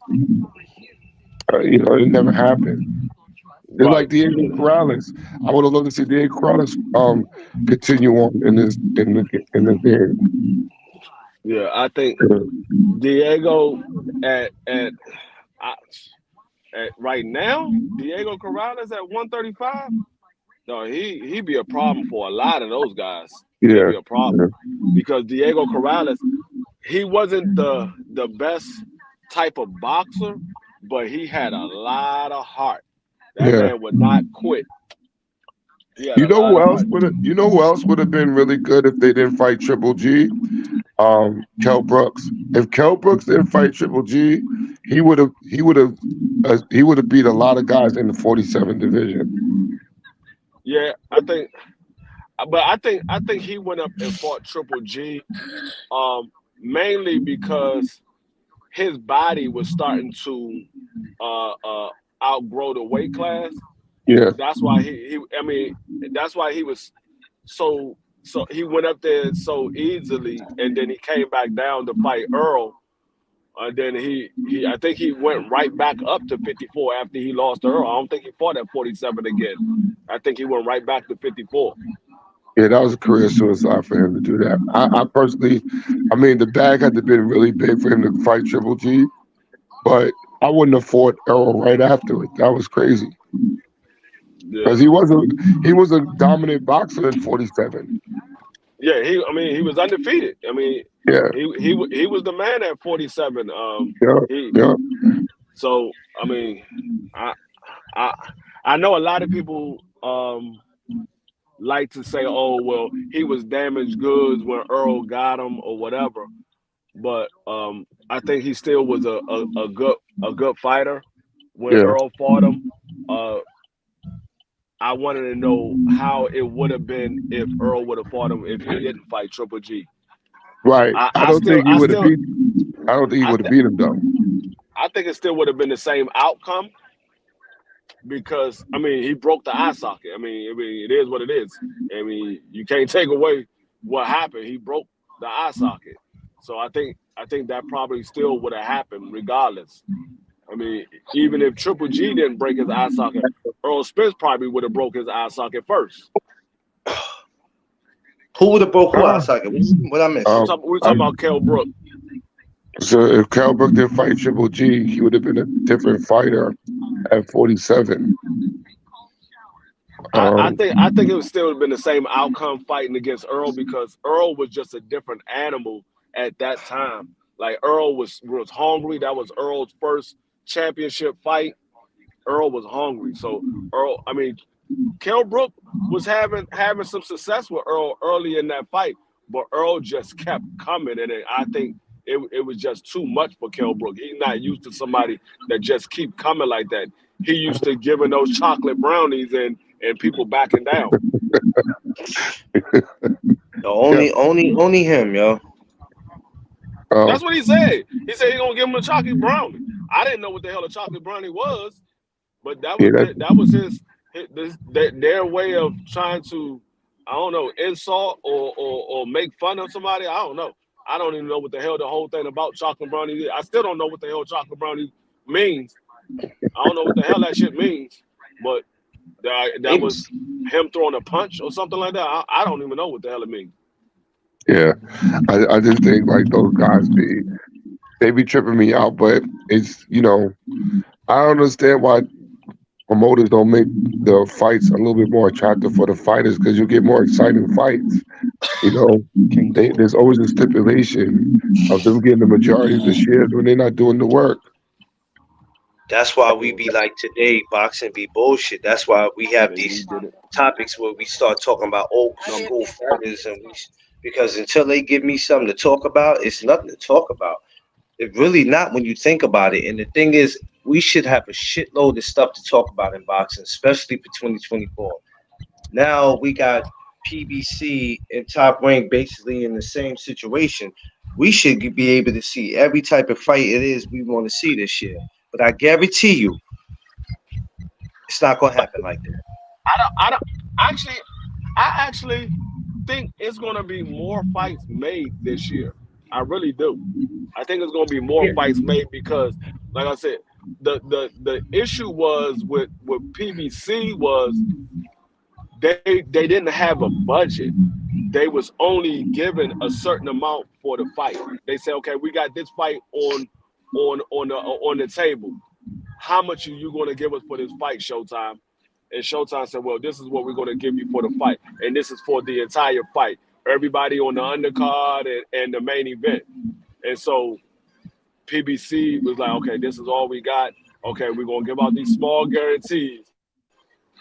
it never happened. It's like right. Diego Corrales. I would have loved to see Diego Corrales continue on in the game. Yeah, I think Diego at I, right now, Diego Corrales at 135. No, he be a problem for a lot of those guys. He'd Yeah, be a problem yeah, because Diego Corrales, he wasn't the best type of boxer, but he had a lot of heart. That yeah. man would not quit. He had You a know lot who of else heart. would have? You know who else would have been really good if they didn't fight Triple G? Kell Brooks. If Kell Brooks didn't fight Triple G, he would have beat a lot of guys in the 47 division. Yeah, I think he went up and fought Triple G, mainly because his body was starting to outgrow the weight class. Yeah, That's why I mean that's why he was so he went up there so easily and then he came back down to fight Earl. Then I think he went right back up to 54 after he lost to Earl. I don't think he fought at 47 again. I think he went right back to 54. Yeah, that was a career suicide for him to do that. I personally, I mean, the bag had to been really big for him to fight Triple G, but I wouldn't have fought Errol right after it. That was crazy Yeah, because he was a dominant boxer in 47. yeah. I mean, he was undefeated. I mean, Yeah, he was the man at 47. yeah, He yeah, so I mean, I I I know a lot of people like to say, oh well, he was damaged goods when Earl got him or whatever. But I think he still was a good fighter when yeah. Earl fought him. Uh, I wanted to know how it would have been if Earl would have fought him if he didn't fight Triple G. Right. I, I I don't still think he I would have still beat. I don't think he I would have th- beat him though. I think it still would have been the same outcome because I mean he broke the eye socket. I mean it is what it is. I mean you can't take away what happened. He broke the eye socket. So I think that probably still would have happened regardless. I mean, even if Triple G didn't break his eye socket, Earl Spence probably would have broke his eye socket first. Who would have broke who Ah, out socket? What I miss? We're I, talking about Kell Brook. so if Cal Brook didn't fight Triple G, he would have been a different fighter at 47. I think it would still have been the same outcome fighting against Earl because Earl was just a different animal at that time. Like Earl was hungry. That was Earl's first championship fight. Earl was hungry. So I mean, Kell Brook was having some success with Earl early in that fight, but Earl just kept coming, and I think it was just too much for Kell Brook. He's not used to somebody that just keep coming like that. He used to giving those chocolate brownies and people backing down. Yo, Yeah. only him, yo. That's Um, what he said. He said he gonna give him a chocolate brownie. I didn't know what the hell a chocolate brownie was, but yeah. that was their way of trying to, I don't know, insult or make fun of somebody. I don't know. I don't even know what the hell the whole thing about chocolate brownie is. I still don't know what the hell chocolate brownie means. I don't know what the hell that shit means. But that They was was him throwing a punch or something like that. I don't even know what the hell it means. Yeah. I just think like those guys they be tripping me out, but it's I don't understand why promoters don't make the fights a little bit more attractive for the fighters because you get more exciting fights. You know, there's always a stipulation of them getting the majority of the shares when they're not doing the work. That's why we be like today, boxing be bullshit. That's why we have Yeah, he these did it. topics where we start talking about old school fighters, because until they give me something to talk about, it's nothing to talk about. It really not when you think about it. And the thing is, we should have a shitload of stuff to talk about in boxing, especially for 2024. Now we got PBC and Top Rank basically in the same situation. We should be able to see every type of fight it is we want to see this year. But I guarantee you, it's not gonna happen like that. I don't actually I actually think it's gonna be more fights made this year. I really do. I think it's gonna be more fights made because, like I said, the issue was with PBC was they didn't have a budget. They was only given a certain amount for the fight. They said, okay, we got this fight on the table. How much are you going to give us for this fight, Showtime? And Showtime said, well, this is what we're going to give you for the fight. And this is for the entire fight. Everybody on the undercard and the main event. And so PBC was like, okay, this is all we got. Okay, we're going to give out these small guarantees.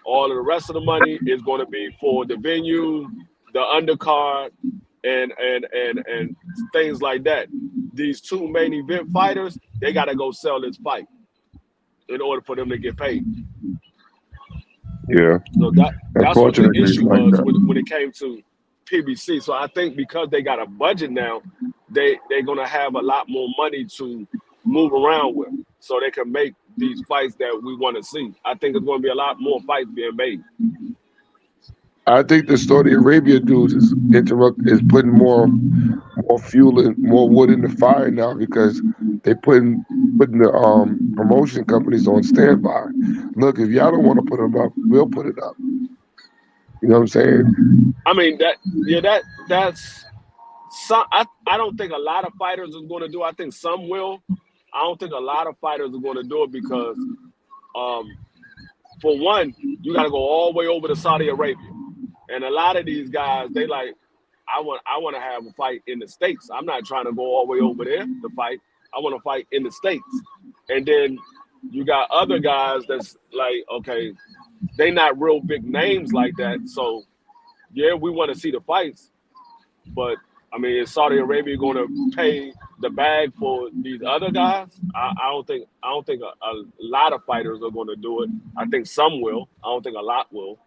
All of the rest of the money is going to be for the venue, the undercard, and things like that. These two main event fighters, they got to go sell this fight in order for them to get paid. Yeah. So that's what the Unfortunately, it's issue like was that. when it came to PBC. So I think because they got a budget now, they're gonna have a lot more money to move around with, so they can make these fights that we want to see. I think it's going to be a lot more fights being made. I think the Saudi Arabia dudes is putting more more fuel and more wood in the fire now because they putting the promotion companies on standby. Look, if y'all don't want to put them up, we'll put it up. You know what I'm saying? I mean that's some. I don't think a lot of fighters is going to do. I think some will. I don't think a lot of fighters are going to do it because, um, for one, you got to go all the way over to Saudi Arabia, and a lot of these guys they like. I want to have a fight in the States. I'm not trying to go all the way over there to fight. I want to fight in the States. And then you got other guys that's like, okay, they not real big names like that. So yeah, we want to see the fights, but I mean, is Saudi Arabia going to pay the bag for these other guys? I don't think. I don't think a lot of fighters are going to do it. I think some will. I don't think a lot will.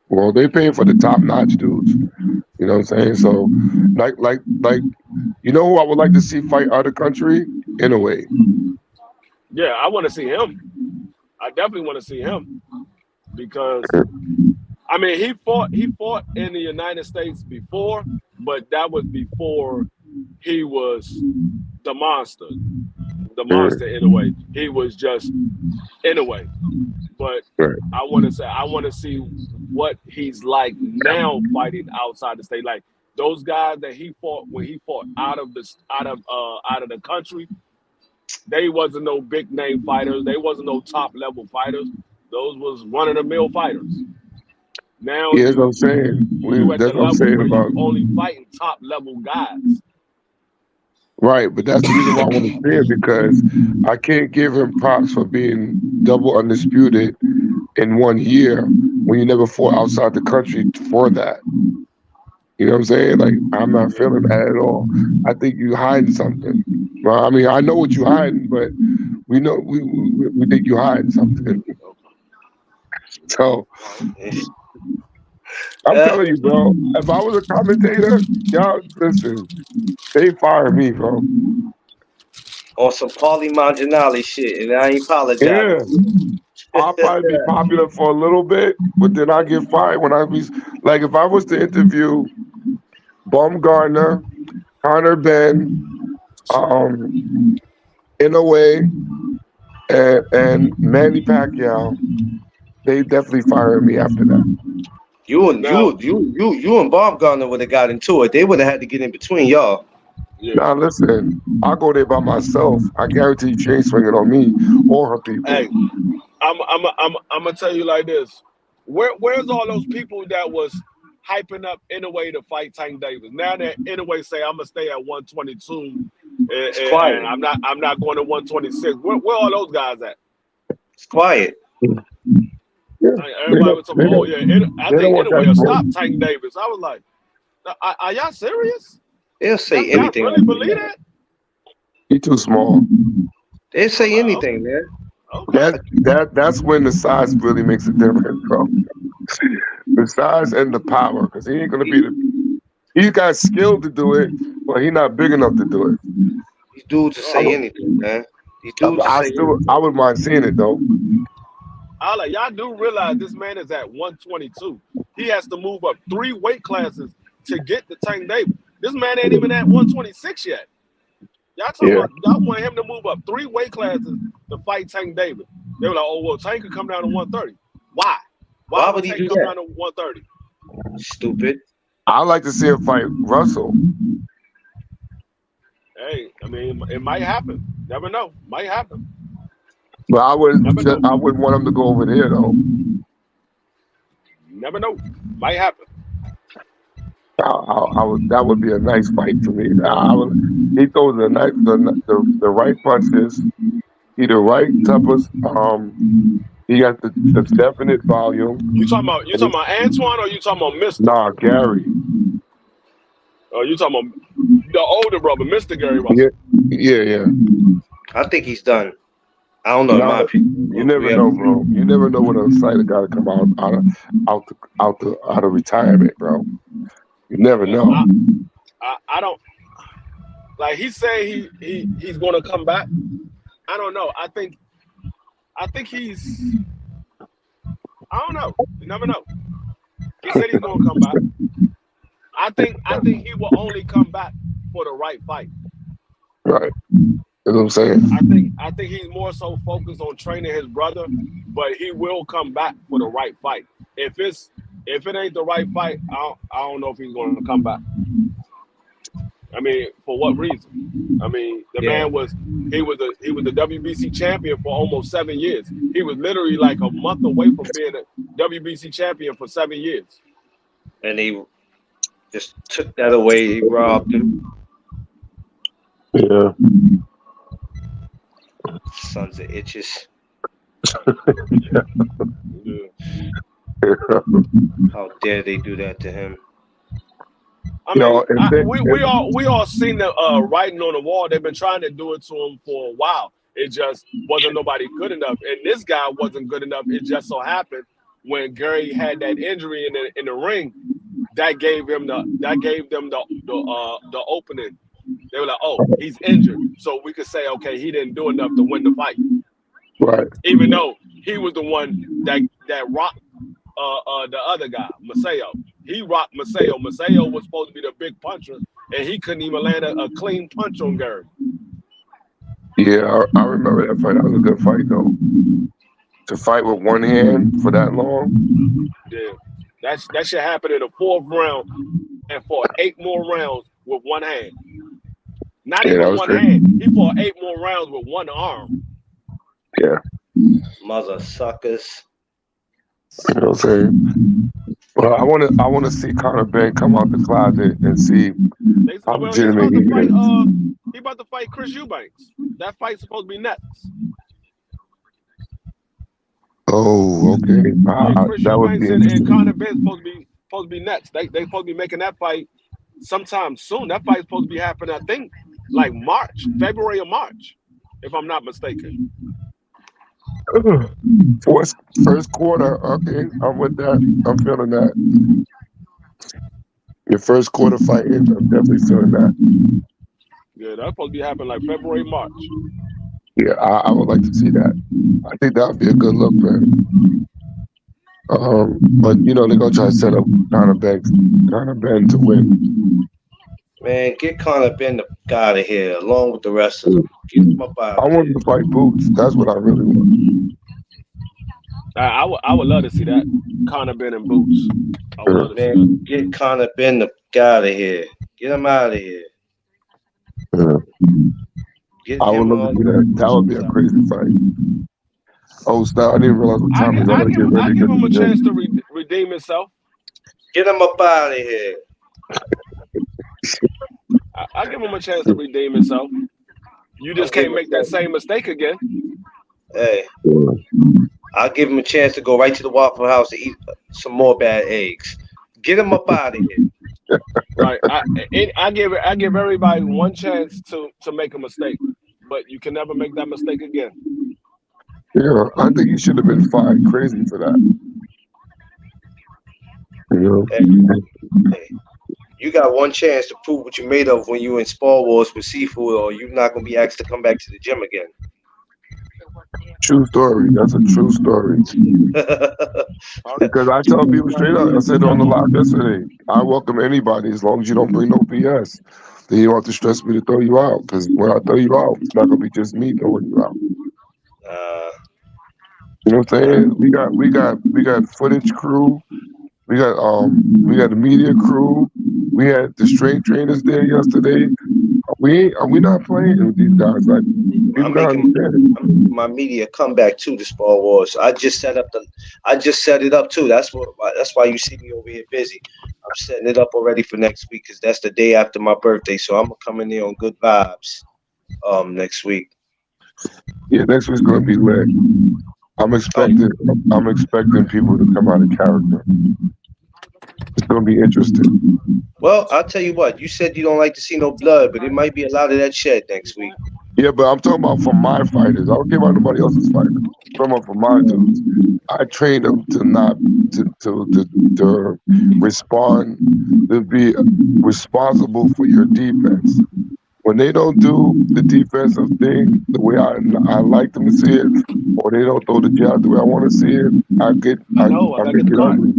Well, they paying for the top notch dudes. You know what I'm saying? So, like, you know who I would like to see fight out of country? In a way, Yeah, I want to see him. I definitely want to see him because I mean he fought in the United States before, but that was before he was the monster. The mm, monster in a way. He was just in a way. But right? I want to see what he's like now fighting outside the state. Like those guys that he fought when he fought out of the country, they wasn't no big name fighters. They wasn't no top level fighters. Those was run of the mill fighters. Now Yeah, that's what I'm saying. you at the That's what I'm level saying where about you only fighting top level guys. right. But that's the reason why I want to see it because I can't give him props for being double undisputed in 1 year when you never fought outside the country for that. You know what I'm saying? Like I'm not feeling that at all. I think you hiding something. Well, I mean, I know what you hiding, but we know we think you hiding something. So I'm Uh, telling you, bro. If I was a commentator, y'all listen. They fire me, bro. on some Paulie Malignaggi shit, and I ain't apologizing Yeah, to I'll him. probably be popular for a little bit, but then I get fired when I be like, if I was to interview Baumgartner, Connor Ben, um, in a way, and Manny Pacquiao, they definitely fired me after that. You and Now, you and Baumgartner would have got into it. They would have had to get in between y'all. yeah. Now listen, I'll go there by myself. I guarantee you, she ain't swinging on me or her people. Hey, I'm gonna tell you like this. Where's all those people that was hyping up Inoue to fight Tank Davis? Now that Inoue say I'm gonna stay at 122 It's quiet. and I'm not going to 126. Where all those guys at? It's quiet. Yeah, they Everybody don't, was talking they about, oh don't, yeah, I they don't think want that Inoue will smoke. stop Tank Davis. I was like, are y'all serious? They'll Y'all, say y'all anything really on the believe internet. that? He too small. They'll I'm say like, anything, man. okay. That's when the size really makes a difference, bro. The size and the power, because he ain't gonna be the. He's got skill to do it, but he's not big enough to do it. These dudes will I say would, anything, man. These dudes will say I anything. would mind seeing it though. I like y'all do realize this man is at 122. He has to move up 3 weight classes to get to Tank Davis. This man ain't even at 126 yet. Y'all talking Yeah, about y'all want him to move up 3 weight classes to fight Tank Davis. They were like, oh well, Tank could come down to 130. Why? Why Why would would he Tank do come that? down to 130? Stupid. I like to see him fight Russell. Hey, I mean, it might happen. Never know. Might happen. But Never know. I wouldn't want him to go over there though. Never know. Might happen. I would that would be a nice fight to me. He throws the right punches. He the right type of he got the definite volume. You talking about Antoine or you talking about Mister? Nah, Gary. Or you talking about the older brother, Mister Gary Yeah, Russell? yeah. I think he's done. I don't know. In Nah, my opinion, you never we have know, bro. You never know when a fighter got to come out of retirement, bro. You never Yeah, know. I don't like. He said he's going to come back. I don't know. I think he's. I don't know. You never know. He said he's going to come back. I think he will only come back for the right fight. Right. That's what I'm saying. I think he's more so focused on training his brother, but he will come back for the right fight. If it ain't the right fight, I don't know if he's going to come back. I mean, for what reason? I mean, the Yeah, man was he was the WBC champion for almost 7 years. He was literally like a month away from being a WBC champion for 7 years. and he just took that away. He robbed him. Yeah. Sons of itches. Yeah. How dare they do that to him? I Yo, mean, if they, we all seen the writing on the wall. They've been trying to do it to him for a while. It just wasn't nobody good enough, and this guy wasn't good enough. It just so happened when Gary had that injury in the ring, that gave them the opening. They were like, oh, he's injured, so we could say, okay, he didn't do enough to win the fight, right. even though he was the one that rocked the other guy, Maseo. He rocked Maseo. Maseo was supposed to be the big puncher, and he couldn't even land a clean punch on Gary. Yeah, I remember that fight. That was a good fight, though. To fight with one hand for that long. Yeah, that should happen in the fourth round, and for 8 more rounds with one hand. Not Yeah, that even was one crazy. hand. He fought 8 more rounds with one arm. Yeah, Mother suckers. you know what I'm saying. Well, I want to see Conor Ben come out the closet and see how Well, he's legitimate about he to fight. is. He about to fight Chris Eubanks. That fight's supposed to be next. Oh, okay. Yeah, Chris That would be Eubanks and Conor interesting. Ben supposed to be next. They supposed to be making that fight sometime soon. That fight's supposed to be happening, I think, like March, February or March, if I'm not mistaken. First quarter, okay. I'm with that. I'm feeling that. Your first quarter fighting, I'm definitely feeling that. Yeah, that's supposed to be happening like February, March. Yeah, I would like to see that. I think that would be a good look for him. But you know they're gonna try to set up Conor Ben to win. Man, get Conor Ben the out of here, along with the rest of them. Get him up out I of want here. him to fight Boots. That's what I really want. I would love to see that. Conor Ben and Boots. I would love to see that. Man, get Conor Ben the out of here. Get him out of here. Yeah. Get I would him love to all see that. That would be a crazy fight. Oh, stop! I didn't realize what I, time it is. I I gotta give get ready I to give get to him the a chance to gym. redeem himself. Get him up out of here. I give him a chance to redeem himself. You I'll just give can't him make that same mistake again. hey, Yeah. I'll give him a chance to go right to the Waffle House to eat some more bad eggs. Get him up out of here. Right. I give everybody one chance to make a mistake, but you can never make that mistake again. Yeah, I think he should have been fined crazy for that. You Hey, hey, you got one chance to prove what you're made of when you in Spar Wars with Seafood, or you're not gonna be asked to come back to the gym again. true story. That's a true story. Because I tell people straight up, I said on the live yesterday, I welcome anybody as long as you don't bring no BS. Then you don't have to stress me to throw you out. Because when I throw you out, it's not gonna be just me throwing you out. uh, You know what I'm saying? We got footage crew. We got the media crew. We had the strength trainers there yesterday. We not playing with these guys. Like people I'm gotta making understand. my media comeback to the Spar Wars. I just set it up too. That's why you see me over here busy. I'm setting it up already for next week because that's the day after my birthday. So I'm gonna come in there on good vibes. Next week. Yeah, next week's gonna be lit. I'm Oh, expecting I'm expecting people to come out of character. It's gonna be interesting. well, I'll tell you what. You said you don't like to see no blood, but it might be a lot of that shed next week. Yeah, but I'm talking about for my fighters. I don't care about nobody else's fighters. I'm talking about for my dudes. I train them to not to respond to be responsible for your defense. When they don't do the defensive thing the way I like them to see it, or they don't throw the jab the way I want to see it, I know. I I gotta get make the it card. ugly.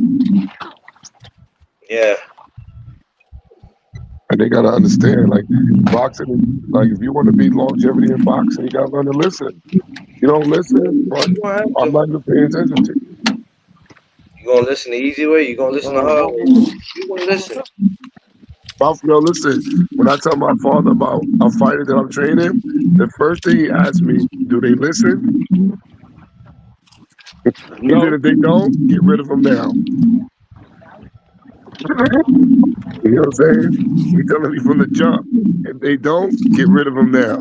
Yeah. man. They gotta understand, like boxing. Like if you want to be longevity in boxing, you gotta learn to listen. You don't listen, but You gonna have I'm to. not even paying attention to you. You gonna listen the easy way. You gonna listen the hard What way. was You gonna listen. Yo, listen. When I tell my father about a fighter that I'm training, the first thing he asks me, do they listen? He said no? if they don't, get rid of them now. You know what I'm saying? He telling me from the jump. If they don't, get rid of them now.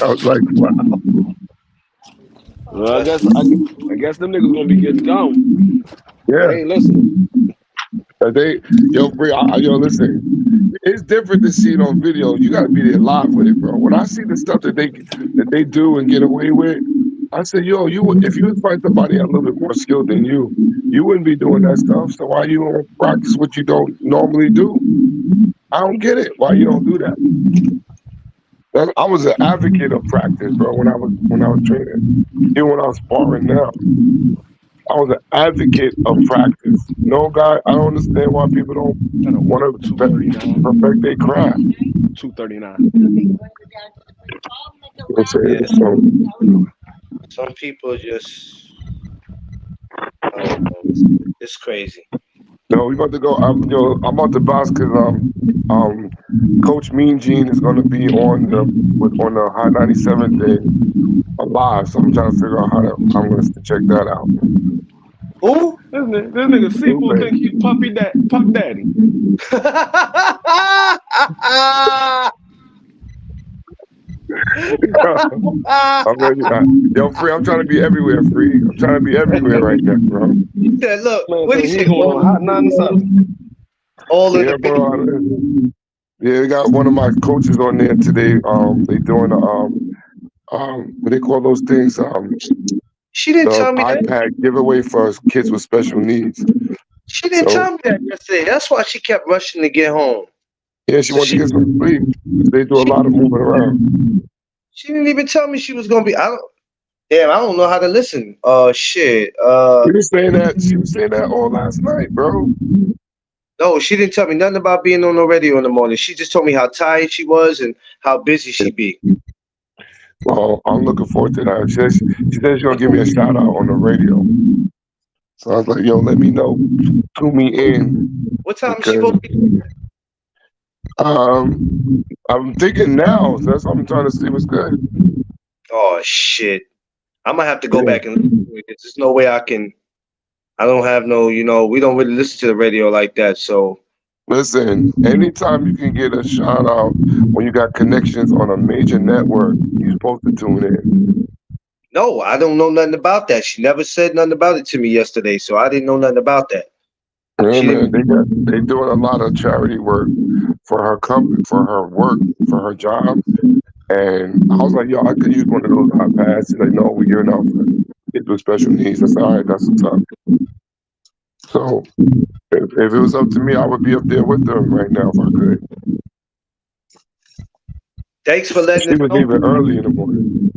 I was like, wow, Well, That's I guess them niggas gonna be getting gone. yeah. They ain't listening. They, yo, yo, listen. It's different to see it on video. You got to be there live with it, bro. When I see the stuff that they do and get away with, I say, yo, if you would find somebody a little bit more skilled than you wouldn't be doing that stuff. So why you don't practice what you don't normally do? I don't get it. Why you don't do that? I was an advocate of practice, bro. When I was training, even when I was sparring now, I was an advocate of practice. No guy, I don't understand why people don't Got a want to 239. perfect their craft. 239. You know what I'm yeah. saying? So Some people just I don't know. It's crazy. no, we about to go. I'm about to bounce because um, Coach Mean Gene is going to be on the Hot 97 thing live. So I'm trying to figure out I'm going to check that out. Who? This nigga Seafood Stupid. think he Puff Daddy. I'm ready. Yo, free. I'm trying to be everywhere. Free. I'm trying to be everywhere right now, bro. He said, "Look, Man what he said he say? going on Hot 97. All of the Yeah, bro. Yeah, we got one of my coaches on there today. They doing what they call those things? She didn't The tell me that. iPad giveaway for kids with special needs. She didn't So tell me that yesterday. That's why she kept rushing to get home. yeah, she So wanted to she get some sleep. They do a she lot of moving around. she didn't even tell me she was gonna be. I don't. Damn, I don't know how to listen. Shit. She was saying that all last night, bro. No, she didn't tell me nothing about being on the radio in the morning. She just told me how tired she was and how busy she be. Well, I'm looking forward to that. She said she's gonna give me a shout out on the radio. So I was like, yo, let me know. Tune me in What time is she because supposed to be? um I'm thinking now. So that's what I'm trying to see what's good. Oh shit. I'm gonna have to go Yeah. back and listen to it 'cause there's no way I can. I don't have no. We don't really listen to the radio like that. So Listen, anytime you can get a shout out when you got connections on a major network, you're supposed to tune in. no, I don't know nothing about that. She never said nothing about it to me yesterday, so I didn't know nothing about that. Yeah, She man, didn't. they doing a lot of charity work for her company, for her work, for her job. And I was like, yo, I could use one of those iPads. She's like, no, we're giving out for kids with special needs. I said, all right, that's what's up. So if it was up to me, I would be up there with them right now if I could. Thanks for letting She us was know. leaving early in the morning.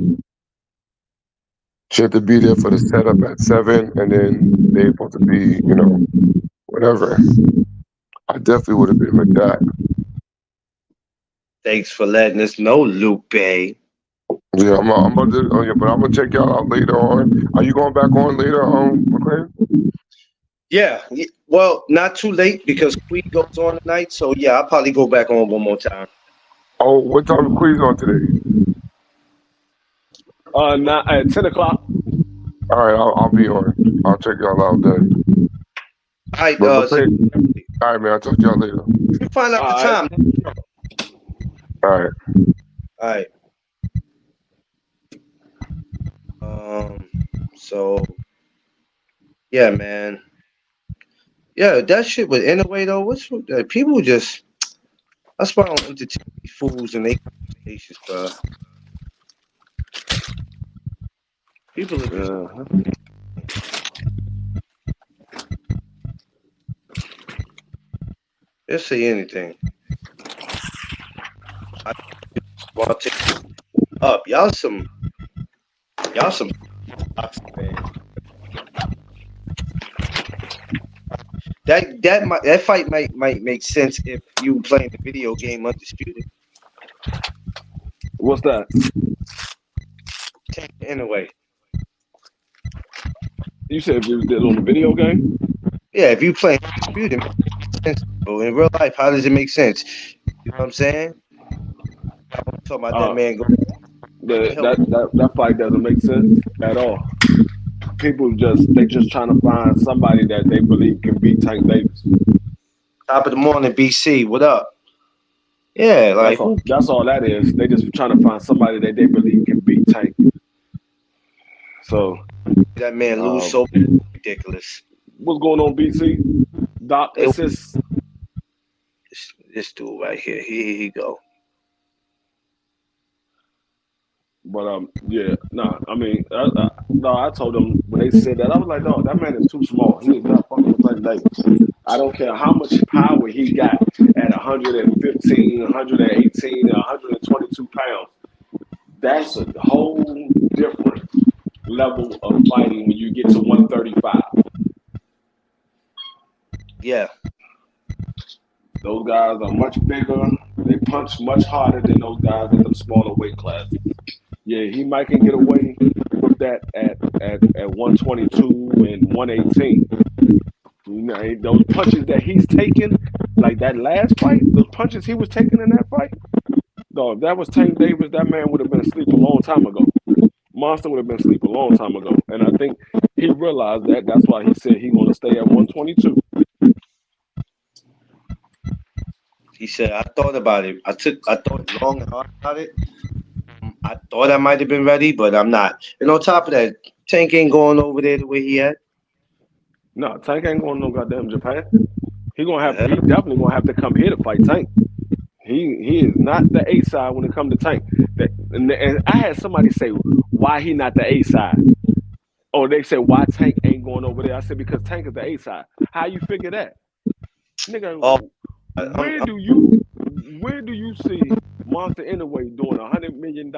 She had to be there for the setup at 7, and then they supposed to be, whatever. I definitely would have been with that. Thanks for letting us know, Lupe. Yeah, I'm about to. Oh yeah, but I'm gonna check y'all out later on. Are you going back on later, McLean? Yeah. Well, not too late because Queen goes on tonight. So yeah, I'll probably go back on one more time. Oh, what time is quiz on today? Not at 10 o'clock. All right, I'll be on. I'll check y'all out then. All right, But so McLean, all right, man. I'll talk to y'all later. you find out the All right. time. All right. All right. Um. So yeah, man. Yeah, that shit with anyway though. What's with that? People just. That's why I don't entertain these fools and they conversations, bro. People are just. Uh-huh. They'll say anything. I want to take up. Y'all some boxing fans. that fight might make sense if you playing the video game Undisputed. What's that? Anyway, You said if you did on the video game? yeah, if you playing Undisputed, it makes sense. But in real life, how does it make sense? You know what I'm saying? I'm talking about that Uh, man go the, hell that fight doesn't make sense at all. People they just trying to find somebody that they believe can beat Tank Davis. top of the morning, BC. What up? Yeah, like who That's all that is. They just trying to find somebody that they believe can beat Tank. So, that man lose uh, so ridiculous. what's going on, BC? Doc Hey, Assist. this dude right here. Here he go. But yeah, nah. I mean, no, I told them when they said that, I was like, no, that man is too small. He is not fucking with Tank Davis. I don't care how much power he got at 115, 118, 122 pounds. That's a whole different level of fighting when you get to 135. Yeah, Those guys are much bigger. They punch much harder than those guys in the smaller weight classes. Yeah, he might can get away with that at 122 and 118. You know, those punches that he's taking, like that last fight, those punches he was taking in that fight, dog, if that was Tank Davis, that man would have been asleep a long time ago. Monster would have been asleep a long time ago. And I think he realized that. That's why he said he's going to stay at 122. he said I thought about it. I thought long and hard about it. I thought I might have been ready, but I'm not. And on top of that, Tank ain't going over there the way he at. No, Tank ain't going to no goddamn Japan. He Yeah. definitely gonna have to come here to fight Tank. He is not the A side when it comes to Tank. And I had somebody say why he not the A side. Or they said why Tank ain't going over there. I said because Tank is the A side. How you figure that, nigga? Oh, Where I'm, do you see Monster Anyway doing $100 million?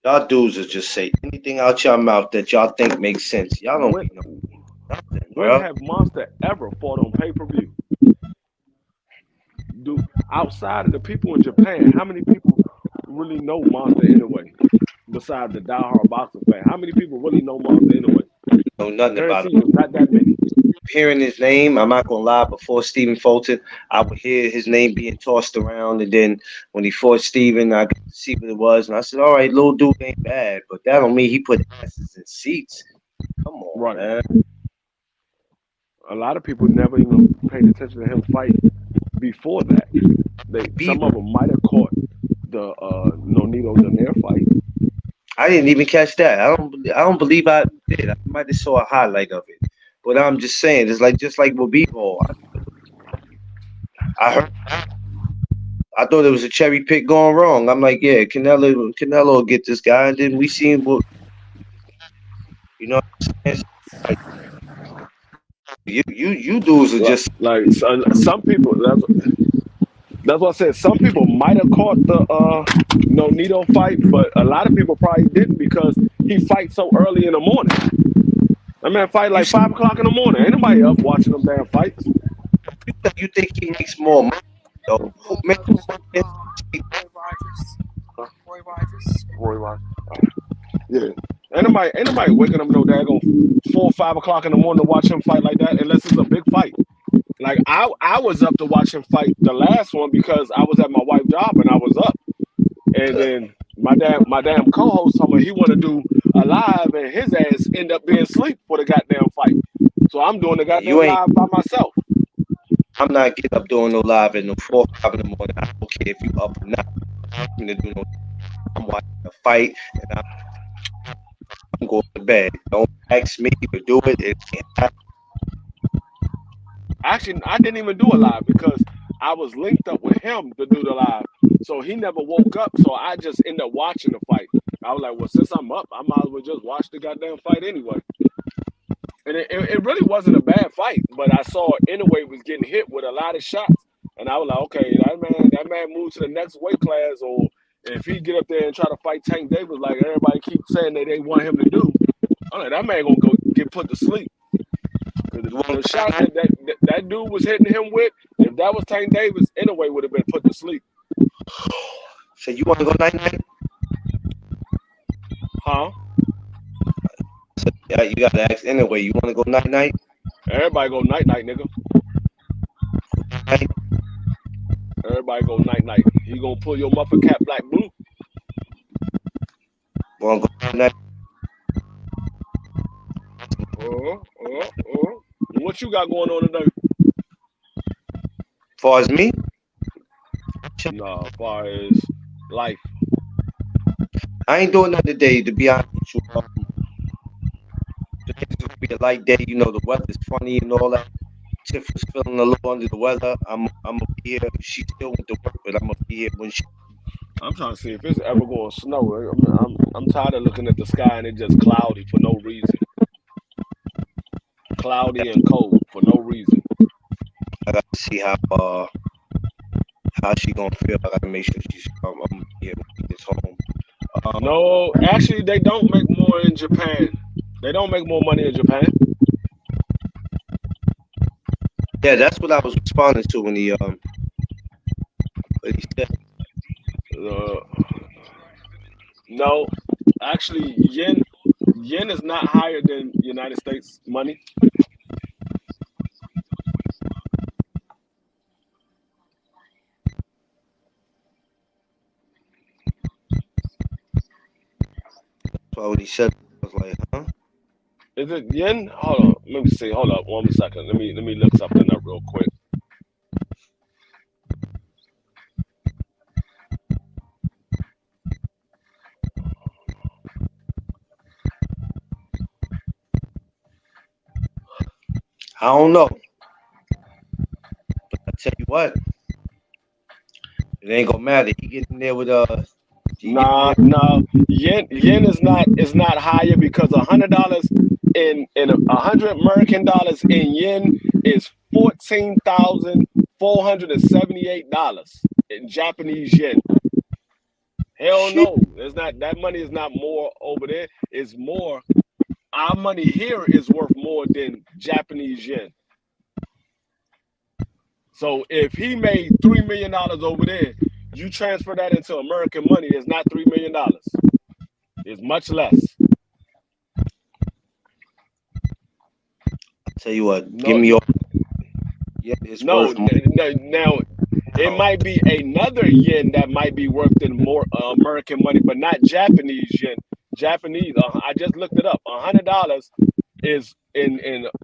y'all dudes will just say anything out your mouth that y'all think makes sense. Y'all don't When be no nothing, when bro. have Monster ever fought on pay-per-view? Do outside of the people in Japan, how many people really know Monster Anyway? Besides the diehard boxing fan, how many people really know Monster Anyway? Know I nothing about guarantee him. you, not that many. Hearing his name, I'm not gonna lie. Before Stephen Fulton, I would hear his name being tossed around, and then when he fought Stephen, I got to see what it was, and I said, "All right, little dude ain't bad," but that don't mean he put asses in seats. Come on, Right. man. A lot of people never even paid attention to him fight before that. Be Some of them might have caught the Nonito Donaire fight. I didn't even catch that. I don't believe I did. I might have saw a highlight of it. But I'm just saying, it's like just like with Bebo. I heard I thought it was a cherry pick going wrong. I'm like, yeah, Canelo will get this guy, and then we seen what you know what I'm saying? Like, you dudes are just Like some people, that's what I said. Some people might have caught the Nonito fight, but a lot of people probably didn't because he fights so early in the morning. That man fight you like 5 o'clock in the morning. Ain't nobody up watching them damn fights. you think he makes more money though. Who makes more money? Roy Rogers. Roy Rogers. Yeah. Ain't nobody waking up no daggone 4 or 5 o'clock in the morning to watch him fight like that unless it's a big fight. Like I was up to watch him fight the last one because I was at my wife's job and I was up. And then my damn co-host told me he want to do a live and his ass end up being asleep for the goddamn fight. So I'm doing the Yeah, you goddamn ain't. live by myself. I'm not getting up doing no live at no 4 or 5 in the morning. I don't care if you up or not. I'm gonna do no. I'm watching a fight and I'm going to bed. Don't ask me to do it. It can't happen. Actually, I didn't even do a live because I was linked up with him to do the live. So he never woke up. So I just ended up watching the fight. I was like, well, since I'm up, I might as well just watch the goddamn fight anyway. And it really wasn't a bad fight, but I saw anyway was getting hit with a lot of shots. And I was like, okay, that man moved to the next weight class, or if he get up there and try to fight Tank Davis like everybody keeps saying that they want him to do, I'm like, that man gonna go get put to sleep. You want to The go night shots night? that dude was hitting him with, if that was Tank Davis, anyway would have been put to sleep. So you want to go night night? Huh? Yeah, you gotta ask anyway. You want to go night night? Everybody go night night, nigga. Night? Everybody go night night. He gonna pull your muffin cap black blue. Want to go night night? What you got going on today? As far as me, Nah, as far as life. I ain't doing nothing today. To be honest with you, today's gonna be a light day. You know, the weather's funny and all that. Tiff was feeling a little under the weather. I'm gonna be here. She still went to work, but I'm gonna be here when she. I'm trying to see if it's ever going to snow. I'm tired of looking at the sky and it just cloudy for no reason. Cloudy and cold for no reason. I gotta see how she gonna feel. I gotta make sure she's. I'm gonna be here when she gets home. Um, No, actually, they don't make more in Japan. They don't make more money in Japan. yeah, that's what I was responding to when he said. Uh, no, actually, yen is not higher than United States money. So when he said, I was like, huh? Is it yen? Hold on, let me see. Hold up, 1 second. Let me look something up real quick. I don't know. I tell you what, it ain't gonna matter. He getting there with he getting Nah, there. nah. Yen is not higher because $100 in 100 American dollars in yen is $14,478 in Japanese yen. Hell Shit. no, it's not. That money is not more over there. It's more. Our money here is worth more than Japanese yen. So if he made $3 million over there, you transfer that into American money, it's not $3 million. It's much less. Tell you what, give No, me your. Yeah, it's no. worth more. Now it Now. might be another yen that might be worth in more American money, but not Japanese yen. Japanese. I just looked it up. $100 is in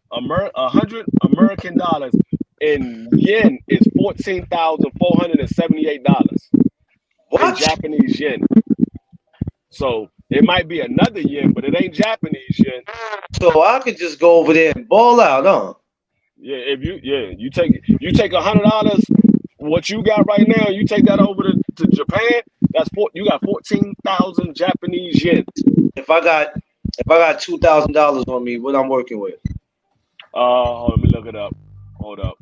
100 American dollars in yen is $14,478 in What? Japanese yen. So it might be another yen, but it ain't Japanese yen. So I could just go over there and ball out, huh? You take $100, what you got right now, you take that over to Japan. You got 14,000 Japanese yen. If I got if I got $2,000 on me, what I'm working with? Let me look it up. Hold up.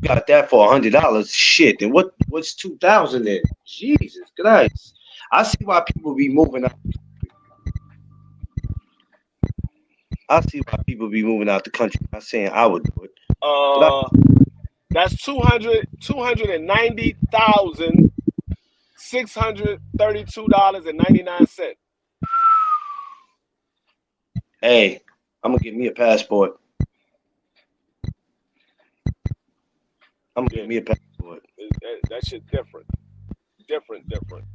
Got that for $100. Shit. And what's 2,000 then? Jesus Christ. I see why people be moving out. I see why people be moving out the country. I'm not saying I would do it, but Uh, that's 290,632.99. hey, I'm gonna get me a passport. I'm gonna Yeah, get me a passport. that shit different, different.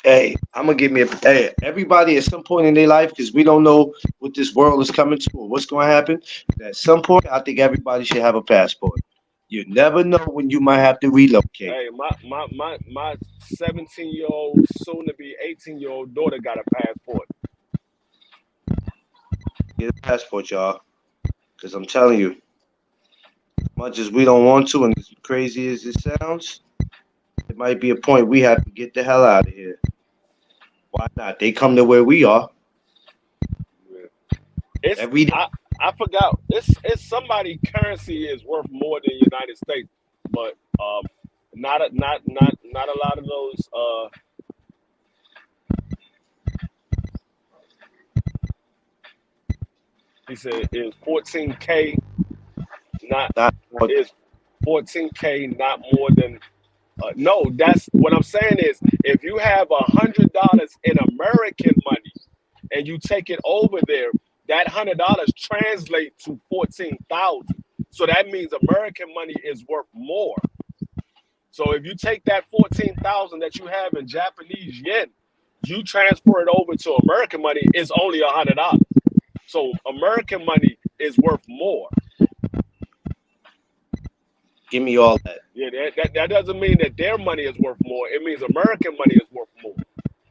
Hey, I'm gonna give me a. Hey, everybody at some point in their life, because we don't know what this world is coming to or what's going to happen. At some point, I think everybody should have a passport. You never know when you might have to relocate. Hey, my 17-year-old, soon to be 18-year-old daughter got a passport. Get a passport, y'all. Because I'm telling you, much as we don't want to, and as crazy as it sounds, it might be a point we have to get the hell out of here. Why not? They come to where we are It's every day. I forgot. It's somebody currency is worth more than United States, but not a lot of those. He said is 14K not Not more. is 14K not more than no, that's what I'm saying is if you have $100 in American money and you take it over there, that $100 translates to 14,000. So that means American money is worth more. So if you take that 14,000 that you have in Japanese yen, you transfer it over to American money, it's only $100. So American money is worth more. Give me all that. Yeah, that doesn't mean that their money is worth more. It means American money is worth more.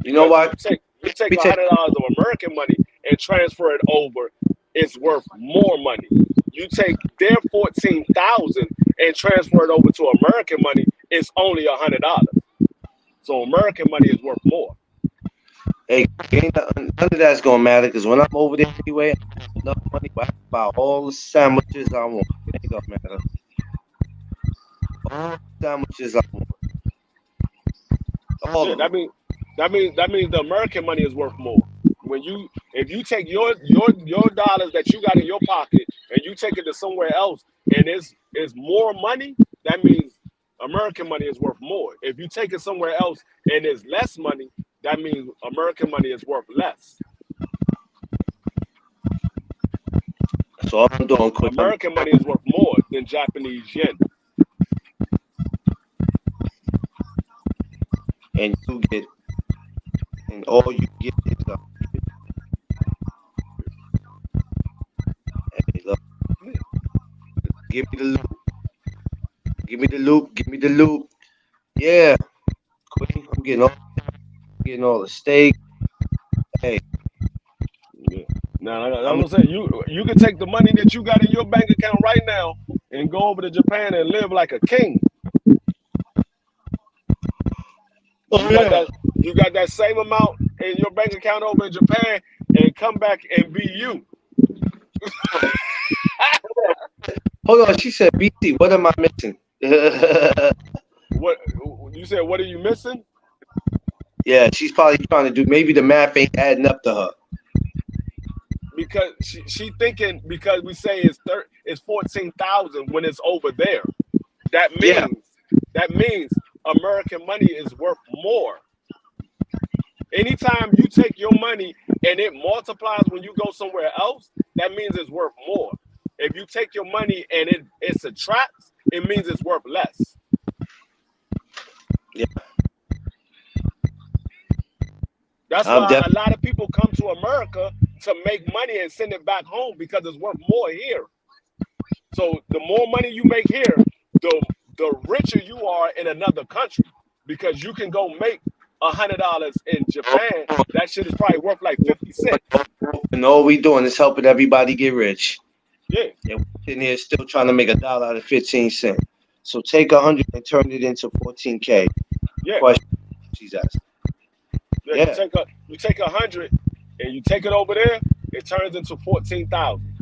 You know Because what? you take Let me take. $100 of American money and transfer it over, it's worth more money. You take their 14,000 and transfer it over to American money, it's only $100. So American money is worth more. Hey, none of that's gonna matter because when I'm over there anyway, I have enough money. I can buy all the sandwiches I want. It ain't gonna matter. All the sandwiches I want. All Yeah, of them. that means the American money is worth more. When you if you take your dollars that you got in your pocket and you take it to somewhere else and it's more money, that means American money is worth more. If you take it somewhere else and it's less money, that means American money is worth less. So all I'm doing, quick. American money is worth more than Japanese yen. And you get, and all you get is hey, look, give me the loop, give me the loop, give me the loop. Yeah, quick. Getting all the steak. Hey, Yeah. Now, I'm that's what I'm saying. You can take the money that you got in your bank account right now and go over to Japan and live like a king. oh You got yeah. that same amount in your bank account over in Japan and come back and be you. Hold on, she said BT. What am I missing? What you said? What are you missing? Yeah, she's probably trying to do. Maybe the math ain't adding up to her. Because she thinking because we say it's 14,000 when it's over there. That Yeah, means that means American money is worth more. Anytime you take your money and it multiplies when you go somewhere else, that means it's worth more. If you take your money and it subtracts, it means it's worth less. yeah. That's I'm why a definitely. lot of people come to America to make money and send it back home because it's worth more here. So the more money you make here, the richer you are in another country because you can go make $100 in Japan. That shit is probably worth like 50 cents. And all we doing is helping everybody get rich. Yeah, And we're sitting here still trying to make $1 out of 15 cents. So take 100 and turn it into 14K. yeah, Question she's asking. yeah. Yeah, You take 100 and you take it over there, it turns into 14,000.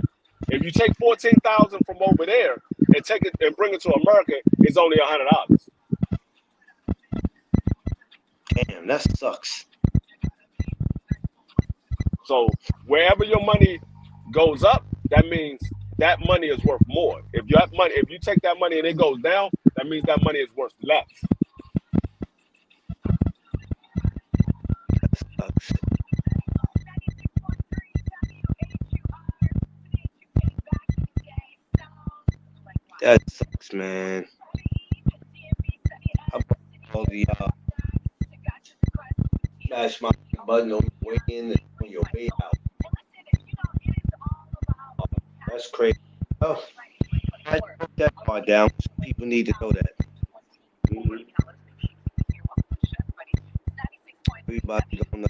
If you take 14,000 from over there and take it and bring it to America, it's only $100. damn, that sucks. So wherever your money goes up, that means that money is worth more. If you take that money and it goes down, that means that money is worth less. Sucks. That sucks, man. How about all the smash my button on your way in and on your way out? Oh, that's crazy. Oh, I wrote that part down. People need to know that. Mhm. Everybody don't know.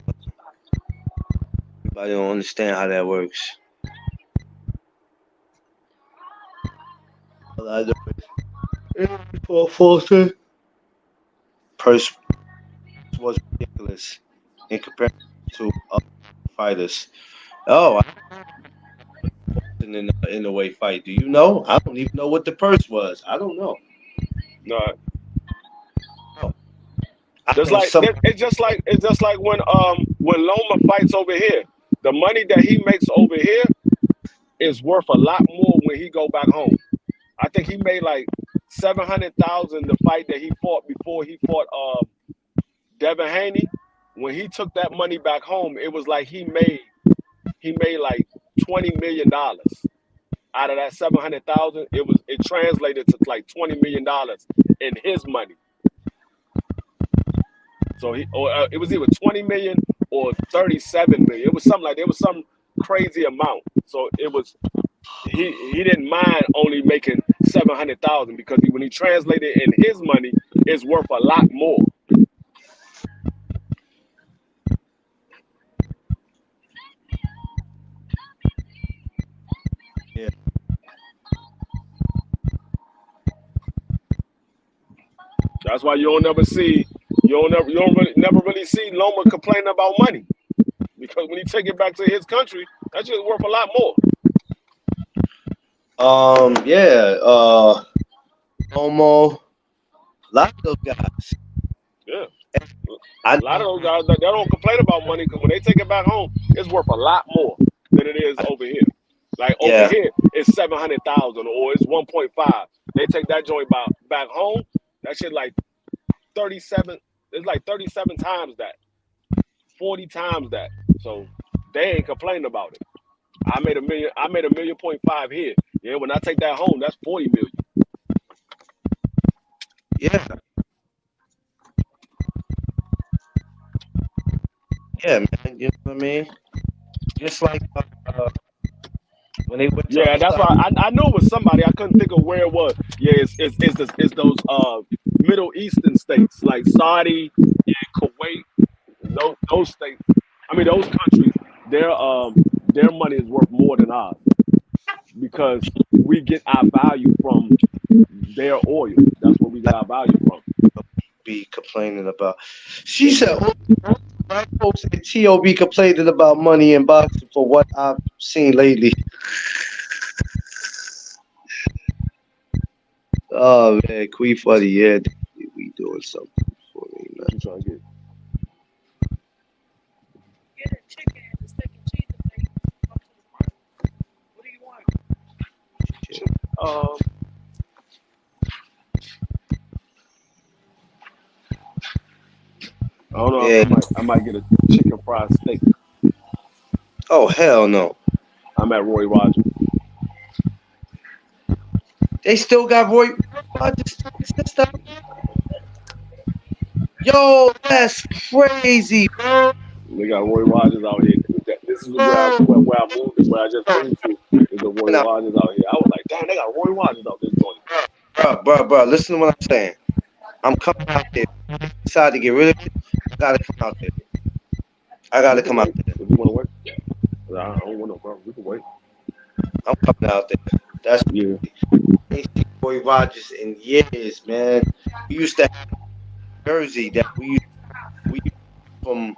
Everybody don't understand how that works. All I know is Paul Foster purse was ridiculous in comparison to other fighters. Oh, I wasn't in the way fight. Do you know? I don't even know what the purse was. I don't know. No, Oh, I know some. it's just like when Loma fights over here. The money that he makes over here is worth a lot more when he go back home. I think he made like 700,000 the fight that he fought before he fought Devin Haney. When he took that money back home, it was like he made like $20 million out of that 700,000. It translated to like $20 million in his money. So it was either 20 million or 37 million. It was something like, it was some crazy amount. So it was, he didn't mind only making 700,000 because when he translated in his money, it's worth a lot more. Yeah. That's why you don't never really see Loma complaining about money, because when he take it back to his country, that's just worth a lot more. Yeah. Homo. A lot of those guys. Yeah, I a lot of those guys they don't complain about money because when they take it back home, it's worth a lot more than it is over here. Like over yeah. here, it's 700,000 or it's 1.5. They take that joint back home. That shit like 37. It's like 37 times that, 40 times that. So they ain't complaining about it. I made a million. I made a 1.5 million here. Yeah, when I take that home, that's 40 million. Yeah. Yeah, man. You know what I mean? Just like when they went to Yeah, that's why I knew it was somebody. I couldn't think of where it was. Yeah, it's those Middle Eastern states like Saudi and Kuwait. Those states. I mean those countries. Their money is worth more than ours because we get our value from their oil. That's where we get our value from. be complaining about. She said, "Oh, black folks at TOB complaining about money in boxing for what I've seen lately." Oh man, Queen Funny, yeah, we doing something for me, man. What you trying to get? Shit. Um, I don't know. Yeah. I might get a chicken fried steak. Oh hell no. I'm at Roy Rogers. They still got Roy Rogers system. Yo, that's crazy, bro. We got Roy Rogers out here. This is where I moved. Where I just moved to is the Roy Now, Rogers out here. I was like, damn, they got Roy Rogers out this joint. bro, listen to what I'm saying. I'm coming out there. Decide to get rid of it. I gotta come out there. I We gotta can come out wait there. if you want to wait. I don't want no problem. We can wait. I'm coming out there. That's Yeah. ain't seen Roy Rogers in years, man. We used to have Jersey that we used from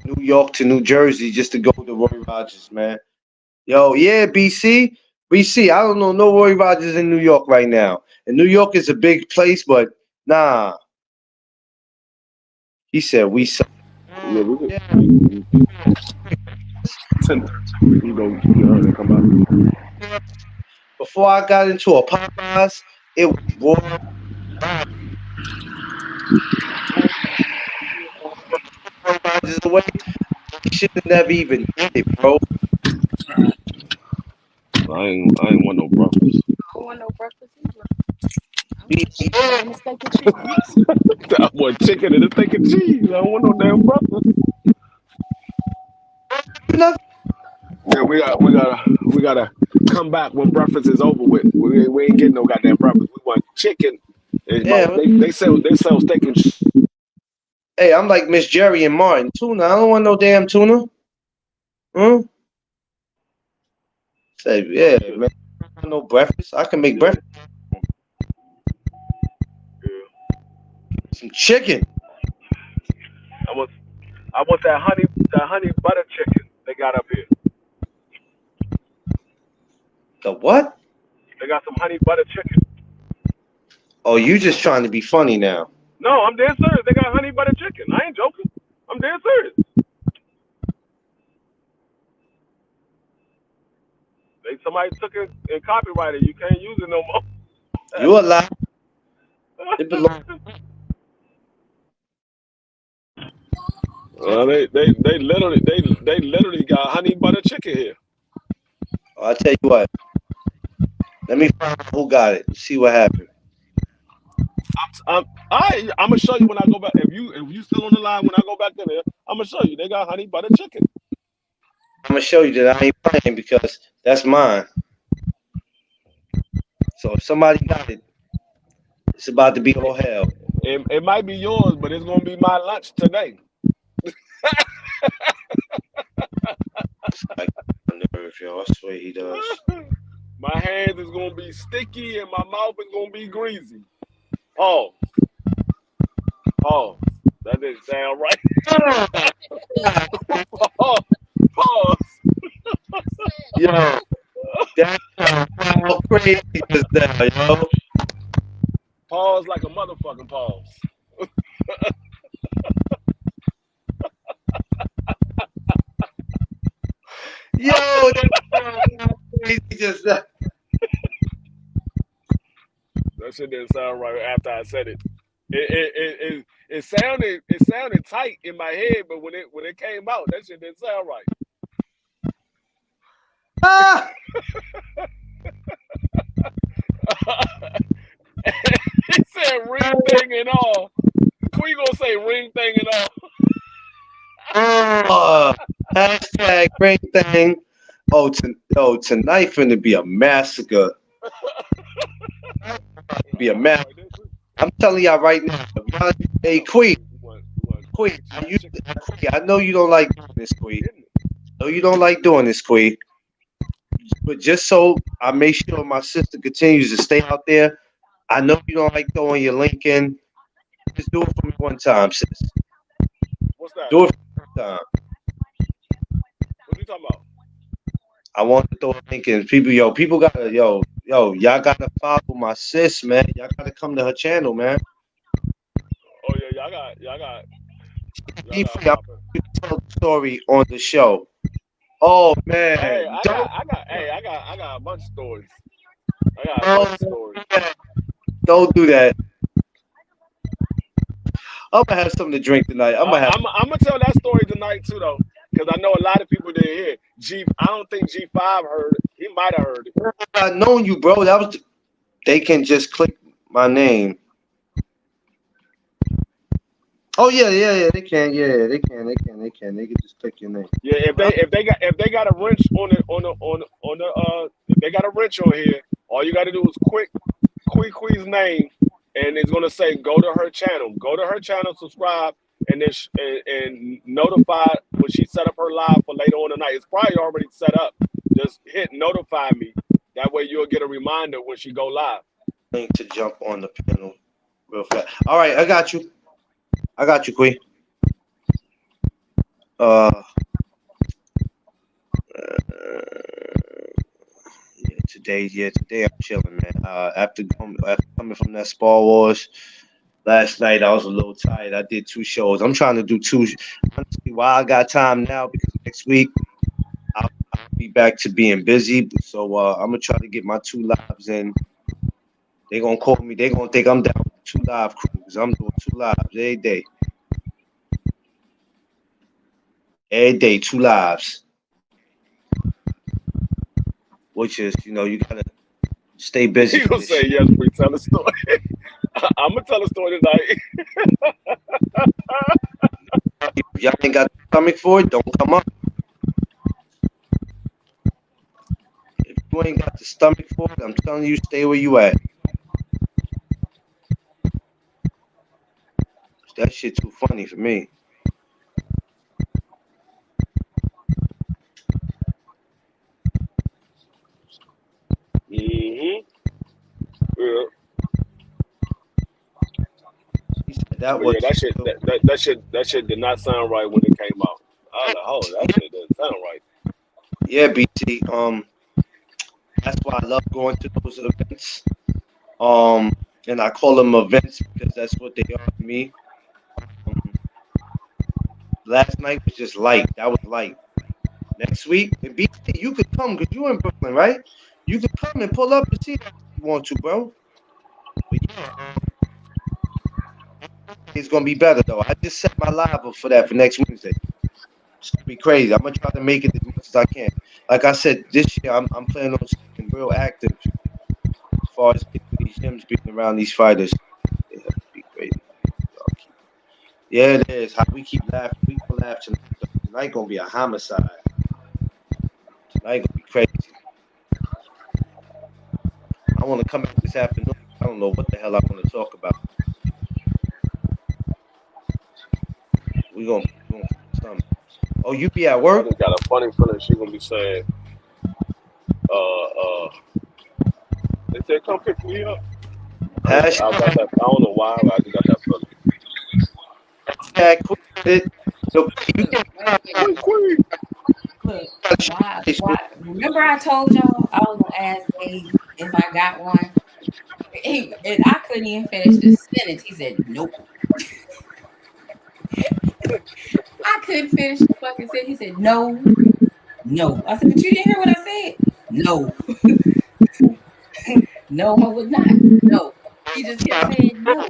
New York to New Jersey just to go to Roy Rogers, man. Yo, yeah, BC. BC, I don't know no Roy Rogers in New York right now. And New York is a big place, but nah. He said we suck. Yeah, we could. Yeah. 10:13. We can go get her and come back. Before I got into a Popeyes, it was Roy Rogers away. We should have never even did it, bro. I ain't want no breakfast. We, I want chicken and a steak and cheese. I don't want no damn breakfast. nothing. Yeah, we gotta come back when breakfast is over with. We ain't getting no goddamn breakfast. We want chicken. Yeah. They sell steak and cheese. Hey, I'm like Miss Jerry and Martin. Tuna. I don't want no damn tuna. Hmm? Say, Oh yeah, shit. man. I want no breakfast. I can make Yeah, breakfast. yeah. Some chicken. I want I want that honey butter chicken they got up here. The what? They got some honey butter chicken. Oh, you just trying to be funny now. No, I'm dead serious. They got honey butter chicken. I ain't joking. I'm dead serious. Somebody took it and copyrighted. You can't use it no more. You alive? It belongs. They literally got honey butter chicken here. I'll tell you what. Let me find out who got it. See what happened. I'm gonna show you when I go back. If you still on the line when I go back in there, I'm gonna show you. They got honey butter chicken. I'm gonna show you that I ain't playing because that's mine. So if somebody got it, it's about to be all hell. It might be yours, but it's gonna be my lunch today. Like on nerve, yo. I swear he does. My hands is gonna be sticky and my mouth is gonna be greasy. Pause. Pause. That didn't sound right. Pause. Pause. Yo, that's how crazy is that, yo? Pause like a motherfucking pause. Yo, that's how crazy just that. That shit didn't sound right after I said it. It sounded tight in my head, but when it came out, that shit didn't sound right. Ah! He said ring thing and all. Who you gonna say ring thing and all? Oh, hashtag great thing. Tonight finna be a massacre. Be a massacre. I'm telling y'all right now. Hey, Queen, Queen, I know you don't like doing this, Queen. I know you don't like doing this, Queen. But just so I make sure my sister continues to stay out there, I know you don't like throwing your link in. Just do it for me one time, sis. What's that? Do it for me one time. What you talking about? I want to throw a link in. People gotta, y'all gotta follow my sis, man. Y'all gotta come to her channel, man. Oh yeah, y'all got I'm popping. tell the story on the show. Oh Hey, man, I got, don't, I got, hey, I got a bunch of stories. I got a bunch don't of stories. do that. Don't do that. I'm gonna have something to drink tonight. I'm I, gonna have. I'm gonna tell that story tonight too, though, because I know a lot of people didn't hear it. I don't think G5 heard it. He might have heard it. I've known you, bro. They can just click my name. Oh yeah. They can. Yeah, They can just click your name. Yeah, if they got a wrench if they got a wrench on here, all you got to do is Quee's name, and it's gonna say go to her channel. Go to her channel, subscribe, and then and notify when she set up her live for later on tonight. It's probably already set up. Just hit notify me. That way you'll get a reminder when she go live. Link to jump on the panel real fast. All right, I got you. Queen. Uh, today I'm chilling, man. After coming from that Star Wars last night, I was a little tired. I did 2 shows. I'm trying to do two. Honestly, why I got time now because next week I'll be back to being busy. So I'm gonna try to get my 2 lives in. They gonna call me. They gonna think I'm down with 2 live crews. I'm doing 2 lives every day. Every day, 2 lives. Which is, you gotta stay busy You for gonna this say shit. yes? We tell a story. I'm gonna tell a story tonight. If y'all ain't got the stomach for it, don't come up. If you ain't got the stomach for it, I'm telling you, stay where you at. That shit too funny for me. Mm-hmm. Yeah. He said that But was yeah, that shit did not sound right when it came out. I was like, oh, that shit didn't sound right. yeah, BT. That's why I love going to those events. Um, and I call them events because that's what they are to me. Um, last night was just light. That was light. Next week, and BT, you could come because you in Brooklyn, right? You could come and pull up and see that if you want to, bro. It's gonna be better though. I just set my live up for that for next Wednesday. It's gonna be crazy. I'm gonna try to make it as much as I can. Like I said, this year I'm planning on staying real active as far as getting these gyms, being around these fighters. Yeah, it'll be crazy. Y'all keep- Yeah, it is. How we keep laughing. We gonna laugh tonight. Though. Tonight gonna be a homicide. Tonight gonna be crazy. I want to come out this afternoon. I don't know what the hell I want to talk about. We gonna find something. Oh, you be at I work? just got a funny feeling she gonna be saying, uh, they said come pick me up. Hash I got that. I don't know why, but I just got that feeling. tag quick. Look, you Look, can't wait, wait. Queen, queen. Look, why? Remember I told y'all I was gonna ask Dave if I got one. And I couldn't even finish the sentence. He said, "Nope." I couldn't finish the fucking sentence. He said, "No, no." I said, "But you didn't hear what I said." No, no, I would not. No. He just kept saying no.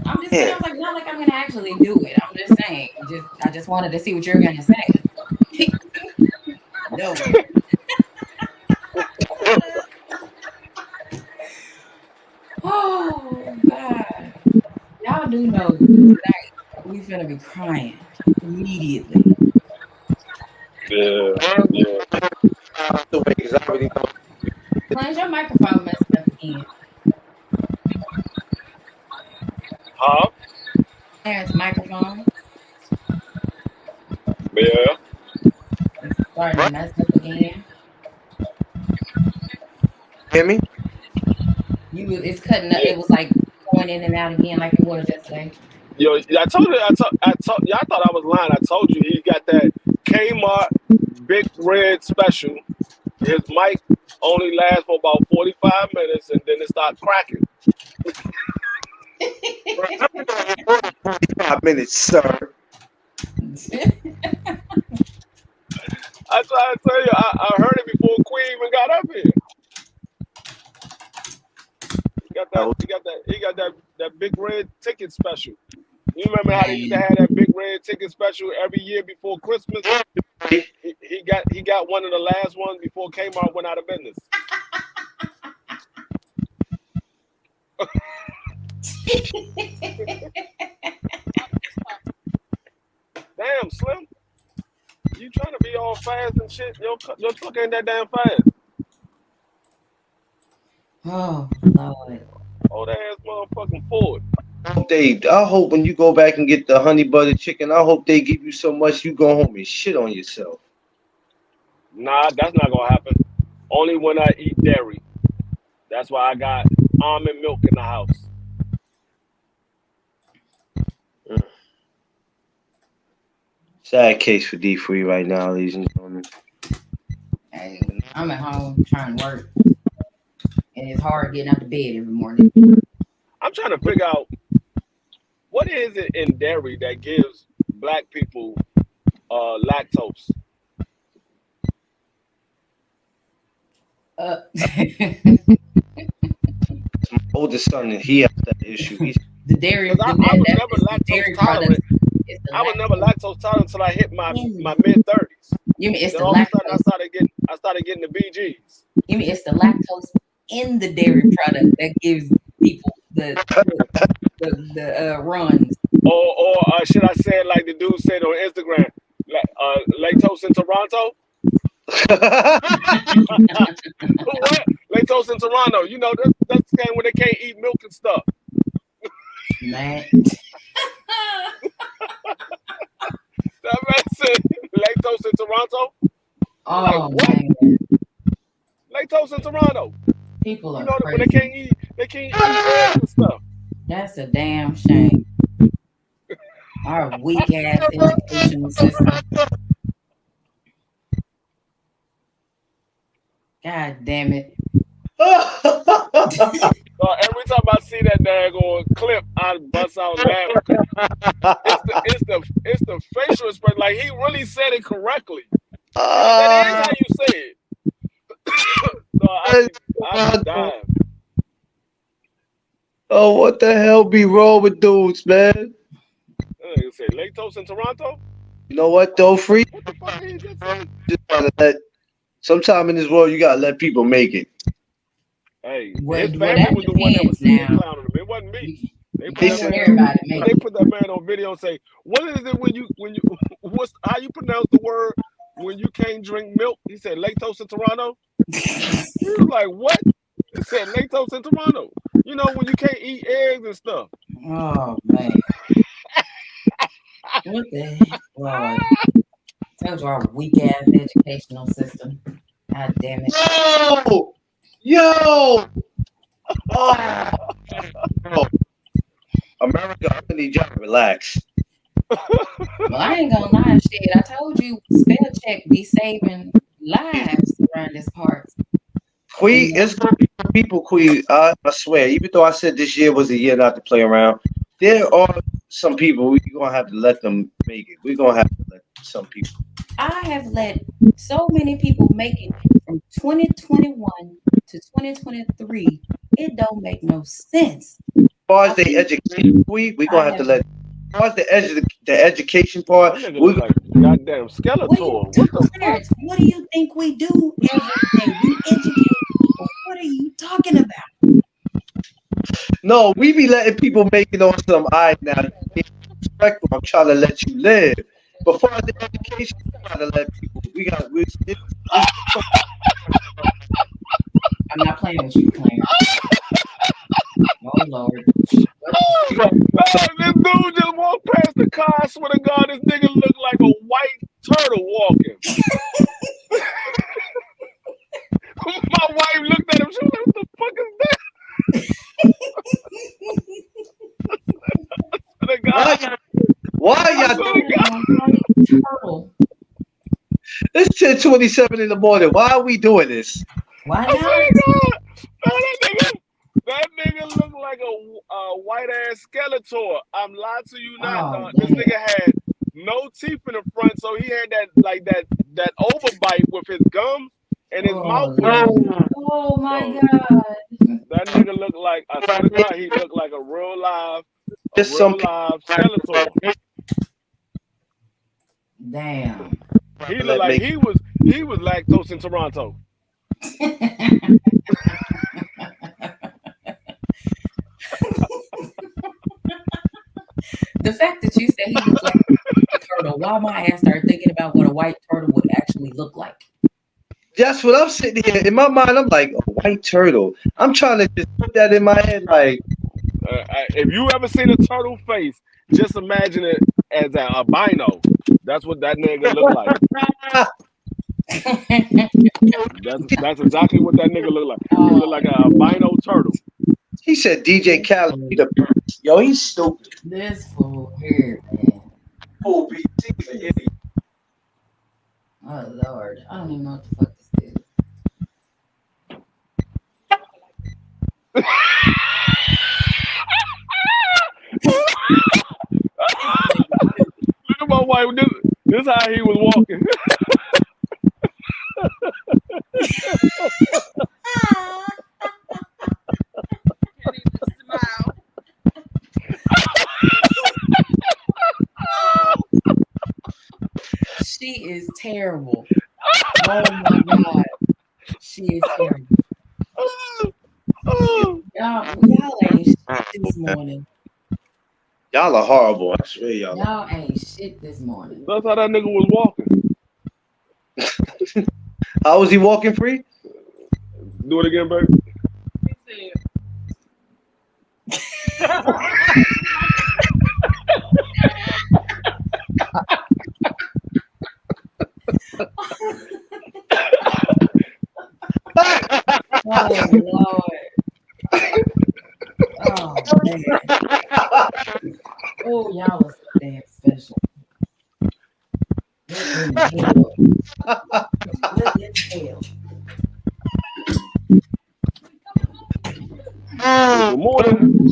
I'm just saying. I yeah. was like, not like I'm gonna actually do it. I'm just saying. I just wanted to see what you're gonna say. No. Oh God. Y'all do know tonight we finna be crying immediately. Yeah, yeah. The way, because I already know. Clarence, your microphone messed up again. Huh? Clarence microphone Yeah. is starting to mess up again. Hear me? It's cutting up. Yeah. It was like going in and out again like it was yesterday. Yo, I told you. Y'all thought I was lying. I told you he got that Kmart Big Red Special. His mic only lasts for about 45 minutes, and then it start cracking. Well, I'm gonna report in 45 minutes, sir. I try to tell you, I heard it before Queen even got up here. He got That that. was That big red ticket special. You remember how they used to Man, have that big red ticket special every year before Christmas? great. He got one of the last ones before Kmart went out of business. Damn, Slim, you trying to be all fast and shit? Your truck ain't that damn fast. oh Lord. Oh, that ass motherfucking Ford. I hope when you go back and get the honey butter chicken, I hope they give you so much you go home and shit on yourself. Nah, that's not gonna happen. Only when I eat dairy. That's why I got almond milk in the house. Mm. Sad case for D3 right now, ladies and gentlemen. Hey, I'm at home trying to work, and it's hard getting out of bed every morning. I'm trying to figure out what is it in dairy that gives black people lactose. Uh, My oldest son, he has that issue. He's the dairy, Because I was never it's the lactose dairy products. tolerant. It's the I was never lactose lactose tolerant until I hit in. my mid 30s. You mean it's Then the all of a sudden lactose? I started getting the BGs. You mean it's the lactose in the dairy product that gives people the runs? Or should I say it like the dude said on Instagram, lactose in Toronto? What? Lactose in Toronto. You know, that's the game when they can't eat milk and stuff. Man. That man said lactose in Toronto. I'm like, Oh what? man, Lactose in Toronto. people You are know that when crazy. they can't eat eggs and stuff. That's a damn shame. Our weak ass educational system. God damn it. Every time I see that daggone clip, I bust out laughing. 'Cause it's the facial expression. Like he really said it correctly. That is how you say it. So I be dying. Oh, what the hell be wrong with dudes, man? You say lactose in Toronto? You know what though, free? What the fuck did he just say? Just gotta let. Sometime in this world, you gotta let people make it. Hey, his Well, family that was the one that was depends seen now. clowning him. It wasn't me. You, They you put They can't that said, let man on. everybody make They it. put that man on video and say, "What is it when you what's how you pronounce the word when you can't drink milk?" He said lactose in Toronto. He was like, "What?" It said lactose in Toronto. You know when you can't eat eggs and stuff. Oh man, what the heck, Lord? Told you our weak ass educational system. God damn it. yo, yo, oh, bro. America, I need y'all to relax. Well, I ain't gonna lie, shit. I told you, spell check be saving lives around this part. You Queen, know, it's gonna be some people, Queen. I swear. Even though I said this year was a year not to play around, there are some people we're gonna have to let them make it. We're gonna have to let some people. I have let so many people make it from 2021 to 2023. It don't make no sense. As far I as the think education, we're I gonna have to have. let. As far as the education part, That nigga we're look gonna like goddamn What do you, Skeletor. What the fuck? Clarence? What do you think we do every day? We educate people. What are you talking about? no, we be letting people make it on some. I now you being respectful. I'm trying to let you live. But as far as the education, we gotta let people. We got. It's I'm not playing with you, Clarence. Oh Lord, what the we Oh, gonna, this dude just walked past the car. I swear to God, this nigga look like a white turtle walking. My wife looked at him. She was like, "What the fuck is that?" I swear to why God. y'all? Why I y'all swear doing? to doing God. a white turtle? It's 10:27 in the morning. Why are we doing this? Why I swear not? to God. No, that nigga looked like a white ass Skeletor. I'm lying to you not, Oh dog. This damn! nigga had no teeth in the front, so he had that overbite with his gums, and his mouth Oh was Lord! Oh, Oh my dog. God! That nigga looked like I swear to God, he looked like a just some real people live Skeletor. Damn! have He to looked let like make. he was lactose in Toronto. The fact that you said he looked like a turtle, why my ass started thinking about what a white turtle would actually look like. That's what I'm sitting here in my mind. I'm like a white turtle. I'm trying to just put that in my head. Like, If you ever seen a turtle face, just imagine it as a albino. That's what that nigga looked like. That's exactly what that nigga looked like. He Oh, looked like an albino turtle. he said, DJ this Khaled, he fool, the best. Yo, he's stupid. this fool here, man. Fool BC, an This, idiot. oh Lord, I don't even know what the fuck this is. This nigga stupid. Look at my wife. This how he was walking. Can't even smile. She is terrible. Oh my God, she is terrible. Y'all ain't shit this morning. Y'all are horrible. I swear y'all are. Y'all ain't shit this morning. That's how that nigga was walking. How was he walking free? Do it again, baby. He said, Oh Lord. Oh man. Oh, y'all are so damn special. What in the hell? What in the hell? Good morning.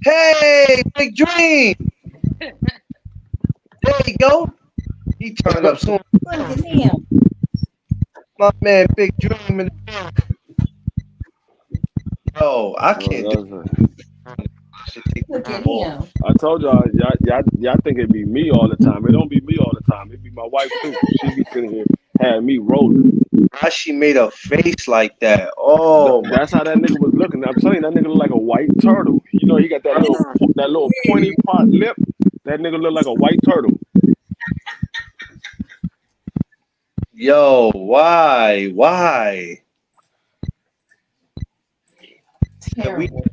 Hey, Big Dream. There you go. He turned up soon. Look at him. My man, Big Dream. And Yo, I Oh, can't do this shit. Take Look at more. him. I told y'all think it'd be me all the time. It don't be me all the time. It be my wife too. She be sitting here had me rolling. Why she made a face like that? Oh my That's how that nigga was looking. I'm telling you, that nigga look like a white turtle. You know, he got that little that little pointy part lip. That nigga look like a white turtle. yo, why? Why? That we Terrible.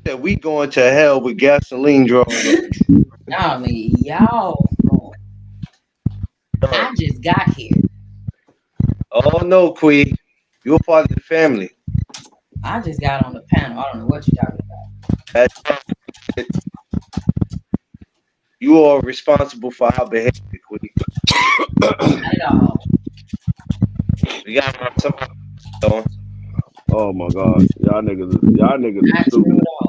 that we going to hell with gasoline draws on. I mean, y'all. Yo, I just got here. oh no, Quee. You're part of the family. I just got on the panel. I don't know what you're talking That's it. You are responsible for our behavior, Quee. about. Not at all. We got something on. Oh my god, y'all niggas is Not true stupid. at all.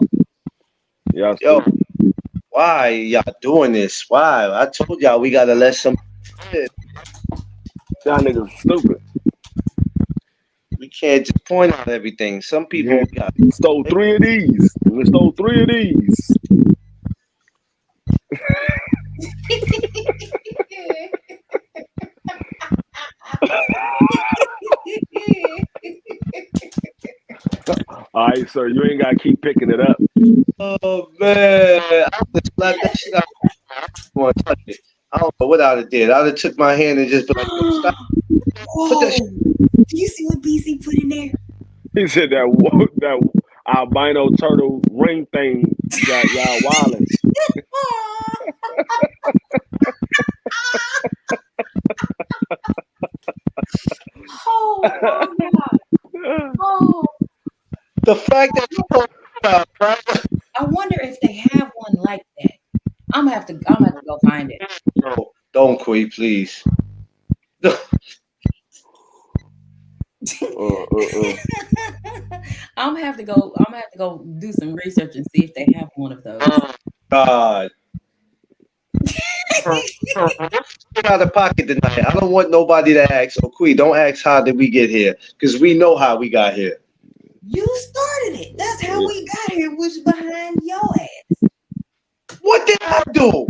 Y'all Yo, stupid. why y'all doing this? Why? I told y'all we gotta let some. Y'all niggas is stupid. We can't just point out everything. Some You people had we got. stole three of these. We stole three of these. All right, sir, you ain't gotta keep picking it up. Oh man, I would slap that shit out. I don't want to touch it. I don't know what I'd have did. I'd have took my hand and just be like, yo, stop. Put that shit. Whoa! Do you see what BC put in there? He said that albino turtle ring thing got y'all wildin'. Oh my God! Oh, The fact that you don't about, bro. I wonder if they have one like that. I'm gonna have to go find it. No, don't quit, please. Uh. I'm gonna have to go. I'm gonna have to go do some research and see if they have one of those. Oh, God. Get out of pocket tonight. I don't want nobody to ask. So, Quee, don't ask how did we get here, because we know how we got here. You started it. That's how Yeah. we got here, which behind your ass. What did I do?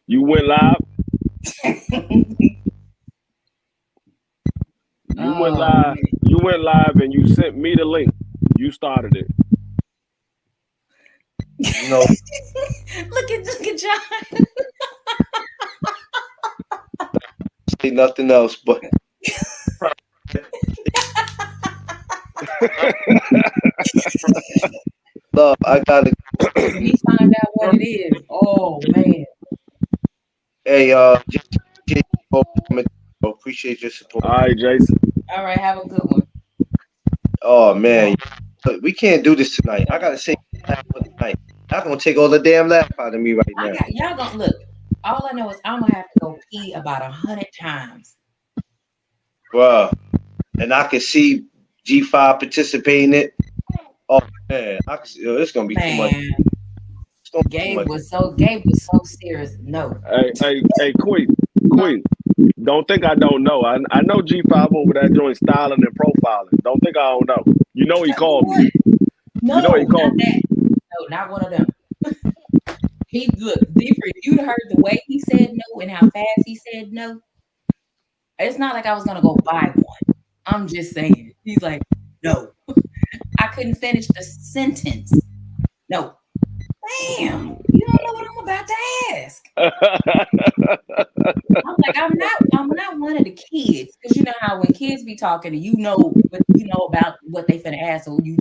You went live. You went Oh live. man. You went live and you sent me the link. You started it. You know, Look at John. say nothing else, but love, I gotta. Let me find out what it is. Oh man. Hey, just appreciate your support. All right, Jason. All right, have a good one. Oh man, we can't do this tonight. I gotta say laugh for the night. Y'all gonna take all the damn laugh out of me right I now, got y'all gonna look. All I know is I'm gonna have to go pee about 100 times. bruh. And I can see G5 participating in it. Oh man, it's gonna be too much. Man, It's gonna be too much. Gabe was so serious. No. Hey, Queen. Don't think I don't know. I know G5 over that joint styling and profiling. Don't think I don't know. You know he called me. No, You know he not called me. that. No, not one of them. He look different. If you'd heard the way he said no and how fast he said no, it's not like I was gonna go buy one. I'm just saying. He's like, no. I couldn't finish the sentence. No. Damn, you don't know what I'm about to ask. I'm like, I'm not one of the kids. Because you know how when kids be talking and you know about what they finna ask, so they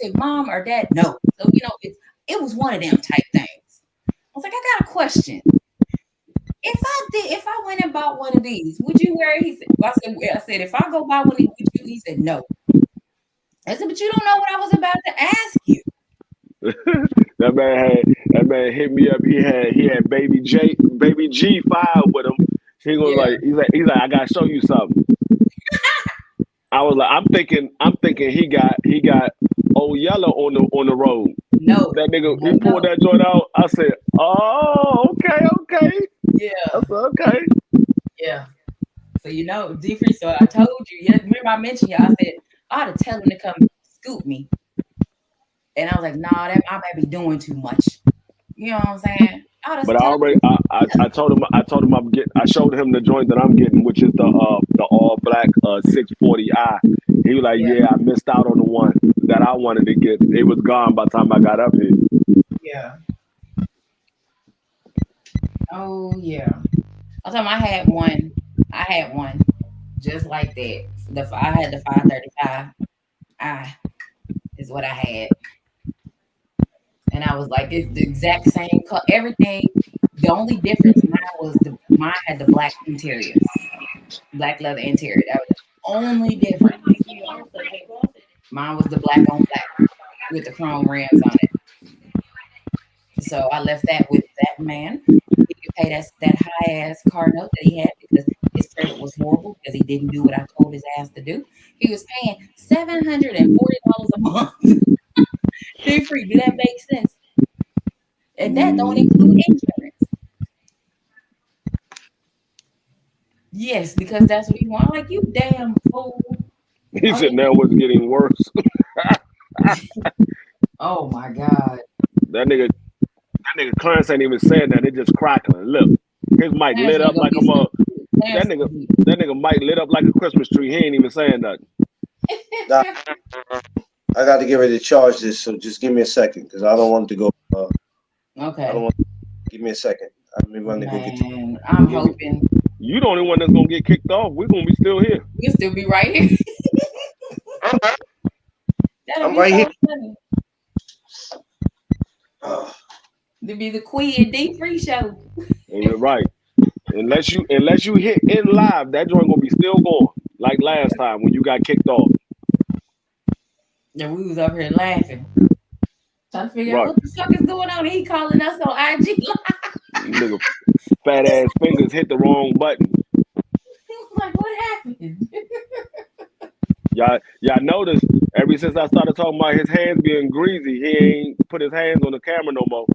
say mom or dad, no. So it was one of them type things. I was like, I got a question. If I went and bought one of these, would you wear it? He said, I said, if I go buy one of these, would you? He said, no. I said, but you don't know what I was about to ask you. That man hit me up. He had baby G5 with him. He was Yeah. he's like I gotta show you something. I was like, I'm thinking he got old yellow on the road. No. That nigga No, he pulled no. that joint out. I said, oh, okay. Yeah. I said, okay. Yeah. So D3, so I told you, yeah, remember I mentioned you, I said, I ought to tell him to come scoop me. And I was like, nah, that I might be doing too much. You know what I'm saying? I was But I telling already him, I told him I showed him the joint that I'm getting, which is the all black 640i. He was like, yeah, yeah, I missed out on the one that I wanted to get. It was gone by the time I got up here. yeah. Oh yeah. I told him I had one. I had one just like that. I had the 535. I is what I had. And I was like, it's the exact same color. Everything. The only difference mine had the black interior, black leather interior. That was the only difference. Mine was the black on black with the chrome rims on it. So I left that with that man. He could pay that high ass car note that he had because his credit was horrible because he didn't do what I told his ass to do. He was paying $740 a month. Day free. Do that make sense? And that don't include insurance. Yes, because that's what he want. Like you damn fool. He Oh, said now it's getting worse. oh my God. That nigga Clarence ain't even saying that. It just crackling. Look, his mic Clarence lit gonna up go like a get some. mug. That Clarence nigga gonna that nigga mic lit up like a Christmas tree. He ain't even saying nothing. Nah, get. I got to get ready to charge this, so just give me a second because I don't want it to go. I don't Okay, want. Give me a second. Let me run to go get. man. I'm Nigga, hoping you the only one that's gonna get kicked off. We're gonna be still here. we'll still be right here. I'm right, That'll I'm be right here. so funny. Oh, To be the Queen D Free show. And you're right. Unless you hit in live, that joint gonna be still going. Like last time when you got kicked off. And we was up here laughing, trying to figure out Right. what the fuck is going on. He calling us on IG Live. Nigga fat ass fingers hit the wrong button. Like, what happened? Y'all notice ever since I started talking about his hands being greasy, he ain't put his hands on the camera no more.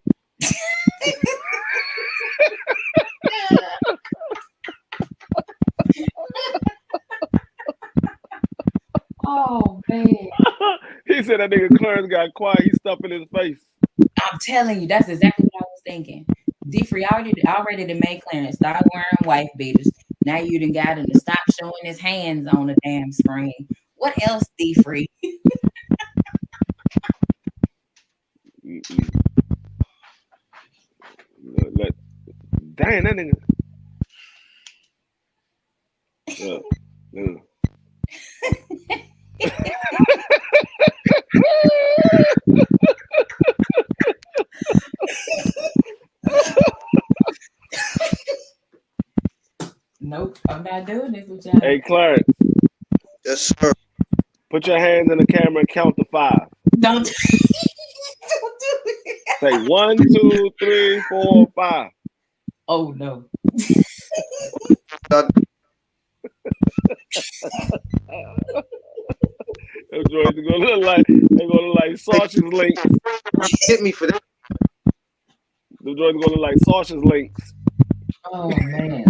Oh man. He said that nigga Clarence got quiet. He stuffing his face. I'm telling you, that's exactly what I was thinking. D Free already done made Clarence start wearing wife beaters. Now you done got him to stop showing his hands on the damn screen. What else, D Free? Mm-mm. Let, dang that nigga. Yeah. Yeah. Nope, I'm not doing this with y'all. Hey Clarence, yes, sir. put your hands in the camera and count to 5. Don't, don't do it. Say 1, 2, 3, 4, 5. Oh no. God, Them joints gonna look like sausage links. hit me for that. Them joints gonna look like sausage links. Oh man.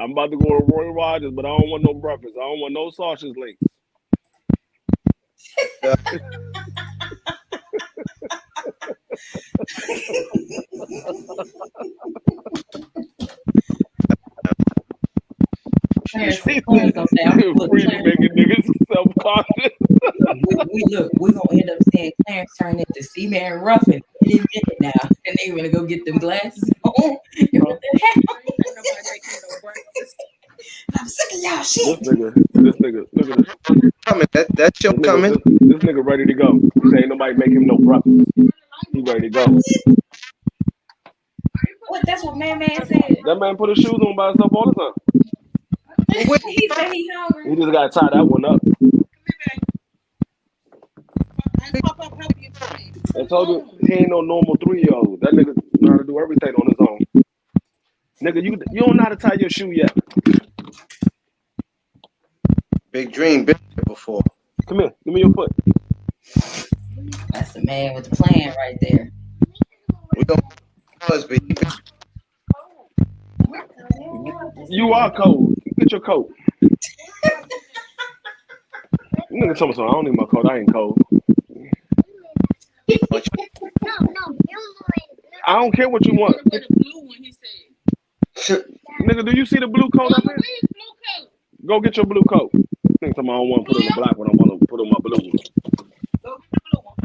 I'm about to go to Roy Rogers, but I don't want no breakfast. I don't want no sausage links. Uh, Clarence, Free Clarence gonna say, look, to Clarence, making niggas self-conscious. we gonna end up saying Clarence turned into Seaman Ruffin any minute now, and they gonna go get them glasses on and put that hat on. Ain't nobody making no breakfast. I'm sick of y'all This shit. nigga, look at this. coming. That show coming. This nigga ready to go. He say ain't nobody make him no breakfast. He ready to go. What? That's what Man said. That man put his shoes on by himself all the time. Wait, He said he hungry. He just gotta tie that one up. I told you he ain't no normal 3-year-old. That nigga know how to do everything on his own. Nigga, you don't know how to tie your shoe yet. Big Dream, been there before. Come here, give me your foot. That's the man with the plan right there. We don't husband. You are cold. Get your coat. Nigga told me something. I don't need my coat. I ain't cold. But I don't care what you want. With the blue one, he said. Nigga, do you see the blue coat up here? Go get your blue coat. Nigga told me I don't want to put on the black one. I want to put on my blue one. Go get the blue one.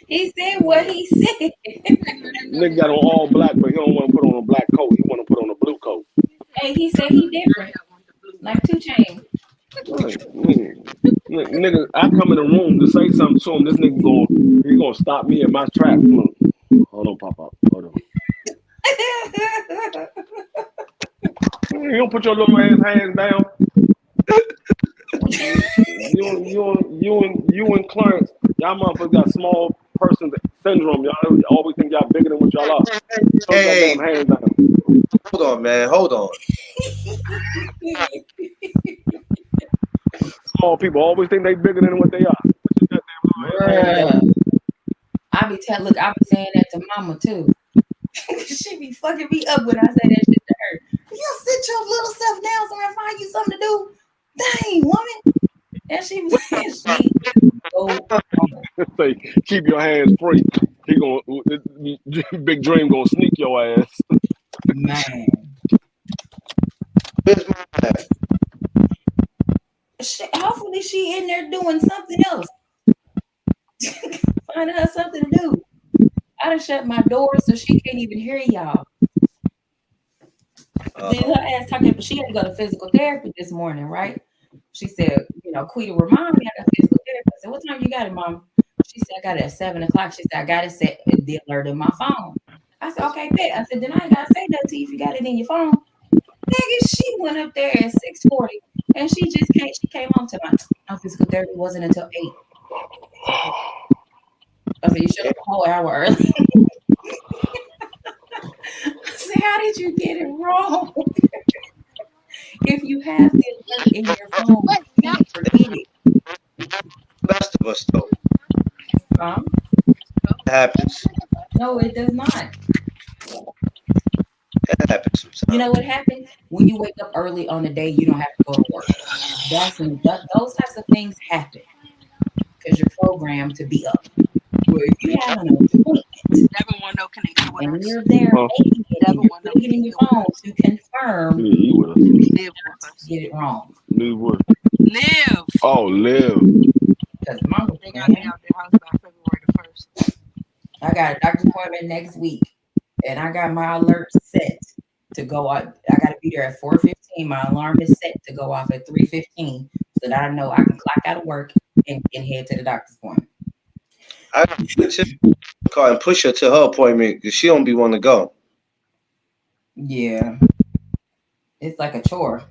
He said what he said. Nigga got on all black, but he don't want to put on a black coat. He want to put on a blue coat. Hey, he said he different. Like 2 Chainz. Right. Nigga, I come in the room to say something to him. This nigga he gonna stop me in my tracks. Look. Hold on, pop up. Hold on. You don't put your little ass hands down. You and Clarence, y'all motherfuckers got small person syndrome. Y'all always think y'all bigger than what y'all are. Put your hey, damn hands down. hold on, man. Hold on. Small people always think they bigger than what they are. Put your goddamn little hands down. I be saying that to mama too. She be fucking me up when I say that shit to her. You sit your little self down somewhere and find you something to do. Dang, woman. And she was saying Say, keep your hands free. He Big Dream gonna sneak your ass. man. Where's my bag? Hopefully she in there doing something else. Finding her something to do. I done shut my door so she can't even hear y'all. Then her ass talking, but she had to go to physical therapy this morning, right? She said, Quita, remind me I got physical therapy. I said, what time you got it, Mom? She said, I got it at 7 o'clock. She said, I got it set the alert in my phone. I said, okay, bet. I said, then I ain't gotta say that to you if you got it in your phone. Nigga, she went up there at 6:40 and she came home to my physical therapy wasn't until 8. I said, you should have a whole hour early. I said, how did you get it wrong? If you have the alert in your phone, you can't forget it. The best of us, though. It happens. No, it does not. It happens sometimes. You know what happens? When you wake up early on the day, you don't have to go to work. That's when those types of things happen because you're programmed to be up. Where if you have an appointment and you're there making it and you're putting it in your phone to confirm, get it wrong. Live. Oh, live. Because mama, They got me out their house by February the 1st. I got a doctor's appointment next week, and I got my alert set to go out. I got to be there at 4:15. My alarm is set to go off at 3:15 so that I know I can clock out of work and head to the doctor's appointment. I call and push her to her appointment because she don't be wanting to go. Yeah, it's like a chore.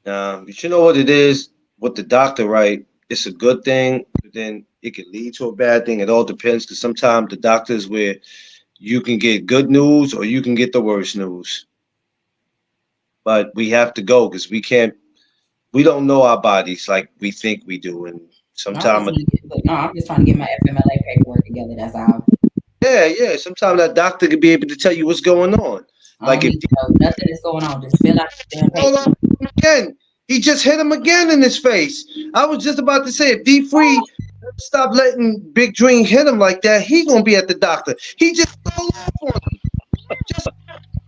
But you know what it is with the doctor, right? It's a good thing, but then it can lead to a bad thing. It all depends because sometimes the doctors where you can get good news or you can get the worst news. But we have to go because we don't know our bodies like we think we do. And sometimes, I'm just trying to get my FMLA paperwork together. That's all. yeah. Sometimes that doctor could be able to tell you what's going on. Like if nothing is going on, just fill out the damn paper. Again, he just hit him again in his face. I was just about to say, if D Free stop letting Big Dream hit him like that, he gonna be at the doctor. He just stole off on him.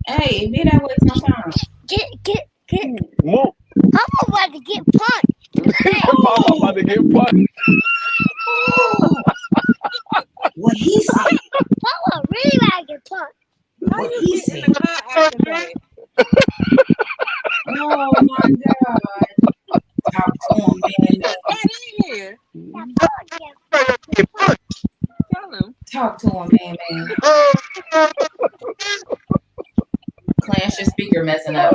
Hey, it be that way sometimes. Get. Move. I'm about to get punched. I'm about to get punched. What he said. Papa really about to get punched. What he said. Oh my God. Talk to him, man. Get in here. Tell him. Talk to him, man. Clancy, your speaker messing up.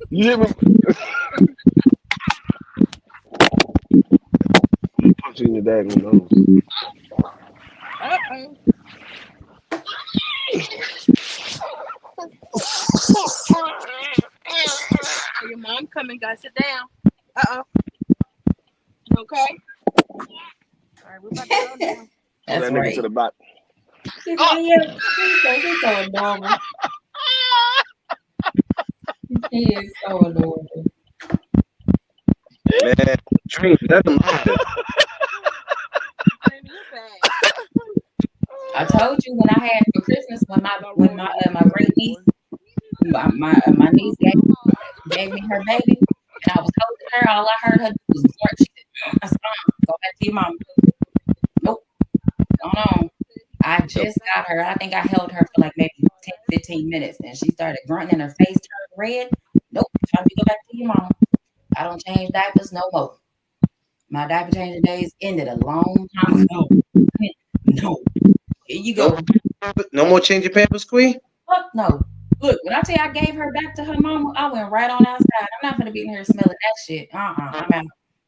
You hear me? Punch you in your daggone nose. Uh-oh. Your mom coming, guys. Sit down. Uh-oh. Okay. All right, we're about to go now. That's that right. nigga to the back. He's so adorable. He is so adorable. Man, Dream, let them live. Baby, you bad. I told you when I had for Christmas Not when rolling with my you great today, niece boy. my niece gave me her baby, and I was holding her. All I heard her do was grunt. She said, I said, go back to your mama. Nope, going on. I Yo, just got her. I think I held her for like maybe 10, 15 minutes. And she started grunting and her face turned red. Nope, time to go back to your mama. I don't change diapers no more. My diaper changing days ended a long time ago. No, here you no, go. no more changing Pampers, Queen. Fuck no. Look, when I tell you I gave her back to her mama, I went right on outside. I'm not gonna be in here smelling that shit. I'm out.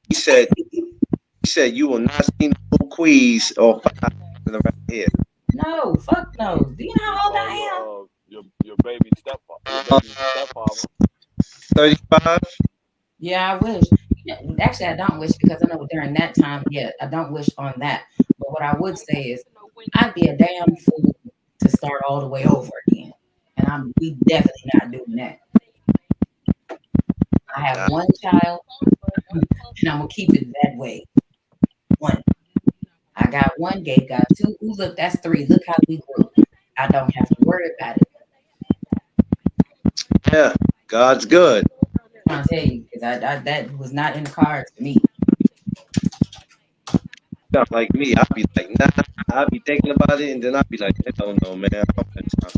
He said, you will not see no Quees or five around here. No, fuck no. Do you know how old Oh, I am? your baby stepfather, your Um, baby stepfather. 35. Yeah, I wish. Yeah, actually, I don't wish because I know during that time, yeah, I don't wish on that. But what I would say is, I'd be a damn fool to start all the way over again, and we definitely not doing that. I have Nah, one child, and I'm gonna keep it that way. One. I got one. Gabe got two. Ooh, look, that's three. Look how we grew. I don't have to worry about it. yeah, God's good. I'm trying to tell you because I that was not in the cards for me. Not like me. I'll be like, nah. I'll be thinking about it, and then I'll be like, hell no, man. I don't got time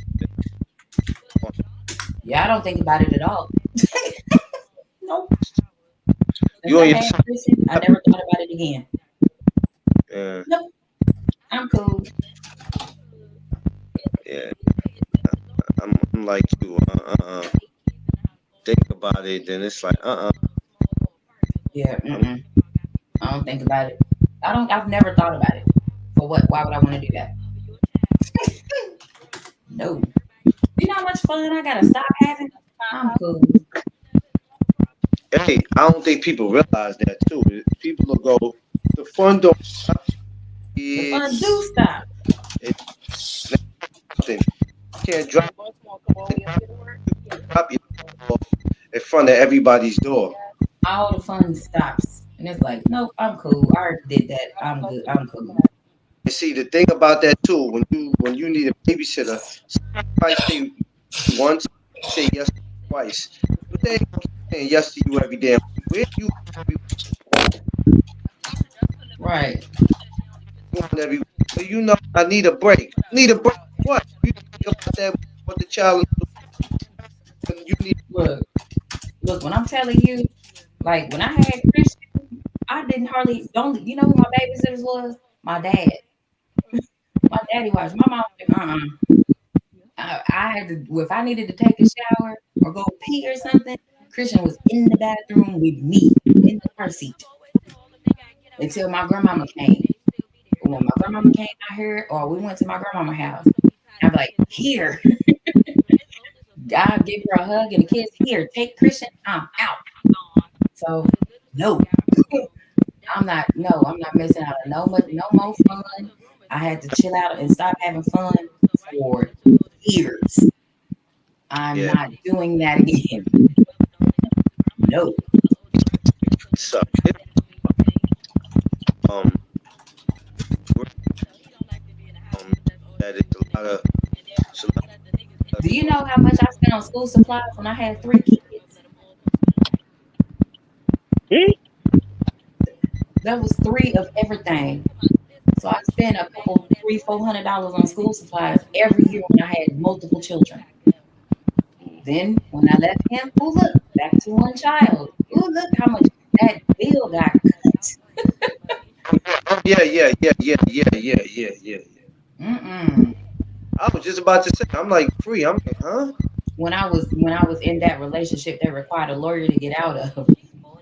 for Yeah, I don't think about it at all. Nope. Since you I and your had son. Christian, I never thought about it again. Yeah, Nope. I'm cool. yeah. I'm like you. Think about it, then it's like, Yeah. I'm, I don't think about it. I've never thought about it. For what? Why would I want to do that? No. You know how much fun I gotta stop having? I'm cool. hey, I don't think people realize that too. People will go, the fun don't stop. The fun do It's stop. nothing. You can't drop, Bus won't come over here to work. drop your off in front of everybody's door. All the fun stops. And it's like, nope, I'm cool. I already did that. I'm good. I'm cool. And see, the thing about that too, when you need a babysitter, somebody say once, say yes twice, but they ain't gonna keep saying yes to you every damn week. Where you Right. going every week? So I need a break. Need a break. What? You think about that? What the child when you need a break? Look, look, when I'm telling you, like when I had Christian, I didn't hardly don't you know who my babysitters was? My dad. My daddy was. My mom was like, I had to if I needed to take a shower or go pee or something, Christian was in the bathroom with me in the car seat until my grandmama came. When my grandmama came out here, or we went to my grandmama's house, I'd be like, here. I'd give her a hug and a kiss. Here, take Christian. I'm out. So no, I'm not missing out on no more fun. I had to chill out and stop having fun for years. I'm Yeah, not doing that again. No. so it, um, um, that is a lot Do you know how much I spent on school supplies when I had three kids? Hmm? That was three of everything. So I spent a couple, $300-400 on school supplies every year when I had multiple children. Then when I left him, oh look, back to one child. Oh look how much that bill got cut. yeah, yeah, yeah, yeah, yeah, yeah, yeah, yeah, yeah. Mm-mm. I was just about to say, I'm like free. I'm like, huh? When I was in that relationship that required a lawyer to get out of.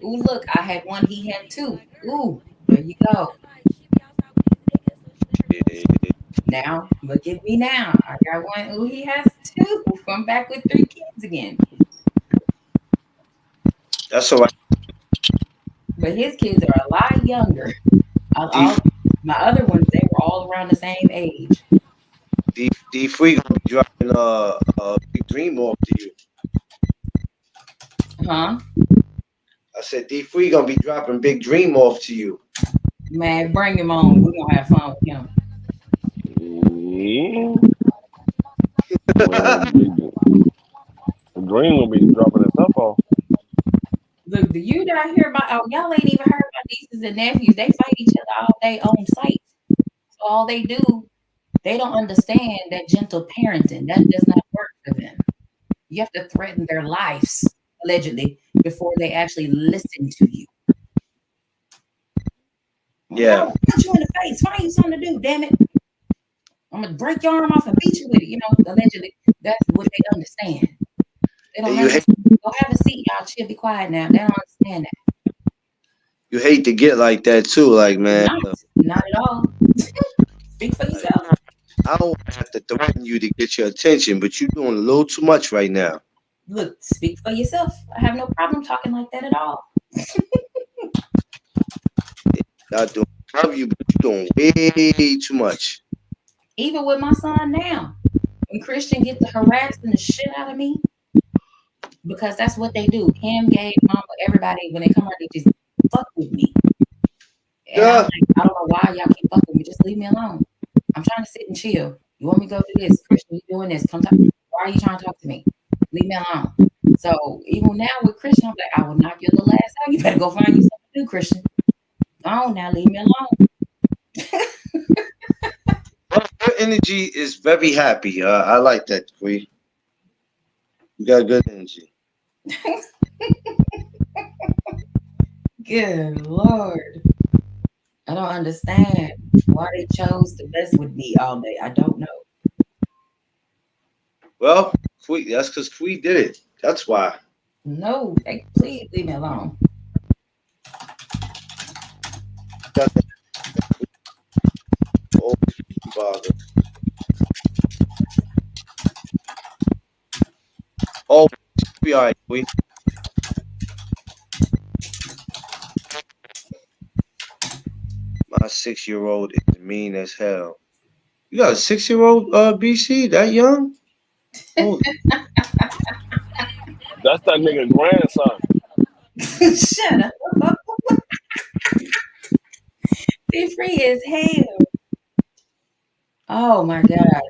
Ooh, look, I had one, he had two. Ooh, there you go. Yeah, Now look at me now. I got one. Ooh, he has two. I'm back with three kids again. that's all right. But his kids are a lot younger. D My other ones, they were all around the same age. D free gonna be driving a big dream off to you. Huh? I said D Free gonna be dropping Big Dream off to you. Man, bring him on. We're gonna have fun with him. Mm, man, Green will be dropping his stuff off. Look, do you not hear about? Oh, y'all ain't even heard about nieces and nephews. They fight each other all day on site. So all they do, they don't understand that gentle parenting. That does not work for them. You have to threaten their lives allegedly before they actually listen to you. I Yeah, will punch you in the face. Find you something to do. Damn it! I'm gonna break your arm off and beat you with it. You know, allegedly, that's what they understand. They and don't understand. Go have a seat, y'all. Chill, be quiet now. They don't understand that. you hate to get like that too. Like man, Not at all. Speak for like, yourself. I don't have to threaten you to get your attention, but you're doing a little too much right now. Look, speak for yourself. I have no problem talking like that at all. Y'all doing love you, but you're doing way too much. Even with my son now, when Christian get to harassing the shit out of me, because that's what they do. Him, Gabe, Mama, everybody, when they come out, they just fuck with me. And I'm Yeah, like, I don't know why y'all keep fucking with me. Just leave me alone. I'm trying to sit and chill. You want me to go do this? Christian, you doing this? Come talk. Why are you trying to talk to me? Leave me alone. So even now with Christian, I'm like, I will knock your little ass out. You better go find you something to do, Christian. Go on now, leave me alone. your energy is very happy. I like that, Queen. You got good energy. Good Lord. I don't understand why they chose to mess with me all day. I don't know. Well, Queen, that's because Queen did it. That's why. No, they, please leave me alone. Got that always bother. Oh, be all right, Queen. My 6 year old is mean as hell. You got a 6 year old, BC? That young? Holy, That's that nigga grandson. Shut up. Be free as hell. Oh my God.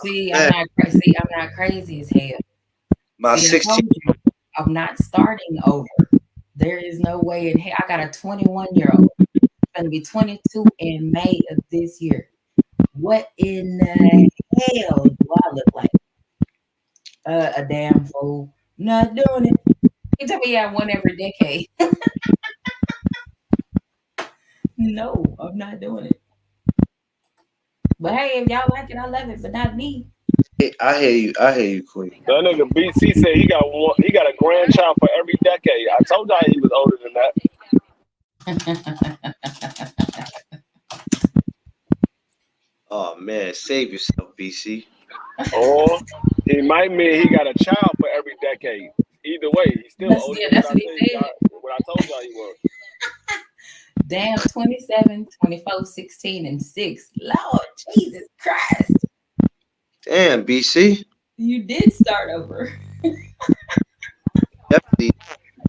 See, I'm man, not crazy. See, I'm not crazy as hell. my See, I 16. told you, I'm not starting over. There is no way in hell. I got a 21-year-old. Going to be 22 in May of this year. What in the hell do I look like? A damn fool. Not doing it. You tell me I one every decade. No, I'm not doing it. But hey, if y'all like it, I love it, but not me. I hear you. I hear you, Queen. That nigga BC said he got one. He got a grandchild for every decade. I told y'all he was older than that. Oh man, save yourself, BC. Or he might mean he got a child for every decade. Either way, he's still That's older yeah, than what that's I what he said. said. Y'all, what I told y'all he was. Damn, 27, 24, 16, and 6. Lord Jesus Christ. Damn, BC. You did start over. Definitely.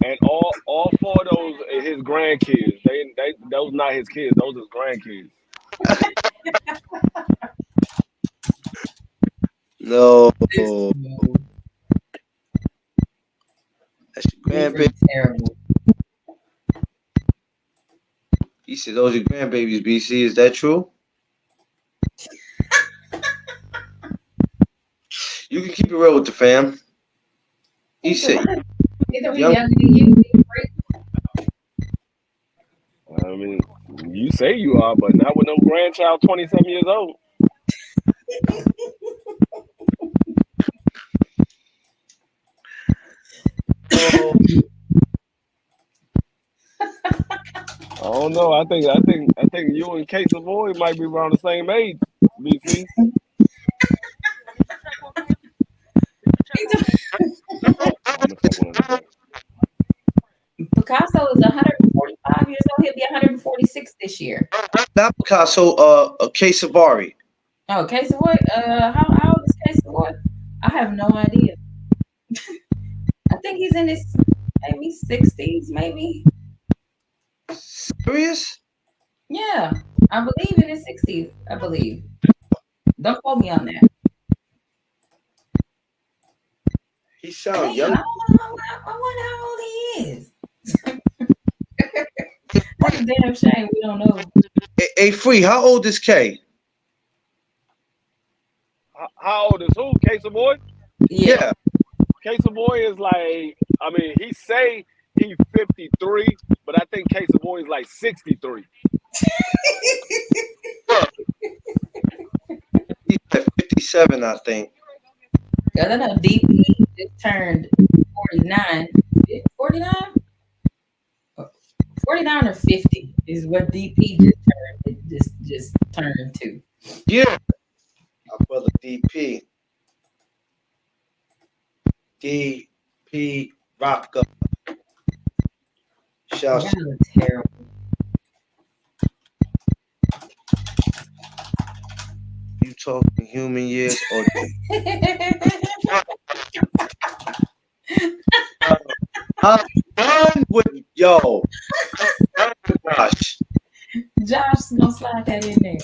And all four of those are his grandkids. They those not his kids. Those his grandkids. No, This that's your these are grandbaby. terrible. He said those are grandbabies, BC. Is that true? You can keep it real with the fam. He Either said way, either we young. younger than you, be I mean, you say you are, but not with no grandchild 27 years old. Oh, I don't know. I think you and Case Avoid might be around the same age, BC. I'm gonna take one of them back. Picasso is 145 years old. He'll be 146 this year. not Picasso. Case Savari. Oh, Casey Boy. How old is Casey Boy? I have no idea. I think he's in his maybe 60s, maybe. Serious? Yeah, I believe in his 60s. I believe. Don't quote me on that. He sound Damn, young. I wonder how old he is. That's a damn shame we don't know. Hey, Free, how old is K? How old is who? Case Boy? Yeah. Yeah. Case Boy is like, I mean, he say he 53, but I think Case Boy is like 63. Look, he's at 57, I think. Because I know DP just turned 49. 49? 49 or 50 is what DP just turned to. Yeah. Our brother DP. DP Rocker. Shouts to Y'all are terrible. you talking human years or I'm done with yo. I'm done with Josh. Josh gonna slide that in there.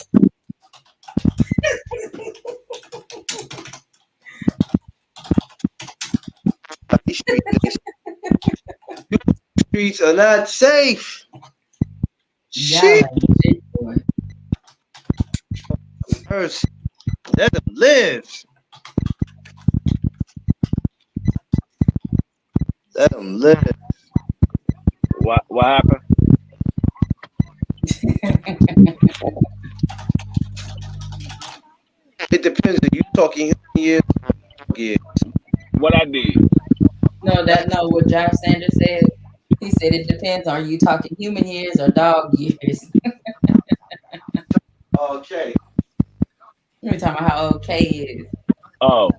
These streets are not safe. Y'all Shit. ain't shit boy. Mercy. Let them live. Let them live. What happened? It depends. Are you talking human years or years? What I did? No, what Josh Sanders said. He said it depends. Are you talking human years or dog years? Okay. We're talking about how old K is. Oh,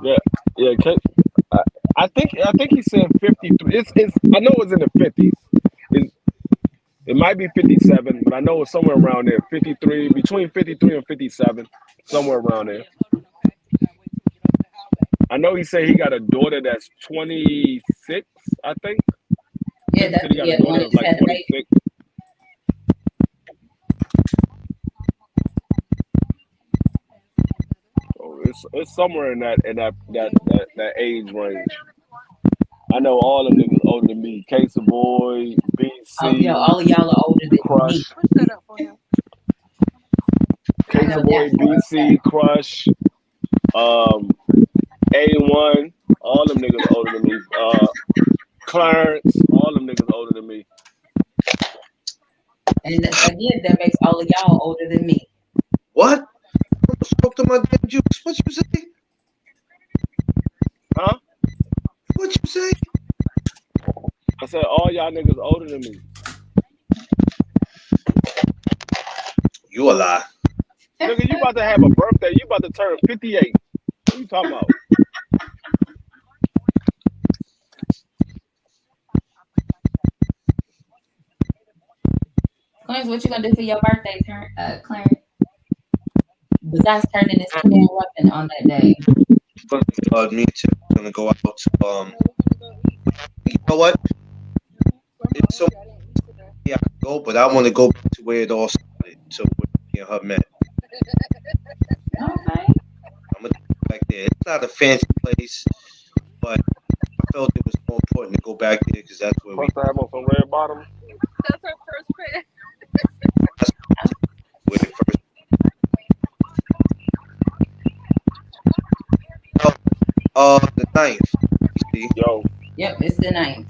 yeah, yeah. I, I think he said 53. It's I know it's in the 50s. It might be 57, but I know it's somewhere around there. 53, between 53 and 57, somewhere around there. I know he said he got a daughter that's 26, I think. I Yeah, think he that's said he got a the one daughter that that's just like had the baby. 26. So it's somewhere in that age range. I know all them niggas older than me. Case of Boy, Yo, BC, all of y'all are older than me. Crush. Push that up for him. I Case know of that Boy, for a fact. BC, Crush, um, A1. All them niggas older than me. Clarence. All them niggas older than me. And again, that makes all of y'all older than me. What? I spoke to my damn juice. What you say? Huh? What you say? I said all y'all niggas older than me. You a lie. Nigga, you about to have a birthday. You about to turn 58. What you talking about? Clarence, what you gonna do for your birthday, Clarence? Besides turning this man weapon on that day. But me and Tim are gonna go out to you know what? There's so many I can go, but I wanna go back to where it all started. So where me and her met. Okay. I'm gonna go back there. It's not a fancy place, but I felt it was more important to go back there because that's where we Supposed to have on some red bottoms. That's her first pet. that's where it first oh, the ninth. You see? Yo, Yep, it's the ninth.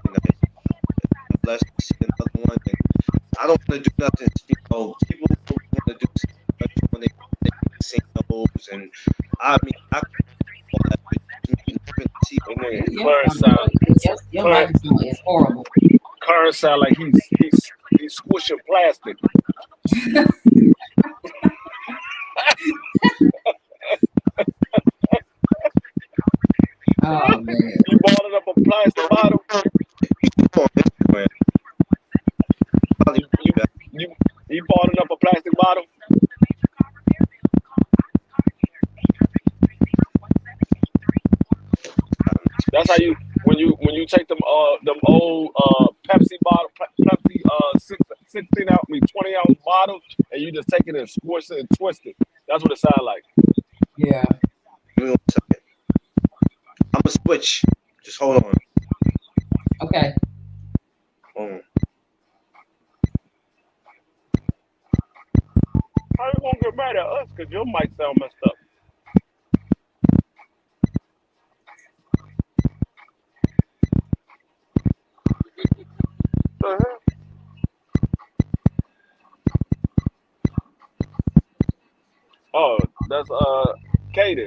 The ninth. I'm blessed to see another one and I don't wanna do nothing, people wanna do something special when they casinos and I mean I can do all that but just me living to see that You, nigga your Clarence phone, sound your Clarence, microphone is horrible. Clarence sound like he's squishing plastic. Oh man. You balling up a plastic bottle. on Instagram. Probably You you better. you you balling up a plastic bottle. how you when you take them old Pepsi bottle Pepsi 16 ounce, 20 ounce bottle, and you just take it and squish it and twist it. That's what it sounds like. Yeah. Give me 1 second. I'm gonna switch. Just hold on. Okay. Hold How you gonna get mad at us? Cause your mic sound messed up. The hell? Oh, that's Kaden.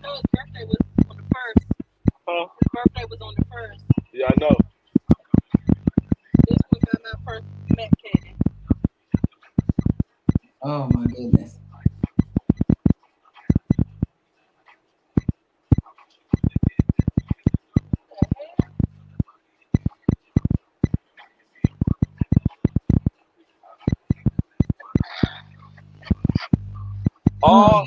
No, his birthday was on the first. Huh? His birthday was on the first. Yeah, I know. This was when I first met Kaden. Oh my goodness. Oh,